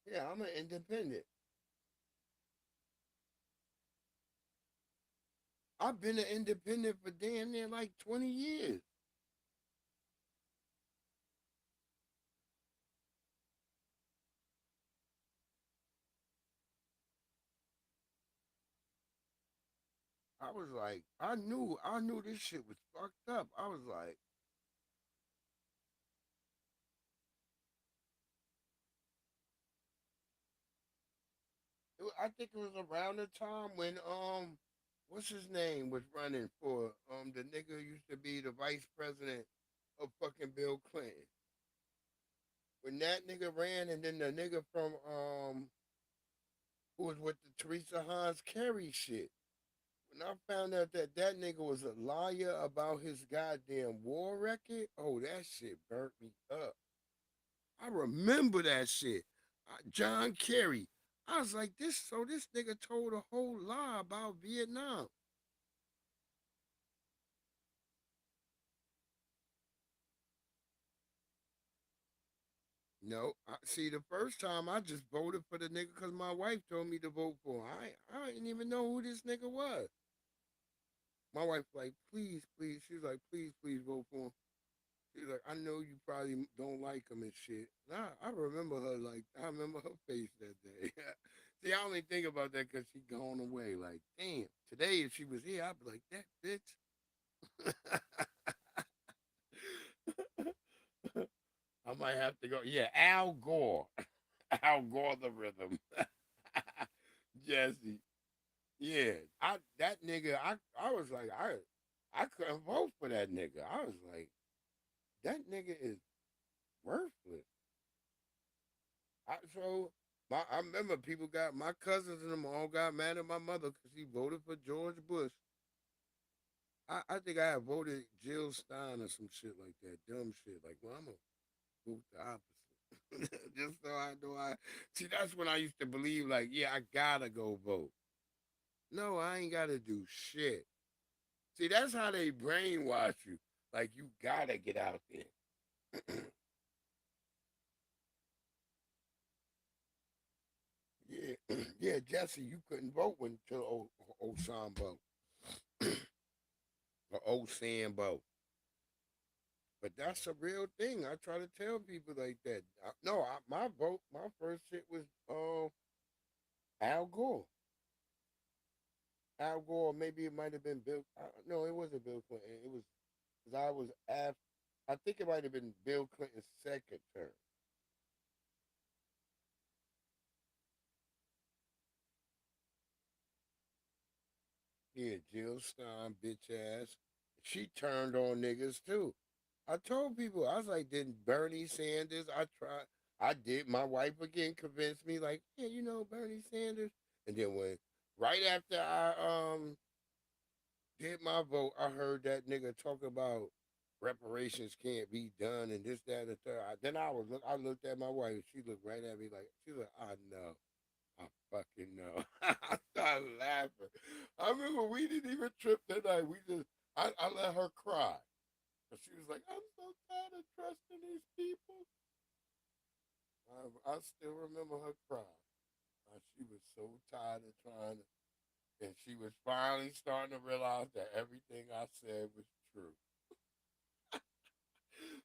Yeah, I'm an independent. I've been an independent for damn near like 20 years. I was like, I knew this shit was fucked up. I was like, I think it was around the time when what's his name was running for the nigga who used to be the vice president of fucking Bill Clinton. When that nigga ran, and then the nigga from who was with the Teresa Hans Kerry shit. When I found out that that nigga was a liar about his goddamn war record, oh, that shit burnt me up. I remember that shit. John Kerry. I was like, this nigga told a whole lie about Vietnam. No, see, the first time I just voted for the nigga because my wife told me to vote for him. I didn't even know who this nigga was. My wife like, please, please. She was like, please, please vote for him. She's like, I know you probably don't like him and shit. Nah, I remember her like, I remember her face that day. See, I only think about that because she gone away. Like, damn, today if she was here, I'd be like, that bitch. I might have to go. Yeah, Al Gore. Al Gore the rhythm. Jesse. Yeah, that nigga, I was like, I couldn't vote for that nigga. I was like, that nigga is worthless. I remember people my cousins and them all got mad at my mother because he voted for George Bush. I think I had voted Jill Stein or some shit like that, dumb shit. Like, well, I'm gonna vote the opposite, just so I know see. That's when I used to believe, like, yeah, I gotta go vote. No, I ain't gotta do shit. See, that's how they brainwash you. Like, you gotta get out there. Yeah, yeah, Jesse, you couldn't vote until old Sambo or old Sambo. But that's a real thing. I try to tell people like that. My first shit was Al Gore. Al Gore, maybe it might have been Bill. No, it wasn't Bill Clinton. It was because I was after. I think it might have been Bill Clinton's second term. Yeah, Jill Stein, bitch ass. She turned on niggas too. I told people, I was like, didn't Bernie Sanders? I did. My wife again convinced me, like, yeah, Bernie Sanders. And then right after I did my vote, I heard that nigga talk about reparations can't be done and this, that, and the third. I looked at my wife. She looked right at me like, she was like, I know. I fucking know. I started laughing. I remember we didn't even trip that night. I let her cry. But she was like, I'm so tired of trusting these people. I still remember her cry. She was so tired of trying to, and she was finally starting to realize that everything I said was true.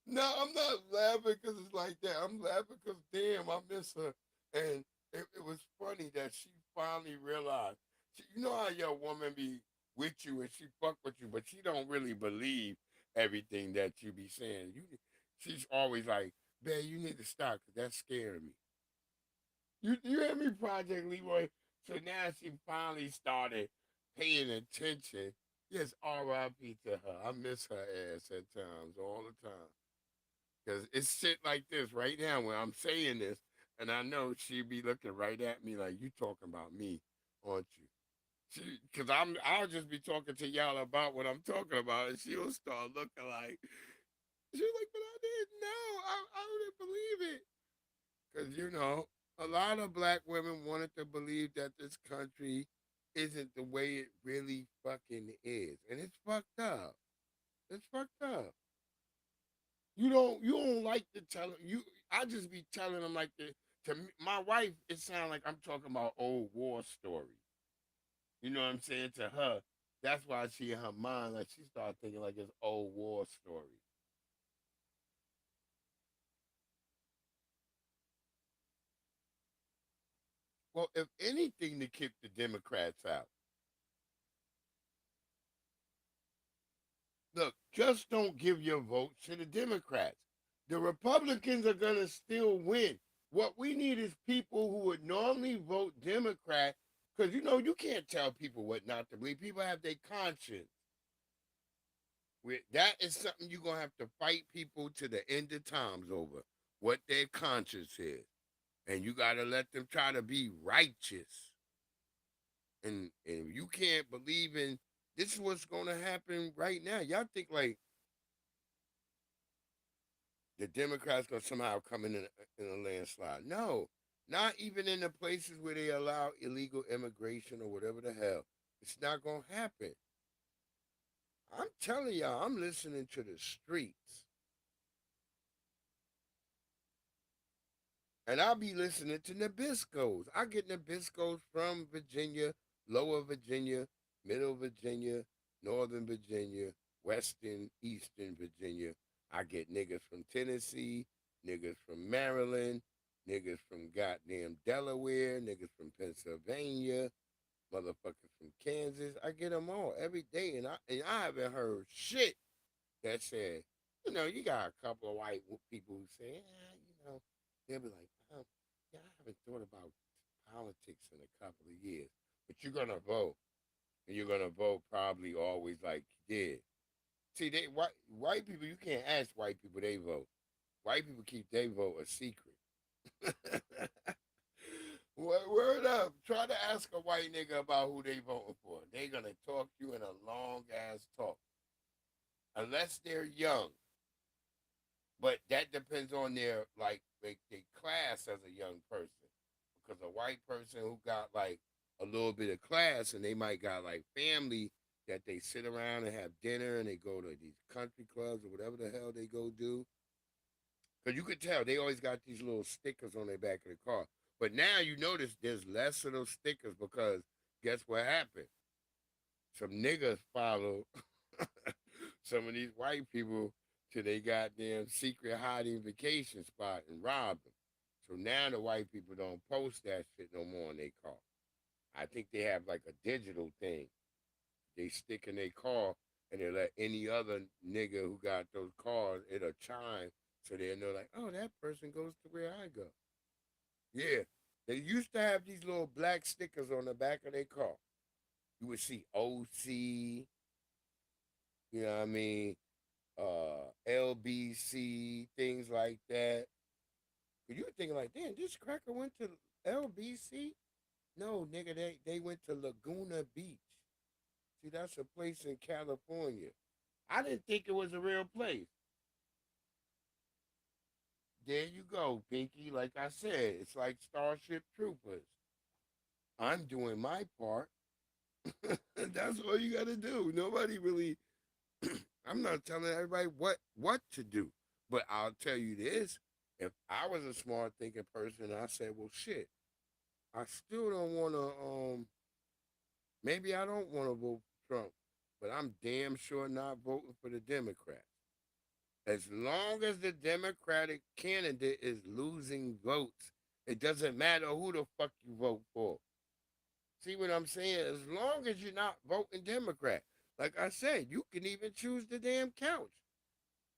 No, I'm not laughing because it's like that. I'm laughing because, damn, I miss her. And it was funny that she finally realized. You know how your woman be with you and she fuck with you, but she don't really believe everything that you be saying. She's always like, babe, you need to stop because that's scaring me. You hear me, Project Leroy? So now she finally started paying attention. Yes, R.I.P. to her. I miss her ass at times, all the time. Because it's shit like this right now when I'm saying this, and I know she'd be looking right at me like, you talking about me, aren't you? Because I'll just be talking to y'all about what I'm talking about, and she'll start looking like, she was like, but I didn't know. I didn't believe it. Because, a lot of black women wanted to believe that this country isn't the way it really fucking is. And it's fucked up. It's fucked up. You don't like to tell I just be telling them like my wife, it sounds like I'm talking about old war stories. You know what I'm saying? To her, that's why she in her mind, like she started thinking like it's old war stories. Well, if anything to kick the Democrats out. Look, just don't give your vote to the Democrats. The Republicans are going to still win. What we need is people who would normally vote Democrat, because, you can't tell people what not to believe. People have their conscience. That is something you're going to have to fight people to the end of times over, what their conscience is. And you got to let them try to be righteous. And you can't believe in, this is what's going to happen right now. Y'all think like, the Democrats gonna somehow come in a landslide. No, not even in the places where they allow illegal immigration or whatever the hell. It's not gonna happen. I'm telling y'all, I'm listening to the streets. And I'll be listening to Nabiscos. I get Nabiscos from Virginia, Lower Virginia, Middle Virginia, Northern Virginia, Western, Eastern Virginia. I get niggas from Tennessee, niggas from Maryland, niggas from goddamn Delaware, niggas from Pennsylvania, motherfuckers from Kansas. I get them all every day, and I haven't heard shit that said, you got a couple of white people who say, they'll be like, yeah, I haven't thought about politics in a couple of years, but you're gonna vote, and you're gonna vote probably always like you did. See, white people, you can't ask white people they vote. White people keep their vote a secret. Word up. Try to ask a white nigga about who they voting for. They gonna talk you in a long ass talk. Unless they're young. But that depends on their class as a young person. Because a white person who got like a little bit of class and they might got like family that they sit around and have dinner and they go to these country clubs or whatever the hell they go do. Because you could tell they always got these little stickers on their back of the car. But now you notice there's less of those stickers because guess what happened? Some niggas follow some of these white people to their goddamn secret hiding vacation spot and rob them. So now the white people don't post that shit no more in their car. I think they have like a digital thing. They stick in their car and they let any other nigga who got those cars, it'll chime so they'll know like, oh, that person goes to where I go. Yeah. They used to have these little black stickers on the back of their car. You would see OC, you know what I mean, LBC, things like that. But you were thinking like, damn, this cracker went to LBC? No, nigga, they went to Laguna Beach. See, that's a place in California. I didn't think it was a real place. There you go, Pinky. Like I said, it's like Starship Troopers. I'm doing my part. That's all you got to do. Nobody really, I'm not telling everybody what to do. But I'll tell you this. If I was a smart thinking person, I said, well, shit, I still don't want to, maybe I don't want to vote for Trump, but I'm damn sure not voting for the Democrats. As long as the Democratic candidate is losing votes, it doesn't matter who the fuck you vote for. See what I'm saying? As long as you're not voting Democrat. Like I said, you can even choose the damn couch.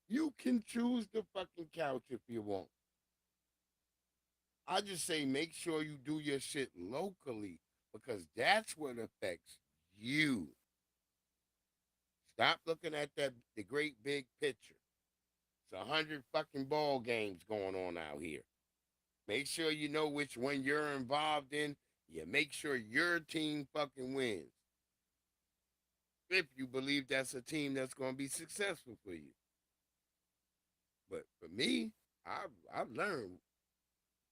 You can choose the fucking couch if you want. I just say make sure you do your shit locally because that's what affects you. Stop looking at the great big picture. It's 100 fucking ball games going on out here. Make sure you know which one you're involved in. You make sure your team fucking wins. If you believe that's a team that's going to be successful for you. But for me, I've learned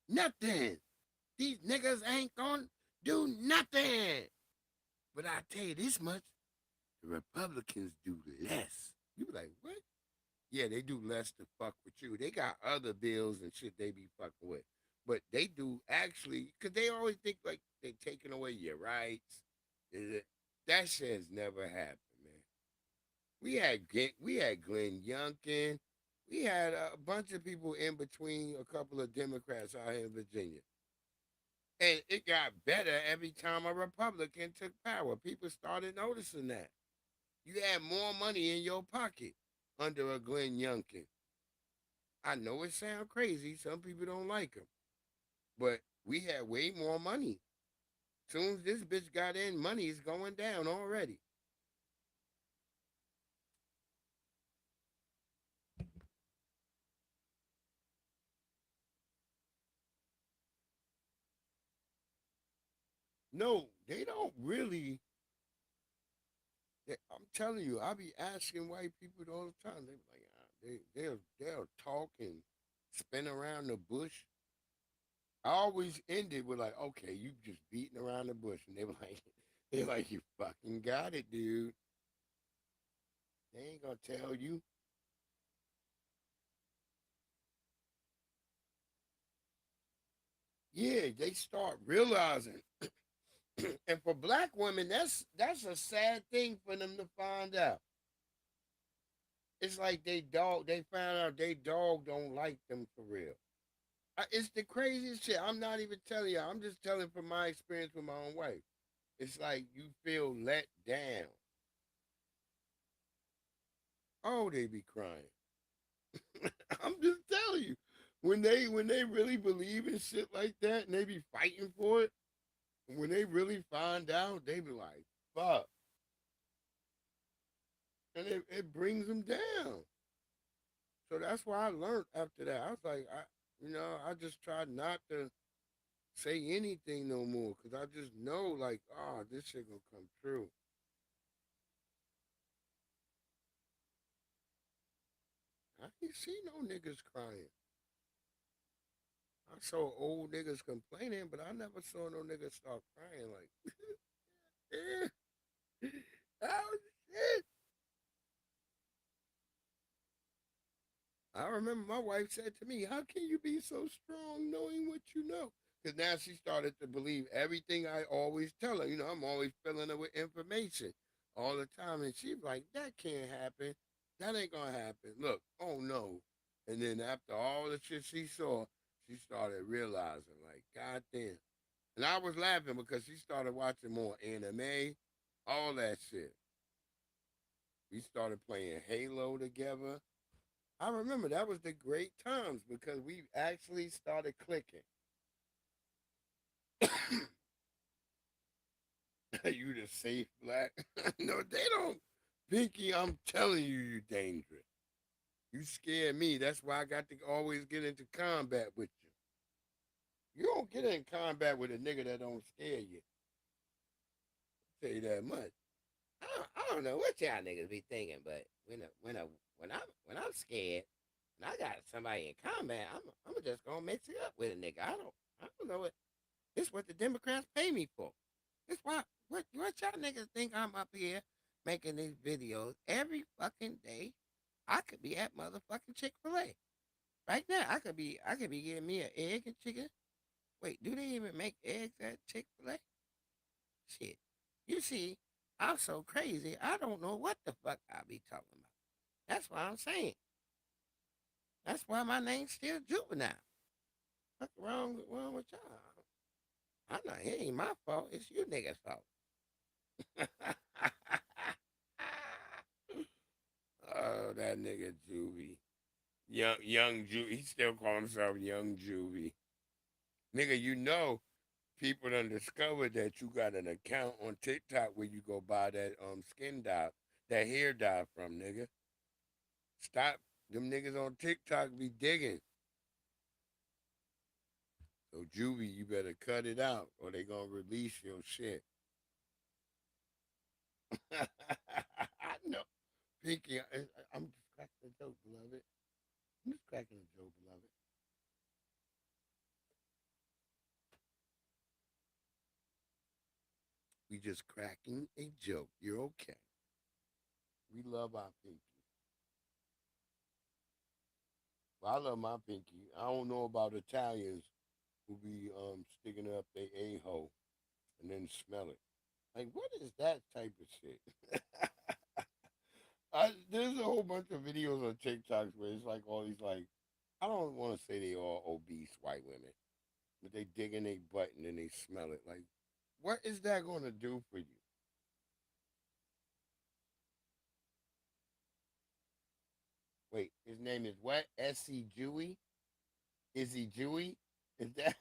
nothing. These niggas ain't going to do nothing. But I tell you this much, the Republicans do less. You be like, what? Yeah, they do less to fuck with you. They got other bills and shit they be fucking with. But they do actually, because they always think like they taking away your rights. That shit has never happened, man. We had Glenn Youngkin. We had a bunch of people in between a couple of Democrats out here in Virginia. And it got better every time a Republican took power. People started noticing that. You had more money in your pocket under a Glenn Youngkin. I know it sounds crazy. Some people don't like him. But we had way more money. Soon as this bitch got in, money is going down already. No, they don't really. I'm telling you, I be asking white people all the time. They be like, they'll talk and spin around the bush. I always ended with like, okay, you just beating around the bush, and they're like, you fucking got it, dude. They ain't gonna tell you. Yeah, they start realizing. And for black women, that's a sad thing for them to find out. It's like they found out they dog don't like them for real. It's the craziest shit. I'm not even telling you. I'm just telling from my experience with my own wife. It's like you feel let down. Oh, they be crying. I'm just telling you. When they really believe in shit like that and they be fighting for it, when they really find out, they be like, fuck. And it brings them down. So that's why I learned after that. I was like, I just tried not to say anything no more because I just know, like, oh, this shit gonna come true. I ain't see no niggas crying. I saw old niggas complaining, but I never saw no niggas start crying like, yeah, oh shit. I remember my wife said to me, how can you be so strong knowing what you know? Because now she started to believe everything I always tell her. You know, I'm always filling her with information all the time. And she's like, that can't happen. That ain't going to happen. Look, oh no. And then after all the shit she saw, she started realizing, like, God damn. And I was laughing because she started watching more anime, all that shit. We started playing Halo together. I remember that was the great times because we actually started clicking. You the safe black? No, they don't. Pinky, I'm telling you, you dangerous. You scare me. That's why I got to always get into combat with you. You don't get in combat with a nigga that don't scare you. I'll tell you that much.
I don't know what y'all niggas be thinking, but when I'm scared and I got somebody in combat, I'm just gonna mix it up with a nigga. I don't know what. This what the Democrats pay me for. This why what y'all niggas think I'm up here making these videos every fucking day? I could be at motherfucking Chick-fil-A right now. I could be getting me an egg and chicken. Wait, do they even make eggs at Chick-fil-A? Shit. You see, I'm so crazy, I don't know what the fuck I be talking about. That's what I'm saying. That's why my name's still Juvenile. What's wrong with y'all? I know it ain't my fault. It's you niggas' fault.
Oh, that nigga Juvie. Young Juvie. He still calls himself Young Juvie. Nigga, you know people done discovered that you got an account on TikTok where you go buy that skin dye, that hair dye from, nigga. Stop. Them niggas on TikTok be digging. So Juvie, you better cut it out or they gonna release your shit. I know. Pinky, I'm just cracking a joke, beloved. I'm just cracking a joke, beloved. We just cracking a joke. You're okay. We love our Pinky. Well, I love my Pinky. I don't know about Italians who be sticking up their a-hole and then smell it. Like, what is that type of shit? There's a whole bunch of videos on TikToks where it's like all these, like, I don't want to say they all obese white women, but they dig in their butt and then they smell it. Like, what is that going to do for you? Wait, his name is what? S.C. Jewy? Is he Jewy? Is that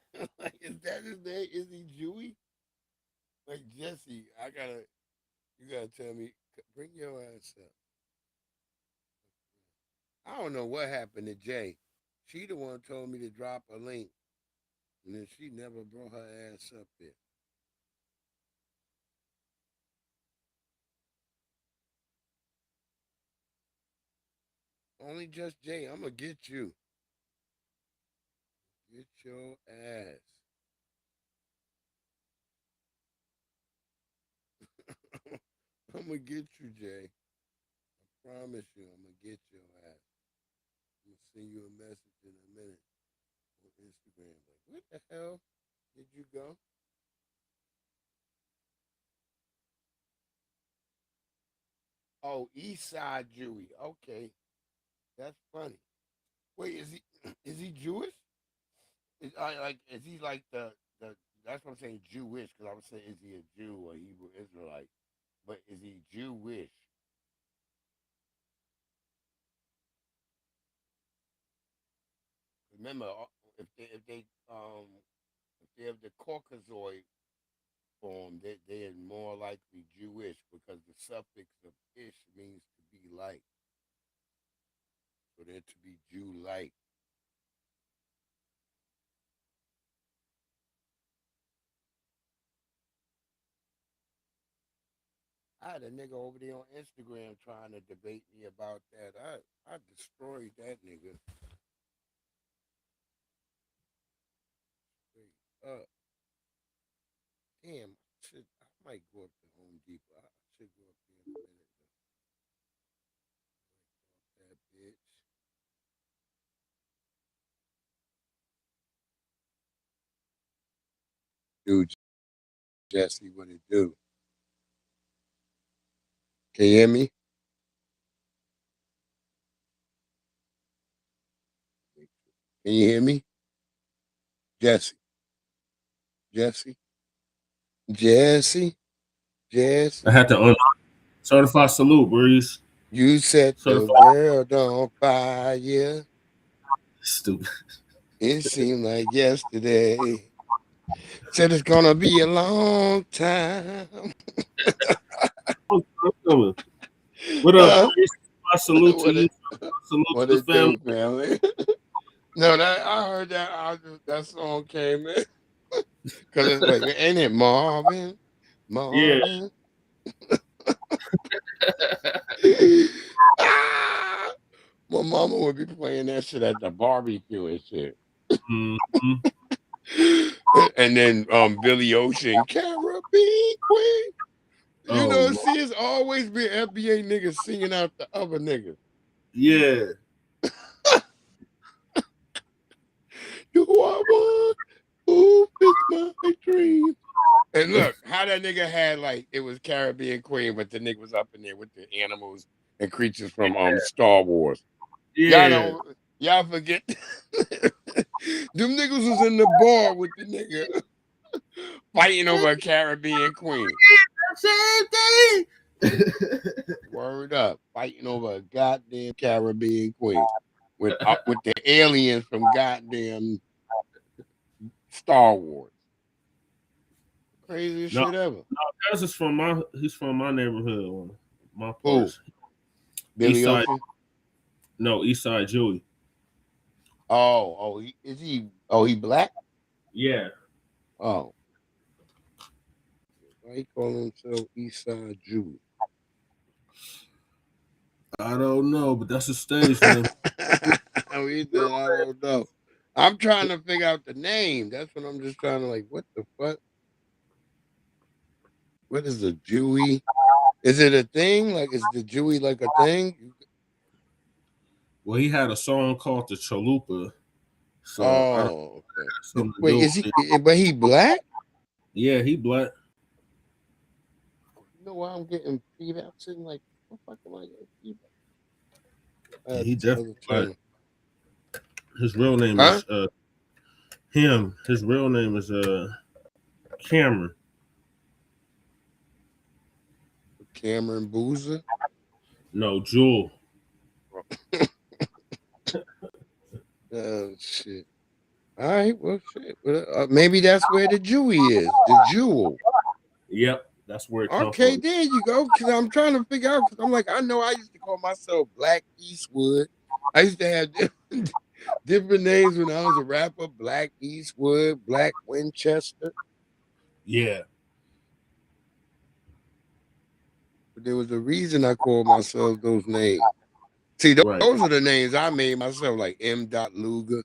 is that his name? Is he Jewy? Like Jesse, you gotta tell me, bring your ass up. I don't know what happened to Jay. She the one told me to drop a link, and then she never brought her ass up there. Only just Jay. I'm gonna get you. Get your ass. I'm gonna get you, Jay. I promise you, I'm gonna get your ass. I'm gonna send you a message in a minute on Instagram. Like, what the hell did you go? Oh, Eastside Jewy. Okay. That's funny. Wait, is he Jewish? Is he like the that's what I'm saying Jewish because I was saying is he a Jew or Hebrew Israelite? But is he Jewish? Remember, if they have the Caucasoid form, they are more likely Jewish because the suffix of ish means to be like. So they're to be Jew-like. I had a nigga over there on Instagram trying to debate me about that. I destroyed that nigga. Straight up. Damn, I might go up to Home Depot. I should go up there in a minute. That bitch. Dude, Jesse, what it do? Can you hear me? Can you hear me? Jesse. Jesse. Jesse. Jesse.
I had to certified salute, Breeze.
You set the world on fire.
Stupid.
It seemed like yesterday. Said it's gonna be a long time.
What up? I salute to you.
Salute what to the family. No, I heard that song came in because it's like, ain't it Marvin? Marvin. Yeah. My mama would be playing that shit at the barbecue and shit.
Mm-hmm.
And then Billy Ocean, Caribbean Queen. You know, see, it's always been FBA niggas singing out the other niggas.
Yeah.
You are one who fits my dreams. And look, how that nigga had it was Caribbean Queen, but the nigga was up in there with the animals and creatures from Star Wars.
Yeah.
Y'all forget. Them niggas was in the bar with the nigga fighting over a Caribbean Queen.
Same thing.
Word up, fighting over a goddamn Caribbean Queen with the aliens from goddamn Star Wars. Craziest shit ever.
No, he's from my neighborhood, my
place. Billy Ocean?
No, Eastside Jewy.
He black?
Yeah.
Oh. Why he call himself Eastside Jewy?
I don't know, but that's a stage name.
I don't know. I'm trying to figure out the name. That's what I'm just trying to what the fuck? What is the Jewy? Is it a thing? Is the Jewy like a thing?
Well, he had a song called the Chalupa. So
okay. Wait, is he? But he black?
Yeah, he black.
You know why I'm getting feedback? I'm sitting what the fuck am I getting feedback?
Yeah, he definitely black. His real name is him. His real name is Cameron.
Cameron Boozer?
No, Jewel.
Oh shit. All right, well shit. Maybe that's where the Jewy is. The Jewel.
Yep, that's where it comes
Okay,
from.
there you go. Because I'm trying to figure out. I'm I know I used to call myself Black Eastwood. I used to have different names when I was a rapper. Black Eastwood, Black Winchester.
Yeah.
But there was a reason I called myself those names. See, those are the names I made myself, like M. Luger,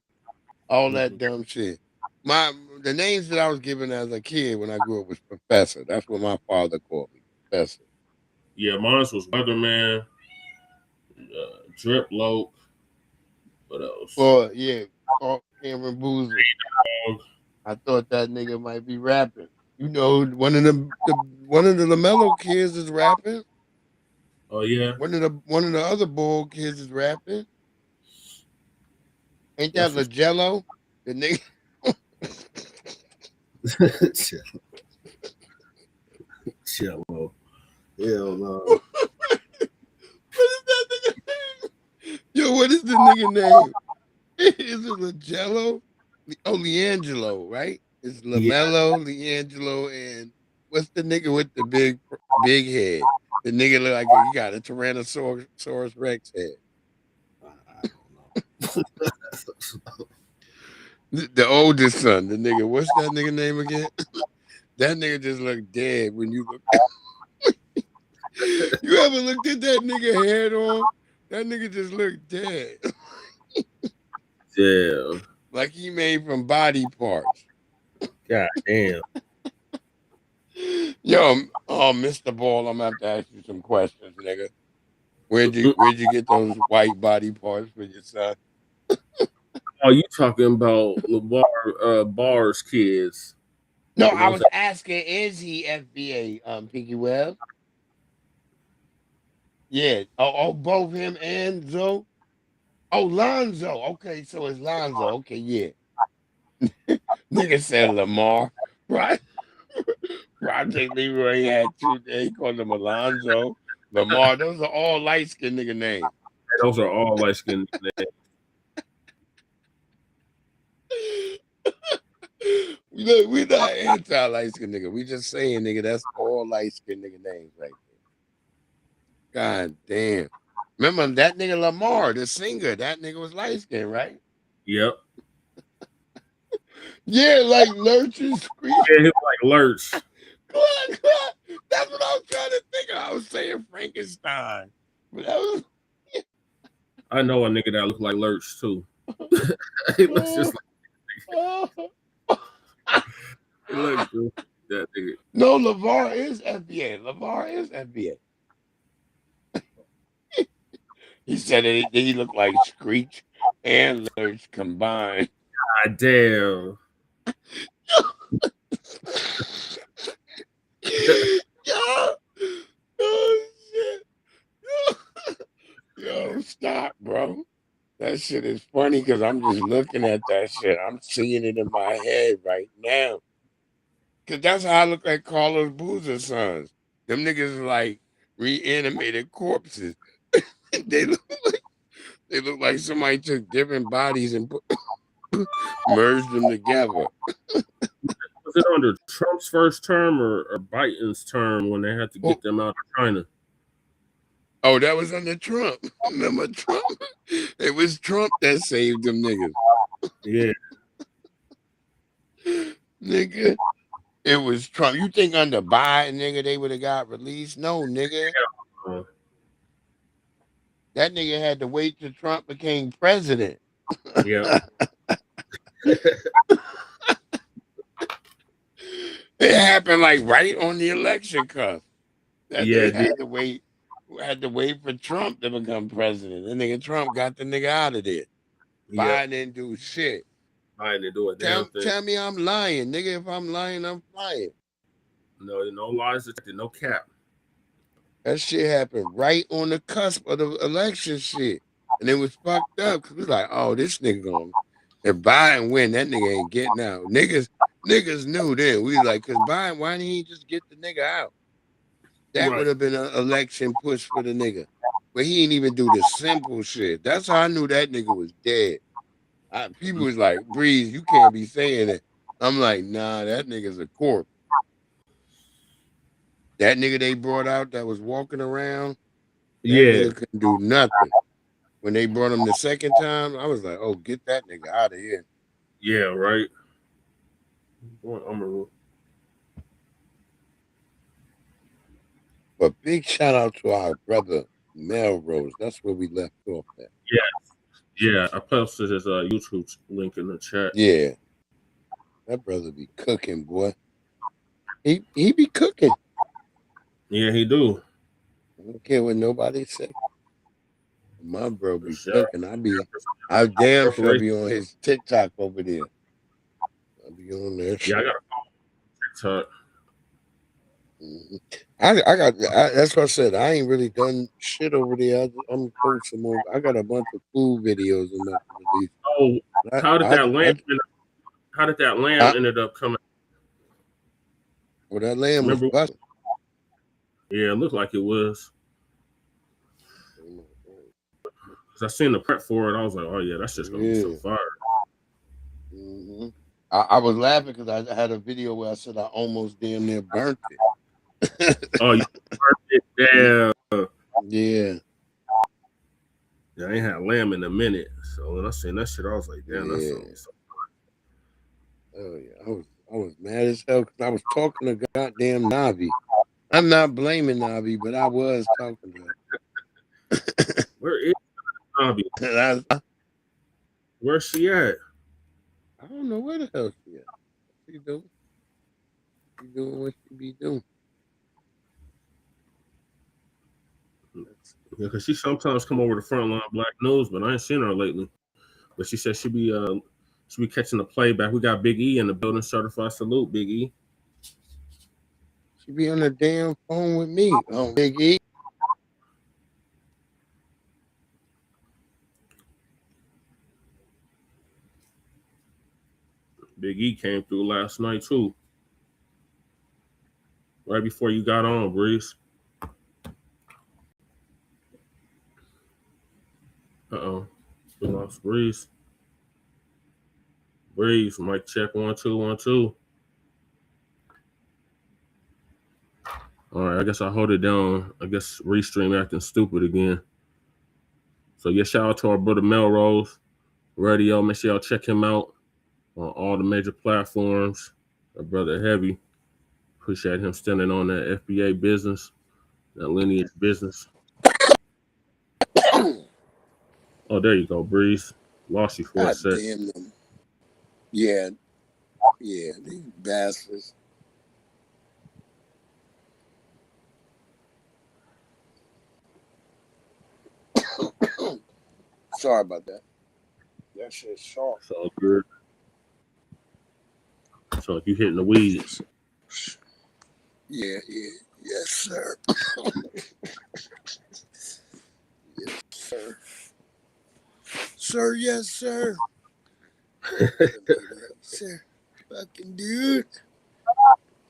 all that dumb shit. The names that I was given as a kid when I grew up was Professor. That's what my father called me, Professor.
Yeah, mine was Weatherman, Drip Lope. What else?
Well, yeah, Cameron Boozer. I thought that nigga might be rapping. You know, one of the LaMelo kids is rapping.
Oh yeah.
One of the other Bull kids is rapping. Ain't that LaJello? The nigga.
Jello. Hell no.
What is that nigga name? Yo, what is the nigga name? Is it LaJello? Oh, Leangelo, right? It's LaMelo, Leangelo, and what's the nigga with the big head? The nigga look like he got a Tyrannosaurus Rex head.
I don't know.
The oldest son, the nigga. What's that nigga name again? That nigga just looked dead when you look. You ever looked at that nigga head on? That nigga just looked dead.
Yeah.
Like he made from body parts.
God damn.
Yo, Mr. Ball, I'm gonna have to ask you some questions, nigga. Where'd you get those white body parts for your son?
Oh, you talking about LeVar Barr's kids?
No, I was asking, is he FBA, Pinky Webb? Yeah. Oh, both him and Zoe? Oh, Lonzo. Okay, so it's Lonzo. Okay, yeah. Nigga said Lamar. Right? Project Leroy had two. They called him Alonzo. Lamar. Those are all light-skinned nigga names.
Those are all light-skinned names.
We're not anti-light-skinned nigga. We just saying, nigga, that's all light-skinned nigga names right there. God damn. Remember that nigga Lamar, the singer, that nigga was light-skinned, right?
Yep.
Yeah, like Lurch and Screech.
Yeah, he was like Lurch.
That's what I was trying to think of. I was saying Frankenstein. But that was...
I know a nigga that look like Lurch too. He looks just like he looks just like that nigga.
No, LeVar is FBA. LeVar is FBA. He said that he looked like Screech and Lurch combined.
God damn.
Yo. Oh, shit. Yo, stop, bro. That shit is funny because I'm just looking at that shit. I'm seeing it in my head right now. Because that's how I look like Carlos Boozer's sons. Them niggas are like reanimated corpses. They look like somebody took different bodies and merged them together.
Was it under Trump's first term or Biden's term when they had to get them out of China?
Oh, that was under Trump. Remember Trump? It was Trump that saved them niggas.
Yeah.
Nigga, it was Trump. You think under Biden, nigga, they would have got released? No, nigga.
Yeah.
That nigga had to wait till Trump became president.
Yeah.
It happened like right on the election cusp. That
Yeah,
they had to wait for Trump to become president. And nigga Trump got the nigga out of there.
Yeah.
Biden didn't do shit.
Biden didn't do a damn thing.
Tell me I'm lying, nigga. If I'm lying, I'm lying.
No lies detected, no cap.
That shit happened right on the cusp of the election shit. And it was fucked up because we like, oh, this nigga gonna, if Biden win, that nigga ain't getting out. Niggas knew then. We like, because Biden, why didn't he just get the nigga out? That would have been an election push for the nigga. But he didn't even do the simple shit. That's how I knew that nigga was dead. People was like, Breeze, you can't be saying it. I'm like, nah, that nigga's a corpse. That nigga they brought out that was walking around, that nigga couldn't do nothing. When they brought him the second time, I was like, oh, get that nigga out of here.
Yeah, right. Boy,
But big shout out to our brother Melrose. That's where we left off at.
Yeah, I posted his YouTube link in the chat.
Yeah. That brother be cooking, boy. He be cooking.
Yeah, he do.
I don't care what nobody say. My bro be cooking. I damn sure be on his TikTok over there. I'll be on there.
Yeah, I got a TikTok.
That's what I said. I ain't really done shit over there. I'm posting more. I got a bunch of food videos I'm about to release.
Oh, how did that lamb ended up coming?
Well, that lamb was busted.
Yeah, it looked like it was. Cause I seen the prep for it. I was like, oh yeah, that's just gonna be so fire.
Mm-hmm. I was laughing because I had a video where I said I almost damn near burnt it.
Oh, you burnt it down.
Yeah.
Yeah, I ain't had lamb in a minute. So when I seen that shit, I was like, damn, that's gonna be so fire.
Oh yeah, I was mad as hell because I was talking to goddamn Navi. I'm not blaming Navi, but I was talking to her.
Where is Navi? Where's she at?
I don't know where the hell she at. What she doing? She doing what she be doing.
Yeah, because she sometimes come over to Frontline Black News, but I ain't seen her lately. But she said she be catching the playback. We got Big E in the building. Certified salute, Big E.
She be on the damn phone with me. Oh, Big E.
Big E came through last night too. Right before you got on, Breeze. Uh-oh. We lost Breeze. Breeze, mic check 1 2 1 2. All right, I guess I hold it down. I guess Restream acting stupid again. So yeah, shout out to our brother Melrose Radio. Make sure y'all check him out on all the major platforms. Our brother Heavy. Appreciate him standing on that FBA business, that lineage business. Oh, there you go, Breeze. Lost you for a sec.
Damn them. Yeah, these bastards. Sorry about that. That shit's sharp.
It's all good. So if you hitting the weeds.
Yeah. Yes, sir. Yes, sir. Sir, yes, sir. Sir, fucking dude.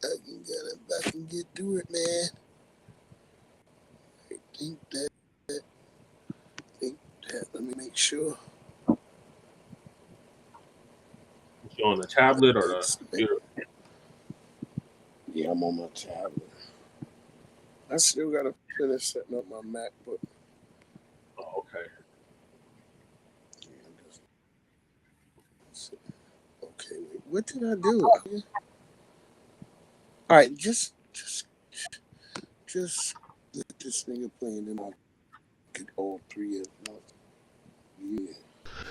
I can get through it, man. I think that. Let me make sure.
You on the tablet or the computer?
Yeah, I'm on my tablet. I still gotta finish setting up my MacBook.
Oh, okay.
Okay, wait. What did I do? All right, just let this nigga play and then I'll get all three of them. Yeah.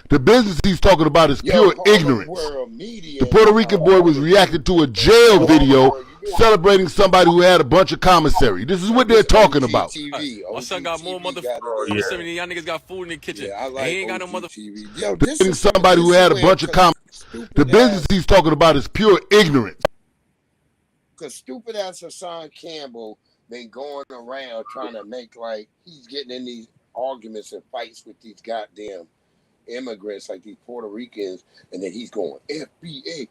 The business he's talking about is pure ignorance. The Puerto Rican boy was reacting to a jail video celebrating somebody who had a bunch of commissary. This is what they're talking about.
My son got more motherfuckers. Some of y'all niggas got food in the kitchen. And he ain't got no
motherfuckers. Somebody who had a bunch of commissary. The business he's talking about is pure ignorance.
Because stupid ass Hassan Campbell been going around trying to make like he's getting in these arguments and fights with these goddamn immigrants like these Puerto Ricans, and then he's going FBA,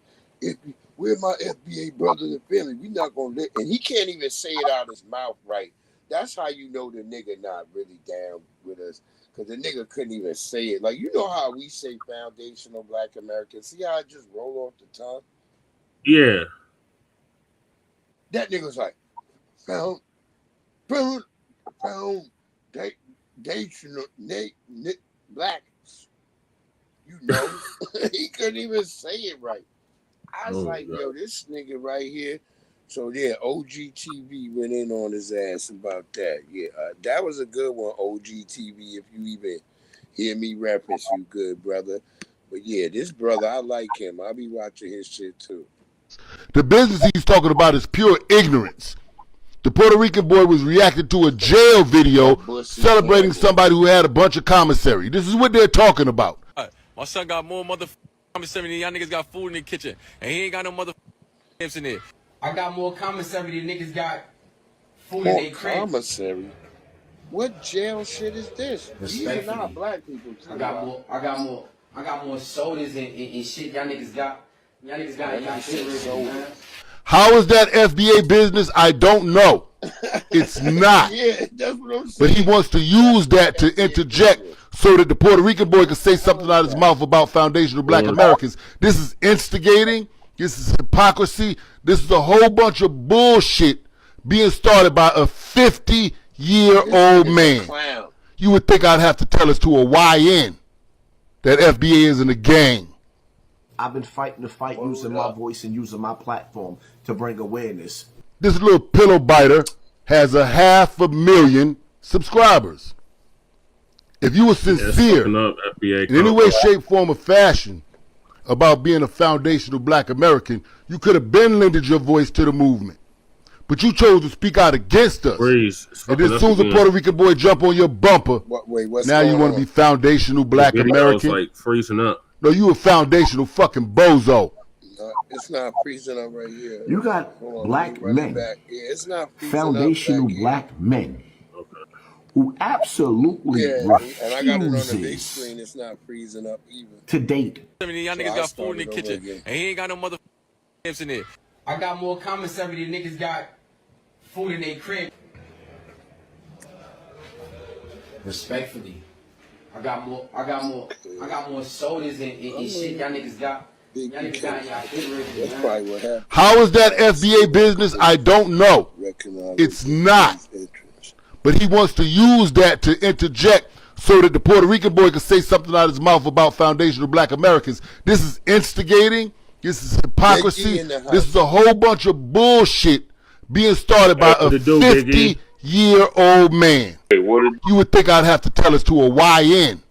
we're my FBA brothers and family. We not gonna let, and he can't even say it out of his mouth right. That's how you know the nigga not really down with us, because the nigga couldn't even say it. Like, you know how we say foundational Black Americans. See how I just roll off the tongue?
Yeah.
That nigga's like foundational black. You know, he couldn't even say it right. I was yo, this nigga right here. So yeah, OGTV went in on his ass about that. Yeah, that was a good one, OGTV. If you even hear me reference you, good brother. But yeah, this brother, I like him. I'll be watching his shit too.
The business he's talking about is pure ignorance. The Puerto Rican boy was reacting to a jail video celebrating somebody who had a bunch of commissary. This is what they're talking about.
My son got more commissary than y'all niggas got food in the kitchen. And he ain't got no motherfuckers in there.
I got more commissary than niggas got
food in their crib.
Commissary. What jail shit is this? These are not black people.
I got more sodas and shit. Y'all niggas got soda.
How is that FBA business? I don't know. It's not.
Yeah, that's what I'm saying.
But he wants to use that to interject so that the Puerto Rican boy can say something out of his mouth about foundational black Americans. This is instigating. This is hypocrisy. This is a whole bunch of bullshit being started by a 50-year-old man. You would think I'd have to tell us to a YN that FBA isn't a gang.
I've been fighting the fight using my voice and using my platform to bring awareness.
This little pillow biter has 500,000 subscribers. If you were sincere in any way, shape, form, or fashion about being a foundational black American, you could have been lended your voice to the movement. But you chose to speak out against us. And as soon as a Puerto Rican boy jump on your bumper, now you want to be foundational black American.
Like freezing up.
No, you a foundational fucking bozo.
It's not freezing up right here.
You got black men,
it's not
foundational black men, who absolutely refuses
and I got it on the big screen. It's not freezing up even.
To date.
Y'all niggas got food in the kitchen, and he ain't got no mother in there.
I got more commissary than niggas got food in their crib. Respectfully, I got more sodas and shit. Y'all niggas got.
That's probably what happened.
How is that FBA business? I don't know. It's not. But he wants to use that to interject so that the Puerto Rican boy can say something out of his mouth about foundational black Americans. This is instigating. This is hypocrisy. This is a whole bunch of bullshit being started by a 50-year-old man. You would think I'd have to tell us to a YN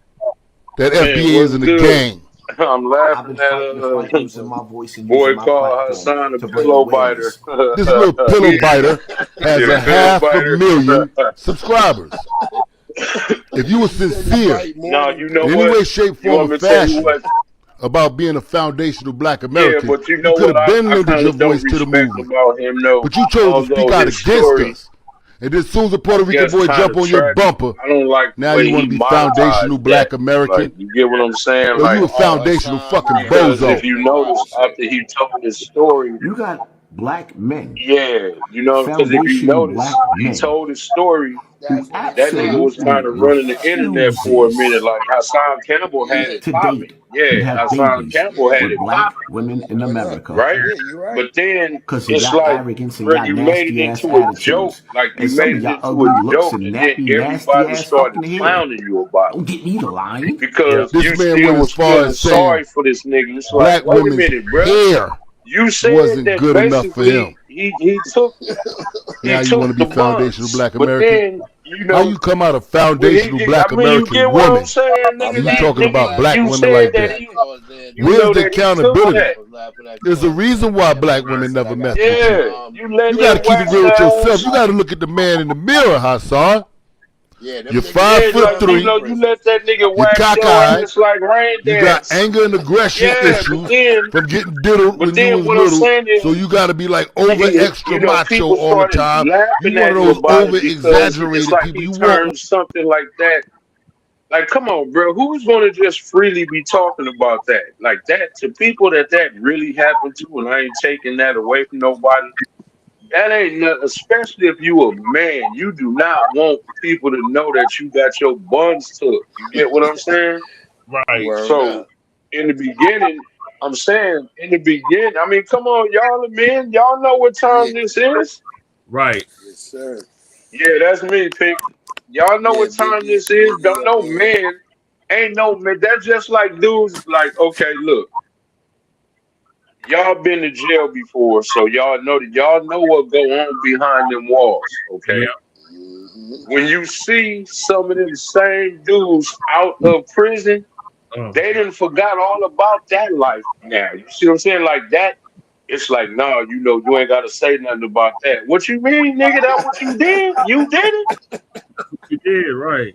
that FBA isn't a gang.
I'm laughing at boy called Hassan a pillow biter.
This little pillow biter has 500,000 subscribers. If you were sincere in any way, shape, form, or fashion about being a foundational black American,
but you
could have been lended your voice to the movement. But you chose to speak out against us. And as soon as a Puerto Rican boy jump on your bumper, now you want to be foundational black American.
Like, you get what I'm saying?
Like, you a foundational fucking bozo.
If you notice, after he told his story,
you got black men.
Yeah, you know, because if you notice, he told his story. That nigga was kind of running the internet for a minute. Like Hassan Campbell had it popping. Yeah, Hassan Campbell had it
black
popping.
Women in America.
Right? But then it's like, bro, you made it into a joke. Like, you made it into a joke, and then everybody started clowning you about it.
Don't get me to lying.
Because
this
you
man
still
went
was
as far
feeling
as saying
sorry for this nigga. It's
black
like, wait a
women's
minute, bro.
hair
You said
wasn't
that
good enough for him.
He took.
Now you want to be foundational black
But
American?
then, you know,
How you come out of foundational black American
you get what
woman?
I'm saying, nigga?
You talking about black
you
women
said
like
that
that?
he-
Where's the
that he took
accountability?
that.
There's a reason why black women never mess with you.
Yeah, you let
You got to
that
keep it
wax
real with
down.
yourself. You got to look at the man in the mirror, Hassan.
Yeah,
You're
Yeah,
5'3".
like, you know, you let that nigga
You're
wax your
cockeyed.
ass like rain
You
dance.
got anger and aggression
Yeah, but
issues
then-
from getting diddled when
then
you was
what I'm
little.
saying is-
So you got to be like over extra
you know,
macho
people
all the
started
time. You
laughing
one
at
of
you
those
about it
over
because
exaggerated
it's like
people.
he
You
turned
want
something like that. Like, come on, bro. Who's going to just freely be talking about that? Like that to people that really happened to, and I ain't taking that away from nobody. That ain't nothing, especially if you a man. You do not want people to know that you got your buns took. You get what I'm saying? Right.
Word
So,
up.
in the beginning, I'm saying, in the beginning, I mean, come on, y'all are men. Y'all know what time this is. Right.
Yes, sir.
Yeah, that's me, Pick. Y'all know what time this is. Don't no man. Ain't no man. That's just like dudes, like, okay, look. Y'all been to jail before, so y'all know what go on behind them walls, okay? When you see some of them same dudes out of prison, they done forgot all about that life now. You see what I'm saying? Like that, it's like, nah, you know, you ain't gotta say nothing about that. What you mean, nigga? That's what you did? You did it? You did, right.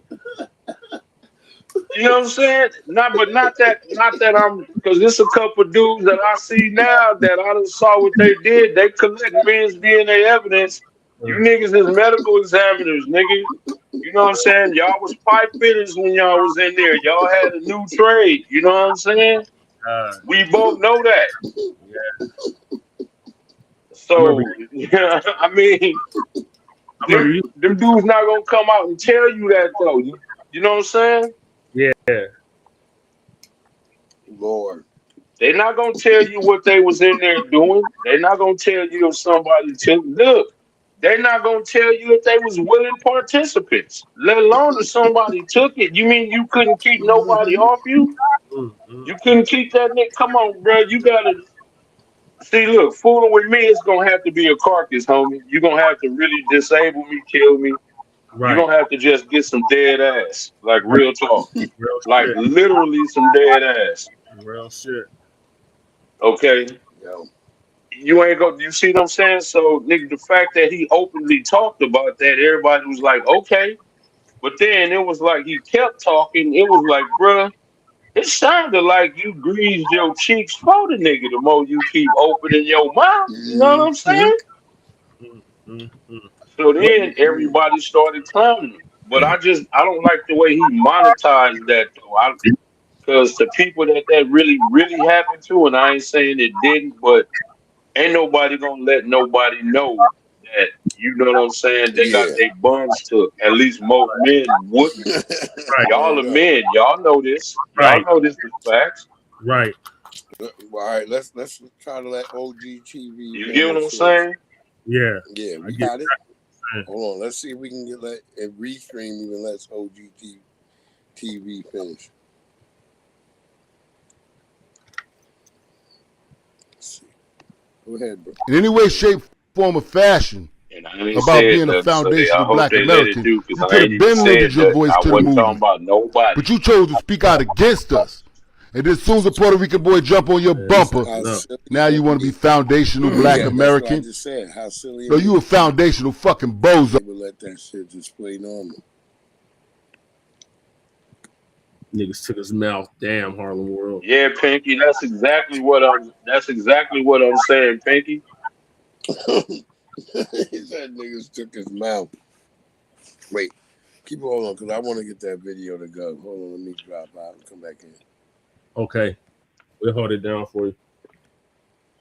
You know what I'm saying? Not that I'm, because there's a couple dudes that I see now that I done saw what they did. They collect men's DNA evidence
You niggas is medical examiners, nigga. You know what I'm saying? Y'all was pipe fitters when y'all was in there. Y'all had a new trade. You know what I'm saying? We both know that.
Yeah.
So, yeah, I mean, them dudes not gonna come out and tell you that though. You know what I'm saying?
Yeah.
Lord. They're not gonna tell you what they was in there doing. They're not gonna tell you if somebody took look. They're not gonna tell you if they was willing participants, let alone if somebody took it. You mean you couldn't keep nobody off you? You couldn't keep that nigga. Come on, bro. You gotta see. Look, fooling with me is gonna have to be a carcass, homie. You're gonna have to really disable me, kill me. You're gonna have to just get some dead ass, like real talk,
Real
like
shit.
literally some dead ass.
Real shit.
Okay. You ain't go. You see what I'm saying? So, nigga, the fact that he openly talked about that, everybody was like, okay. But then it was like he kept talking. It was like, bruh, it sounded like you greased your cheeks for the nigga the more you keep opening your mouth. You know what I'm saying? So then everybody started clowning him. But I don't like the way he monetized that though. Because the people that really happened to, and I ain't saying it didn't, but ain't nobody gonna let nobody know that, you know what I'm saying, they got their buns took. At least most men wouldn't. Y'all are men. Y'all know this. Y'all know this is facts.
Right.
All right, let's try to let OGTV. You get what I'm saying?
Yeah.
Yeah, we got it. Hold on, let's see if we can let it restream even lets OGTV finish. Let's see. Go ahead, bro.
In any way, shape, form, or fashion
And I ain't
about
said
being a
nothing, so I
foundational
hope
black
they let it
American,
do, because
you
I
could
ain't
have
even
been
said
lended your
nothing.
voice
I
to the
wasn't talking
movement.
about nobody.
But you chose to speak out against us. And then as soon as a Puerto Rican boy jump on your bumper, now you want to be foundational black American.
That's what I just said. How silly.
No, you a foundational fucking bozo.
They would let that shit just play normal.
Niggas took his mouth. Damn, Harlem World.
Yeah, Pinky, that's exactly what I'm saying, Pinky. He said niggas took his mouth. Wait, keep it on because I want to get that video to go. Hold on, let me drop out and come back in.
Okay. We'll hold it down for you.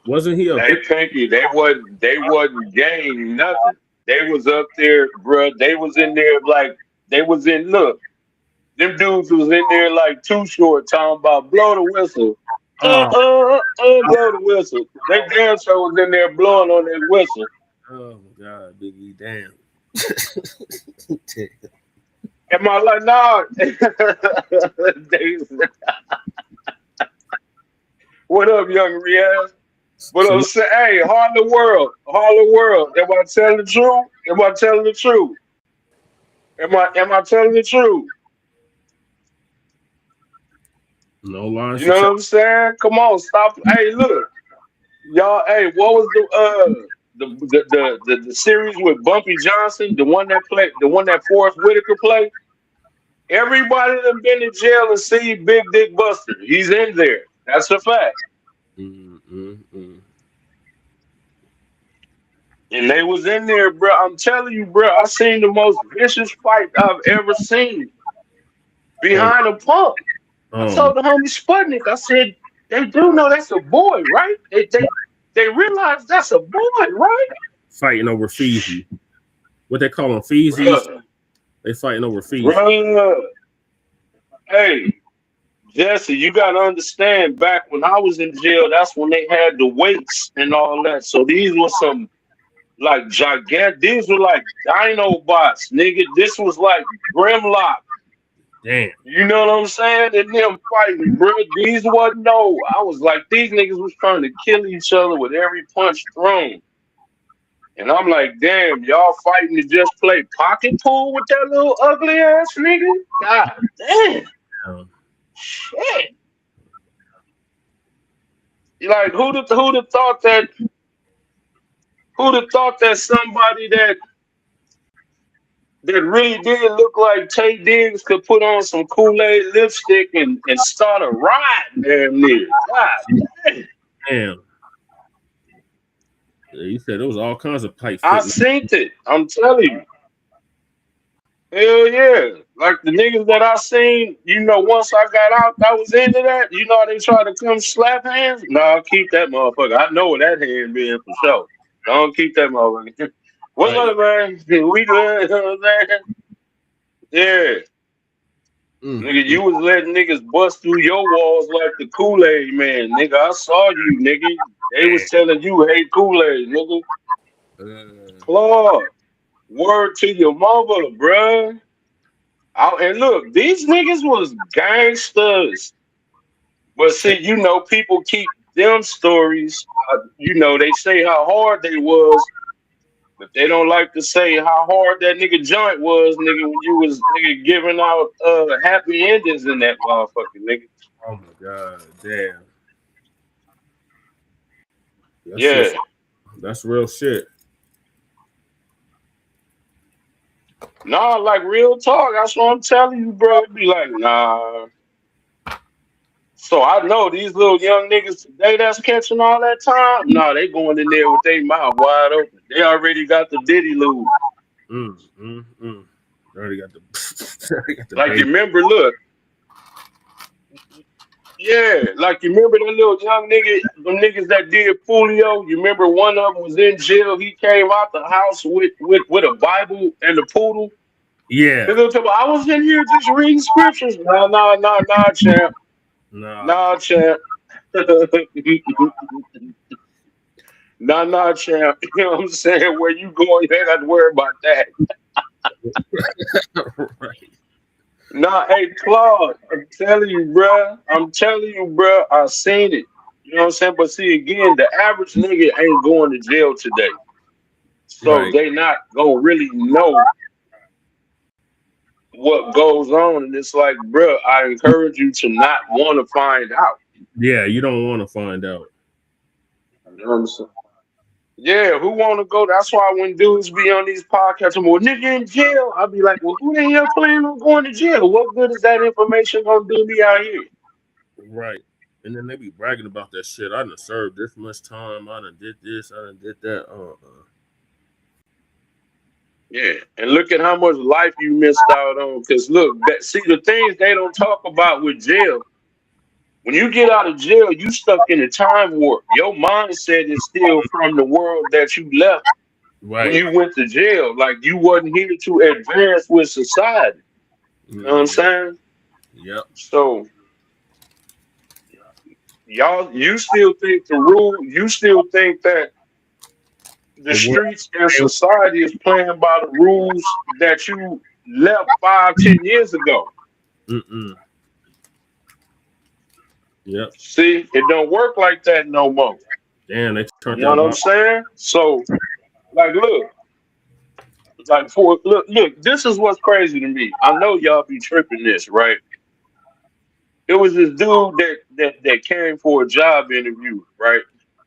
Wasn't he a
Hey, Pinky, they wasn't gang nothing. They was up there, bruh. They was in there like look. Them dudes was in there like Too Short talking about blow the whistle. Blow the whistle. They damn sure was in there blowing on that whistle.
Oh my God, Biggie, damn.
Am I like, nah? What up, young Riaz? What up, say, hey, Harlem World. Am I telling the truth? Am I telling the truth? Am I telling the truth?
No lies.
You know what I'm saying? Come on, stop. Hey, look, y'all. Hey, what was the series with Bumpy Johnson? The one that Forrest Whitaker played. Everybody that been in jail and see Big Dick Buster. He's in there. That's a fact. And they was in there, bro. I'm telling you, bro. I seen the most vicious fight I've ever seen behind a pump. I told the homie Sputnik, I said, they do know that's a boy, right? They realize that's a boy, right?
Fighting over Feezy. What they call them, Feezies? They fighting over Feezy.
Bruh. Hey, Jesse, you gotta understand, back when I was in jail, that's when they had the weights and all that. So these were some like gigantic, these were like Dinobots, nigga. This was like Grimlock.
Damn.
You know what I'm saying? And them fighting, bro. These wasn't no. I was like, these niggas was trying to kill each other with every punch thrown. And I'm like, damn, y'all fighting to just play pocket pool with that little ugly ass nigga? God damn. Shit. Like, who'd have thought that somebody that really did look like Tay Diggs could put on some Kool-Aid lipstick and start a riot damn near. God damn.
Damn. Yeah, you said there was all kinds of pipe
I
fitting.
seen it. I'm telling you. Hell yeah. Like the niggas that I seen, once I got out, I was into that. You know how they try to come slap hands? Nah, keep that motherfucker. I know where that hand been for sure. Don't keep that motherfucker. What's
Right.
up, man? We good, you know what I'm saying? Yeah. Nigga, you was letting niggas bust through your walls like the Kool-Aid man. Nigga, I saw you, nigga. They was telling you hate Kool-Aid, nigga. Claude, word to your mother, bruh. And look, these niggas was gangsters. But see, people keep them stories. They say how hard they was, but they don't like to say how hard that nigga joint was, nigga, when you was nigga giving out happy endings in that motherfucker, nigga.
Oh my god, damn. That
Yeah.
shit. That's real shit.
Nah, like real talk. That's what I'm telling you, bro. It'd be like, nah. So I know these little young niggas today that's catching all that time. Nah, they going in there with their mouth wide open. They already got the Diddy lube.
Already got the, already got the
Like you
baby.
remember, look. Yeah, like you remember that little young nigga, them niggas that did polio. You remember one of them was in jail. He came out the house with a Bible and a poodle.
Yeah.
Nigga told me, I was in here just reading scriptures. Nah, champ.
Nah.
Nah, champ. Nah, champ. You know what I'm saying? Where you going, you ain't got to worry about that.
Right.
Nah, hey, Claude, I'm telling you, bruh, I seen it. You know what I'm saying? But see, again, the average nigga ain't going to jail today. So
Right.
they not gonna really know what goes on. And it's like, bruh, I encourage you to not want to find out.
Yeah, you don't want to find out.
You know what I'm saying? Yeah, who want to go? That's why when dudes be on these podcasts, I'm like, nigga in jail. I'll be like, well, who the hell planning on going to jail? What good is that information gonna do me out here?
Right. And then they be bragging about that shit. I done served this much time. I done did this. I done did that.
Yeah, and look at how much life you missed out on. Cause look, see the things they don't talk about with jail. When you get out of jail, you stuck in a time warp. Your mindset is still from the world that you left when
Right.
you went to jail. Like you wasn't here to advance with society. You know what I'm saying?
Yep.
So you still think you still think that the
The world.
streets and society is playing by the rules that you left 5, 10 years ago.
Mm-mm. Yep.
See, it don't work like that no more.
Damn, they
You
turned
know
that
what I'm
bomb.
saying? So, like, look, this is what's crazy to me. I know y'all be tripping this, right? It was this dude that came for a job interview, right?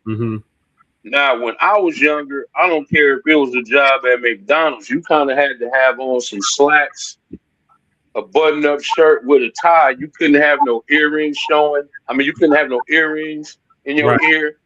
Mm-hmm.
Now, when I was younger, I don't care if it was a job at McDonald's, you kind of had to have on some slacks, a button-up shirt with a tie. You couldn't have no earrings showing. I mean, you couldn't have no earrings in your
Right.
ear.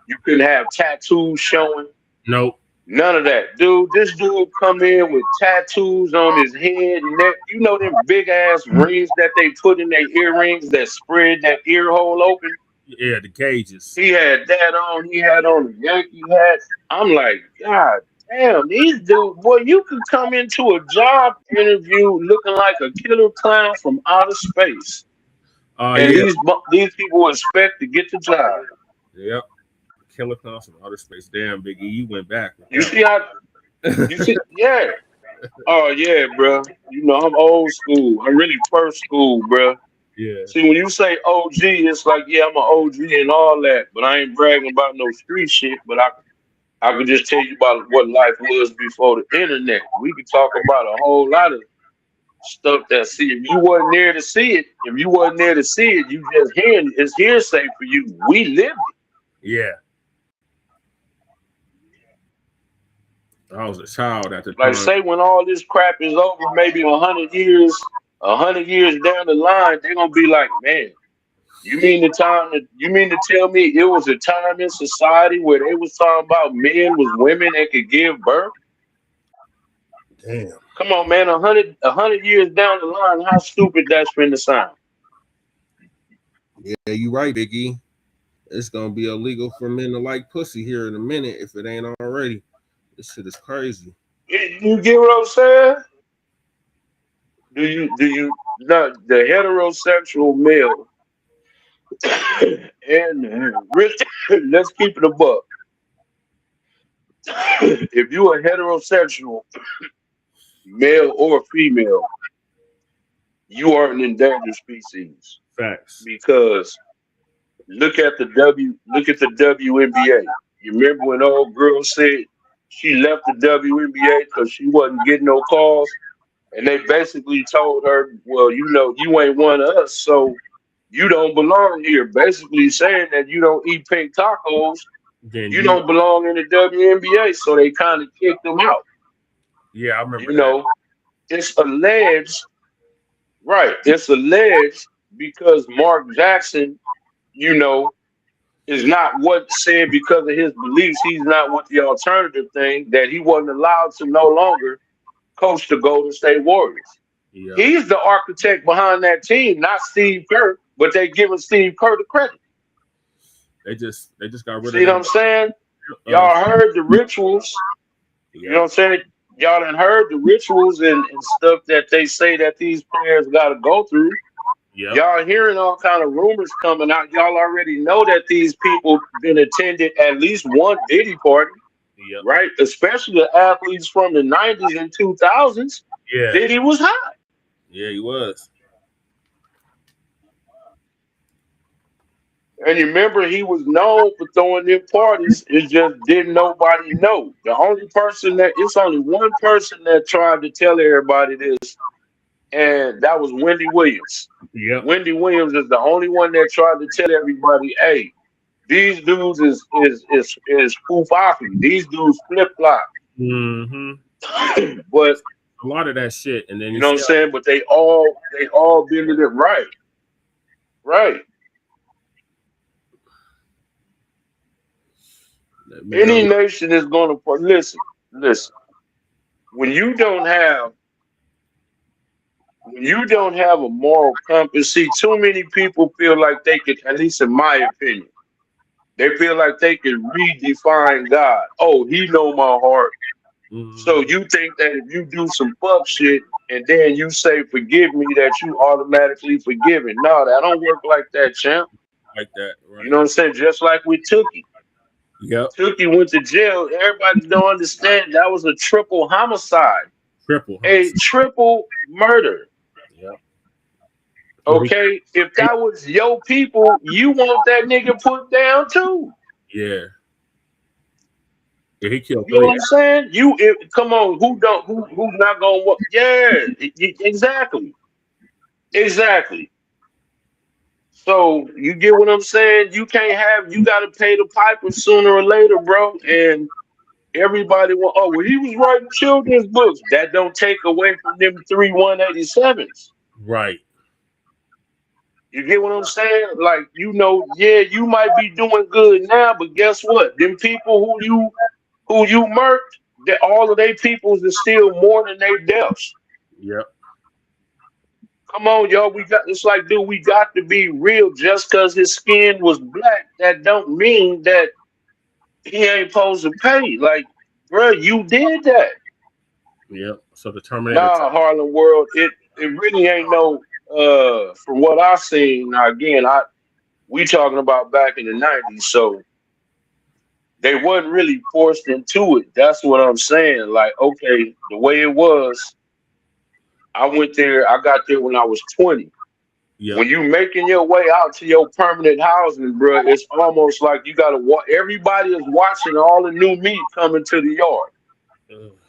You couldn't have tattoos showing.
Nope.
None of that. Dude, this dude come in with tattoos on his head, neck. You know them big ass rings that they put in their earrings that spread that ear hole open?
Yeah, the cages.
He had that on. He had on a Yankee hat. I'm like, God damn, these dudes, boy, you could come into a job interview looking like a killer clown from outer space. And
Yeah.
these people expect to get the job.
Yep. Killer Clowns from Outer Space. Damn, Biggie, you went back with
You
that
see how, yeah. Oh, yeah, bro. You know, I'm old school. I'm really first school, bro.
Yeah.
See, when you say OG, it's like, yeah, I'm an OG and all that, but I ain't bragging about no street shit, but I could just tell you about what life was before the internet. We could talk about a whole lot of stuff that if you wasn't there to see it, you just hearing it. It's hearsay for you. We lived it.
Yeah. I was a child at the
Like
time.
say when all this crap is over, maybe 100 years down the line, they're gonna be like, man,
You mean to tell me it was a time in society where they was talking about men was women that could give birth?
Damn.
Come on, man, a hundred years down the line, how stupid that's finna sound.
Yeah, you right, Big E. It's gonna be illegal for men to like pussy here in a minute if it ain't already. This shit is crazy.
You get what I'm saying? Do you not the heterosexual male and really, let's keep it a buck. If you a heterosexual male or female, you are an endangered species
Facts.
because look at the WNBA. You remember when old girl said she left the WNBA because she wasn't getting no calls, and they basically told her, "Well, you know, you ain't one of us, so you don't belong here." Basically saying that you don't eat pink tacos,
Then
you don't belong in the WNBA. So they kind of kicked them out.
Yeah, I remember
You
that.
know, it's alleged, right? It's alleged because Mark Jackson, you know, is not what said because of his beliefs. He's not what the alternative thing that he wasn't allowed to no longer coach the Golden State Warriors.
Yeah.
He's the architect behind that team, not Steve Kerr, but they giving Steve Kerr the credit.
They just got rid of
See what I'm saying? Y'all heard the rituals. You know what I'm saying? Y'all done heard the rituals and stuff that they say that these players got to go through.
Yep.
Y'all hearing all kind of rumors coming out. Y'all already know that these people been attended at least one Diddy party,
Yep.
right? Especially the athletes from the 90s and 2000s.
Yeah.
Diddy was hot.
Yeah, he was.
And you remember he was known for throwing them parties. It just didn't nobody know. It's only one person that tried to tell everybody this, and that was Wendy Williams.
Yep.
Wendy Williams is the only one that tried to tell everybody, hey, these dudes is foofafi. These dudes flip flop.
Mm-hmm.
But
a lot of that shit, and then
you know what I'm saying. But they all been to it right, right. Any nation is going to listen. When you don't have a moral compass, see, too many people feel like they could, at least in my opinion, they feel like they can redefine God. Oh, he know my heart.
Mm-hmm.
So you think that if you do some fuck shit and then you say forgive me, that you automatically forgiven? No, that don't work like that, champ.
Like that, right?
You know what I'm saying? Just like with Tookie.
Yep.
Tookie went to jail. Everybody don't understand that was a triple homicide. A triple murder.
Yep.
Okay? If that was your people, you want that nigga put down too.
Yeah. Yeah, he killed.
You know what I'm saying? Come on, who's not gonna work? Yeah, exactly. Exactly. So you get what I'm saying? You gotta pay the piper sooner or later, bro. And everybody well, he was writing children's books. That don't take away from them 3 187s.
Right.
You get what I'm saying? Like, you might be doing good now, but guess what? Them people who you murked, all of their peoples is still more than their deaths.
Yep.
Come on, y'all. It's like, dude, we got to be real. Just because his skin was black, that don't mean that he ain't supposed to pay. Like, bro, you did that.
Yep. So the Terminator.
Nah, Harlem World, it really ain't no from what I've seen. Now again, we talking about back in the 90s, so they wasn't really forced into it. That's what I'm saying. Like, okay, the way it was, I got there when I was 20.
Yep.
When you making your way out to your permanent housing, bro, it's almost like you gotta everybody is watching all the new meat coming to the yard.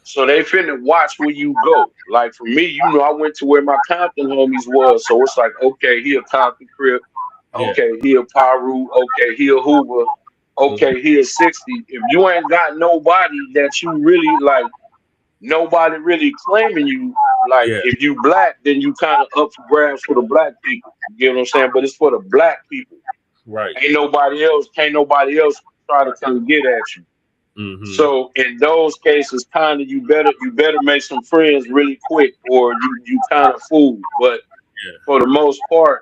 So they finna watch where you go. Like for me, I went to where my Compton homies was. So it's like, okay, he a Compton Crip. Okay, he a Pyru. Okay, he a Hoover. Okay, he a 60. If you ain't got nobody that you really like nobody really claiming you. Like
Yeah.
if you black, then you kind of up for grabs for the black people. You get what I'm saying? But it's for the black people.
Right.
Can't nobody else try to come get at you.
Mm-hmm.
So in those cases, kind of you better make some friends really quick, or you kind of fool. But
Yeah.
for the most part,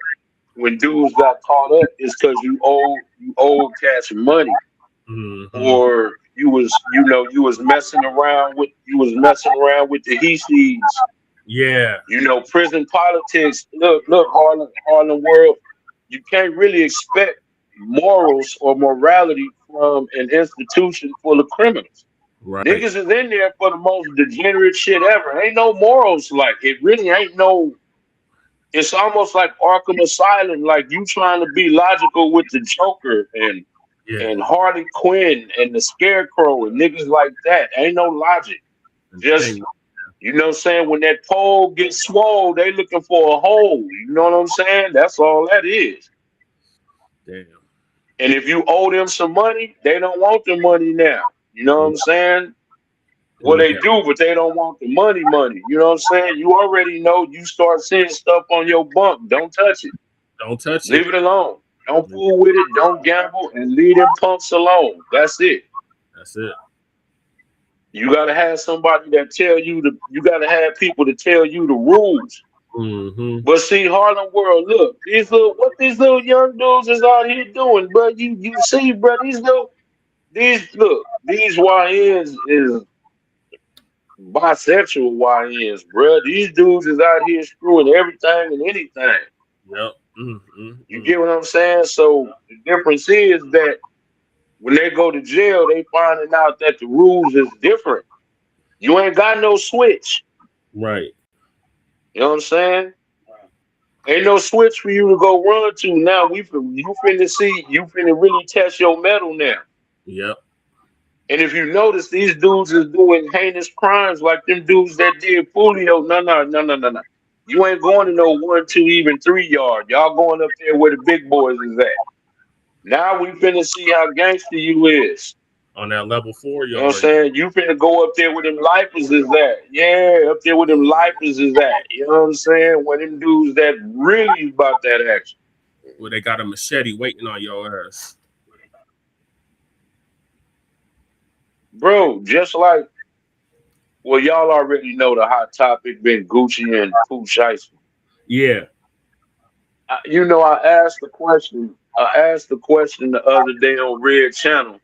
when dudes got caught up, it's because you owe cats money,
Mm-hmm.
or you was messing around with the he seeds.
Yeah.
Prison politics. Look, Harlem World. You can't really expect morals or morality from an institution full of criminals.
Right.
Niggas is in there for the most degenerate shit ever. Ain't no morals. Like it really ain't no. It's almost like Arkham Asylum. Like you trying to be logical with the Joker
Yeah.
and Harley Quinn and the Scarecrow and niggas like that. Ain't no logic. Just what I'm saying, when that pole gets swole, they looking for a hole. You know what I'm saying? That's all that is.
Damn.
And if you owe them some money, they don't want the money now. You know what I'm saying? Well, they do, but they don't want the money. You know what I'm saying? You already know. You start seeing stuff on your bunk. Don't touch it.
Don't touch
Leave
it.
it alone. Don't fool with it. Don't gamble, and leave them punks alone. That's it.
That's it.
You gotta have somebody that tell you you gotta have people to tell you the rules.
Mm-hmm.
But see, Harlem World, look, what these little young dudes is out here doing, bro. You see, bro, these YNs is bisexual YNs, bro. These dudes is out here screwing everything and anything.
Yep. Mm-hmm.
You get what I'm saying? So the difference is that when they go to jail, they finding out that the rules is different. You ain't got no switch.
Right.
You know what I'm saying? Ain't no switch for you to go run to. Now you finna really test your metal now.
Yep.
And if you notice, these dudes is doing heinous crimes like them dudes that did Fulio. No. You ain't going to no 1, 2, even 3 yard. Y'all going up there where the big boys is at. Now we finna see how gangster you is.
On that level 4
You know what I'm
yard.
saying? You finna go up there where them lifers is at. Yeah, up there where them lifers is at. You know what I'm saying? Where them dudes that really about that action.
Where they got a machete waiting on your ass.
Bro, just like, well, y'all already know the hot topic been Gucci and Pooh Shiesty.
Yeah.
I asked the question the other day on Red Channel.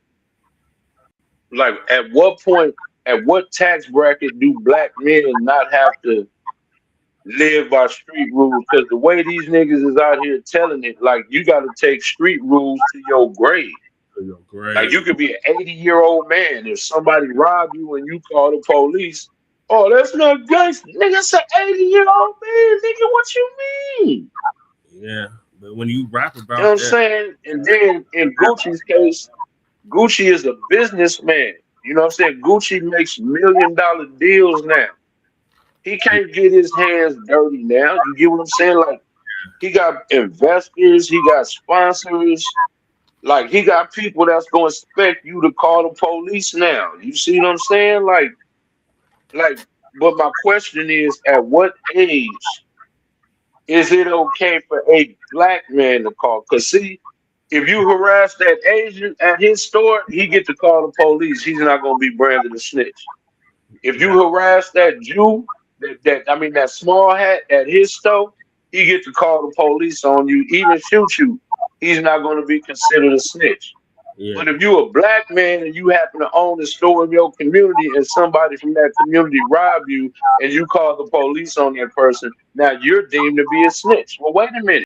Like, at what tax bracket do black men not have to live by street rules? Because the way these niggas is out here telling it, like, you got to take street rules to your grave. Like, you could be an 80-year-old man. If somebody robbed you and you call the police, oh, that's not gangster. Nigga, it's an 80-year-old man. Nigga, what you mean?
Yeah. But when you rap about
You know what I'm saying? And then in Gucci's case, Gucci is a businessman. You know what I'm saying? Gucci makes $1 million deals now. He can't get his hands dirty now. You get what I'm saying? Like, he got investors, he got sponsors. Like, he got people that's going to expect you to call the police now. You see what I'm saying? Like, but my question is, at what age is it okay for a black man to call? Because, see, if you harass that Asian at his store, he get to call the police. He's not going to be branded a snitch. If you harass that Jew, that small hat at his store, he get to call the police on you, even shoot you. He's not going to be considered a snitch.
Yeah.
But if you're a black man and you happen to own a store in your community and somebody from that community rob you and you call the police on that person, now you're deemed to be a snitch. Well, wait a minute.